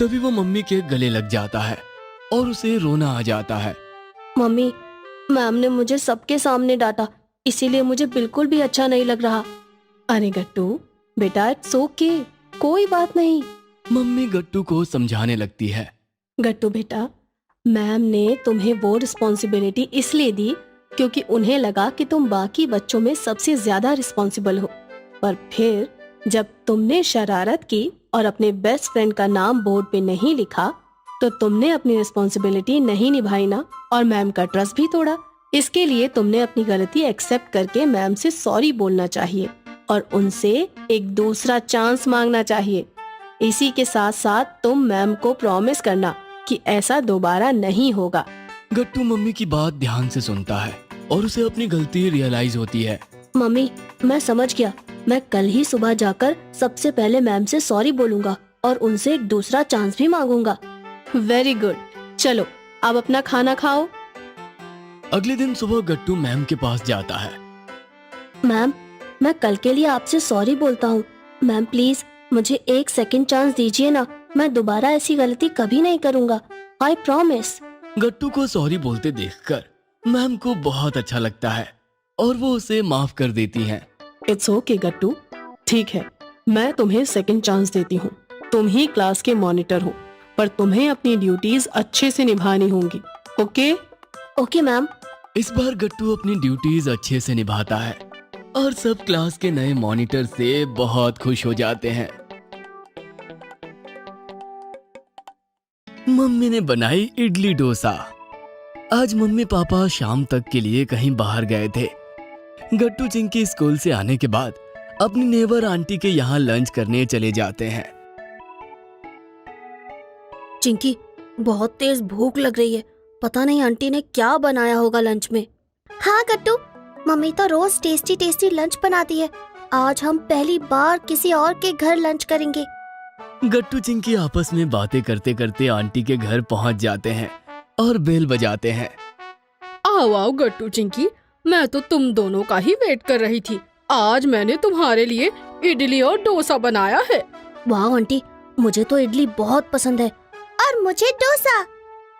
तभी वो मम्मी के गले लग जाता है और उसे रोना आ जाता है। मम्मी, मैम ने मुझे सबके सामने डांटा, इसीलिए मुझे बिल्कुल भी अच्छा नहीं लग रहा। अरे गट्टू बेटा, इट्स ओके, कोई बात नहीं। मम्मी गट्टू को समझाने लगती है। गट्टू बेटा, मैम ने तुम्हें वो रिस्पॉन्सिबिलिटी इसलिए दी क्योंकि उन्हें लगा कि तुम बाकी बच्चों में सबसे ज्यादा रिस्पॉन्सिबल हो, पर फिर जब तुमने शरारत की और अपने बेस्ट फ्रेंड का नाम बोर्ड पे नहीं लिखा तो तुमने अपनी रिस्पॉन्सिबिलिटी नहीं निभाई ना, और मैम का ट्रस्ट भी तोड़ा। इसके लिए तुमने अपनी गलती एक्सेप्ट करके मैम से सॉरी बोलना चाहिए और उनसे एक दूसरा चांस मांगना चाहिए। इसी के साथ साथ तुम मैम को प्रॉमिस करना कि ऐसा दोबारा नहीं होगा। गट्टू मम्मी की बात ध्यान से सुनता है और उसे अपनी गलती रियलाइज होती है। मम्मी, मैं समझ गया। मैं कल ही सुबह जाकर सबसे पहले मैम से सॉरी बोलूंगा और उनसे एक दूसरा चांस भी मांगूंगा। वेरी गुड, चलो अब अपना खाना खाओ। अगले दिन सुबह गट्टू मैम के पास जाता है। मैम, मैं कल के लिए आपसे सॉरी बोलता हूँ। मैम प्लीज मुझे एक सेकंड चांस दीजिए ना, मैं दोबारा ऐसी गलती कभी नहीं करूँगा। I promise. गट्टू को सॉरी बोलते देखकर मैम को बहुत अच्छा लगता है और वो उसे माफ कर देती हैं। इट्स ओके गट्टू, ठीक है, मैं तुम्हें सेकंड चांस देती हूँ। तुम ही क्लास के मॉनिटर हो, पर तुम्हें अपनी ड्यूटीज अच्छे से निभानी होंगी। ओके? Okay ma'am. इस बार गट्टू अपनी ड्यूटीज अच्छे से निभाता है और सब क्लास के नए मॉनिटर से बहुत खुश हो जाते हैं। मम्मी ने बनाई इडली डोसा। आज मम्मी पापा शाम तक के लिए कहीं बाहर गए थे। गट्टू चिंकी स्कूल से आने के बाद अपनी नेबर आंटी के यहाँ लंच करने चले जाते हैं। चिंकी, बहुत तेज भूख लग रही है। पता नहीं आंटी ने क्या बनाया होगा लंच में। हाँ गट्टू, मम्मी तो रोज टेस्टी टेस्टी लंच बनाती है। आज हम पहली बार किसी और के घर लंच करेंगे। गट्टू चिंकी आपस में बातें करते करते आंटी के घर पहुंच जाते हैं और बेल बजाते हैं। आओ आओ गट्टू चिंकी, मैं तो तुम दोनों का ही वेट कर रही थी। आज मैंने तुम्हारे लिए इडली और डोसा बनाया है। वाह आंटी, मुझे तो इडली बहुत पसंद है। और मुझे डोसा।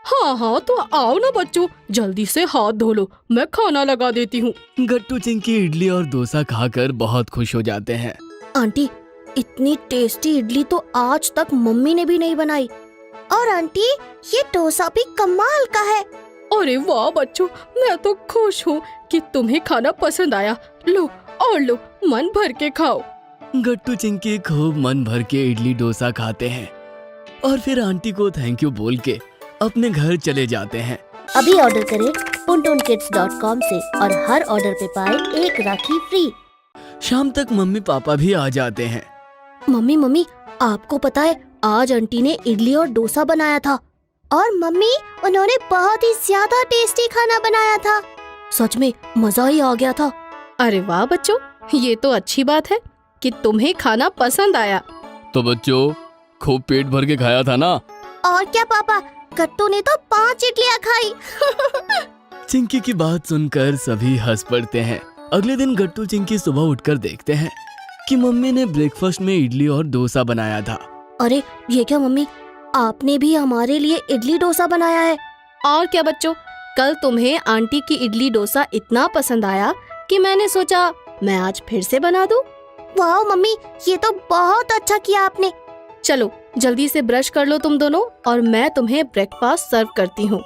हाँ हाँ, तो आओ ना बच्चों, जल्दी से हाथ धो लो, मैं खाना लगा देती हूँ। गट्टू चिंकी इडली और डोसा खाकर बहुत खुश हो जाते हैं। आंटी, इतनी टेस्टी इडली तो आज तक मम्मी ने भी नहीं बनाई। और आंटी, ये डोसा भी कमाल का है। अरे वाह बच्चों, मैं तो खुश हूँ कि तुम्हें खाना पसंद आया। लो और लो, मन भर के खाओ। गट्टू चिंकी खूब मन भर के इडली डोसा खाते हैं और फिर आंटी को थैंक यू बोल के अपने घर चले जाते हैं। अभी ऑर्डर करें puntunkids.com से और हर ऑर्डर पे पाए एक राखी फ्री। शाम तक मम्मी पापा भी आ जाते हैं। मम्मी, आपको पता है आज आंटी ने इडली और डोसा बनाया था। और मम्मी, उन्होंने बहुत ही ज्यादा टेस्टी खाना बनाया था। सच में मजा ही आ गया था। अरे वाह बच्चों, ये तो अच्छी बात है कि तुम्हें खाना पसंद आया। तो बच्चों, खूब पेट भर के खाया था ना? और क्या पापा, गट्टू ने तो 5 इडलियां खाई। चिंकी की बात सुनकर सभी हंस पड़ते हैं। अगले दिन गट्टू चिंकी सुबह उठकर देखते हैं कि मम्मी ने ब्रेकफास्ट में इडली और डोसा बनाया था। अरे ये क्या मम्मी, आपने भी हमारे लिए इडली डोसा बनाया है? और क्या बच्चों, कल तुम्हें आंटी की इडली डोसा इतना पसंद आया कि मैंने सोचा मैं आज फिर से बना दूं। वाह मम्मी, ये तो बहुत अच्छा किया आपने। चलो जल्दी से ब्रश कर लो तुम दोनों, और मैं तुम्हें ब्रेकफास्ट सर्व करती हूँ।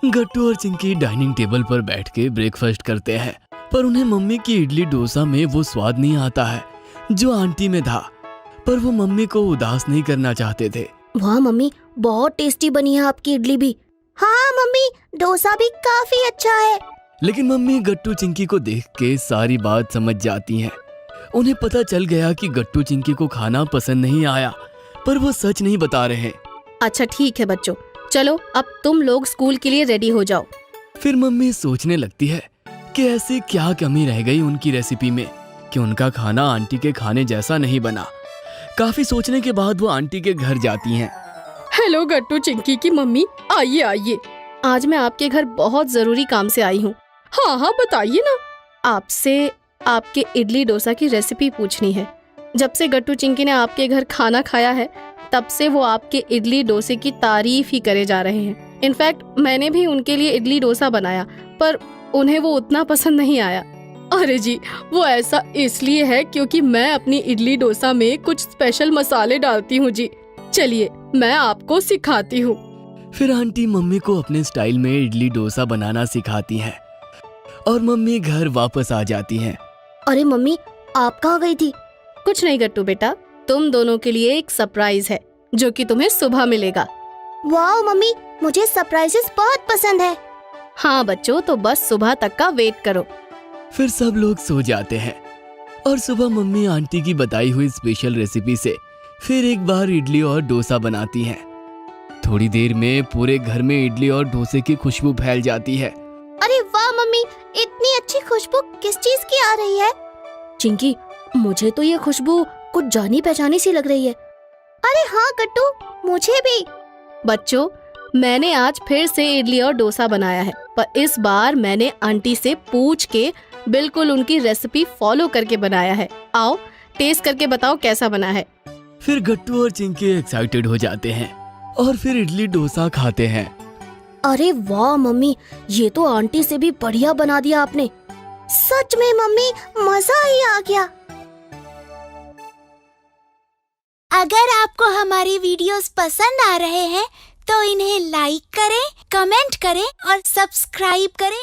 गट्टू और चिंकी डाइनिंग टेबल पर बैठ के ब्रेकफास्ट करते हैं, पर उन्हें मम्मी की इडली डोसा में वो स्वाद नहीं आता है जो आंटी में था। पर वो मम्मी को उदास नहीं करना चाहते थे। वाह मम्मी, बहुत टेस्टी बनी है आपकी इडली भी। हाँ मम्मी, डोसा भी काफी अच्छा है। लेकिन मम्मी गट्टू चिंकी को देख के सारी बात समझ जाती हैं। उन्हें पता चल गया कि गट्टू चिंकी को खाना पसंद नहीं आया, पर वो सच नहीं बता रहे। अच्छा ठीक है बच्चों, चलो अब तुम लोग स्कूल के लिए रेडी हो जाओ। फिर मम्मी सोचने लगती है कि ऐसी क्या कमी रह गई उनकी रेसिपी में कि उनका खाना आंटी के खाने जैसा नहीं बना। काफी सोचने के बाद वो आंटी के घर जाती हैं। हेलो गट्टू चिंकी की मम्मी, आइए आइए। आज मैं आपके घर बहुत जरूरी काम से आई हूँ। हाँ हाँ बताइए ना। आपसे आपके इडली डोसा की रेसिपी पूछनी है। जब से गट्टू चिंकी ने आपके घर खाना खाया है, तब से वो आपके इडली डोसे की तारीफ ही करे जा रहे हैं। इनफैक्ट मैंने भी उनके लिए इडली डोसा बनाया, पर उन्हें वो उतना पसंद नहीं आया। अरे जी, वो ऐसा इसलिए है क्योंकि मैं अपनी इडली डोसा में कुछ स्पेशल मसाले डालती हूँ जी। चलिए मैं आपको सिखाती हूँ। फिर आंटी मम्मी को अपने स्टाइल में इडली डोसा बनाना सिखाती हैं और मम्मी घर वापस आ जाती हैं। अरे मम्मी, आप कहाँ गई थी? कुछ नहीं गट्टू बेटा, तुम दोनों के लिए एक सरप्राइज है जो कि तुम्हें सुबह मिलेगा। वाह मम्मी, मुझे सरप्राइजेस बहुत पसंद है। हाँ बच्चों, तो बस सुबह तक का वेट करो। फिर सब लोग सो जाते हैं और सुबह मम्मी आंटी की बताई हुई स्पेशल रेसिपी से फिर एक बार इडली और डोसा बनाती हैं। थोड़ी देर में पूरे घर में इडली और डोसे की खुशबू फैल जाती है। अरे वाह मम्मी, इतनी अच्छी खुशबू किस चीज की आ रही है? चिंकी, मुझे तो ये खुशबू कुछ जानी पहचानी सी लग रही है। अरे हाँ गट्टू, मुझे भी। बच्चों, मैंने आज फिर से इडली और डोसा बनाया है, पर इस बार मैंने आंटी से पूछ के बिल्कुल उनकी रेसिपी फॉलो करके बनाया है। आओ टेस्ट करके बताओ कैसा बना है। फिर गट्टू और चिंकी एक्साइटेड हो जाते हैं और फिर इडली डोसा खाते हैं। अरे वाह मम्मी, ये तो आंटी से भी बढ़िया बना दिया आपने। सच में मम्मी, मजा ही आ गया। अगर आपको हमारी वीडियोस पसंद आ रहे हैं तो इन्हें लाइक करें, कमेंट करें और सब्सक्राइब करें।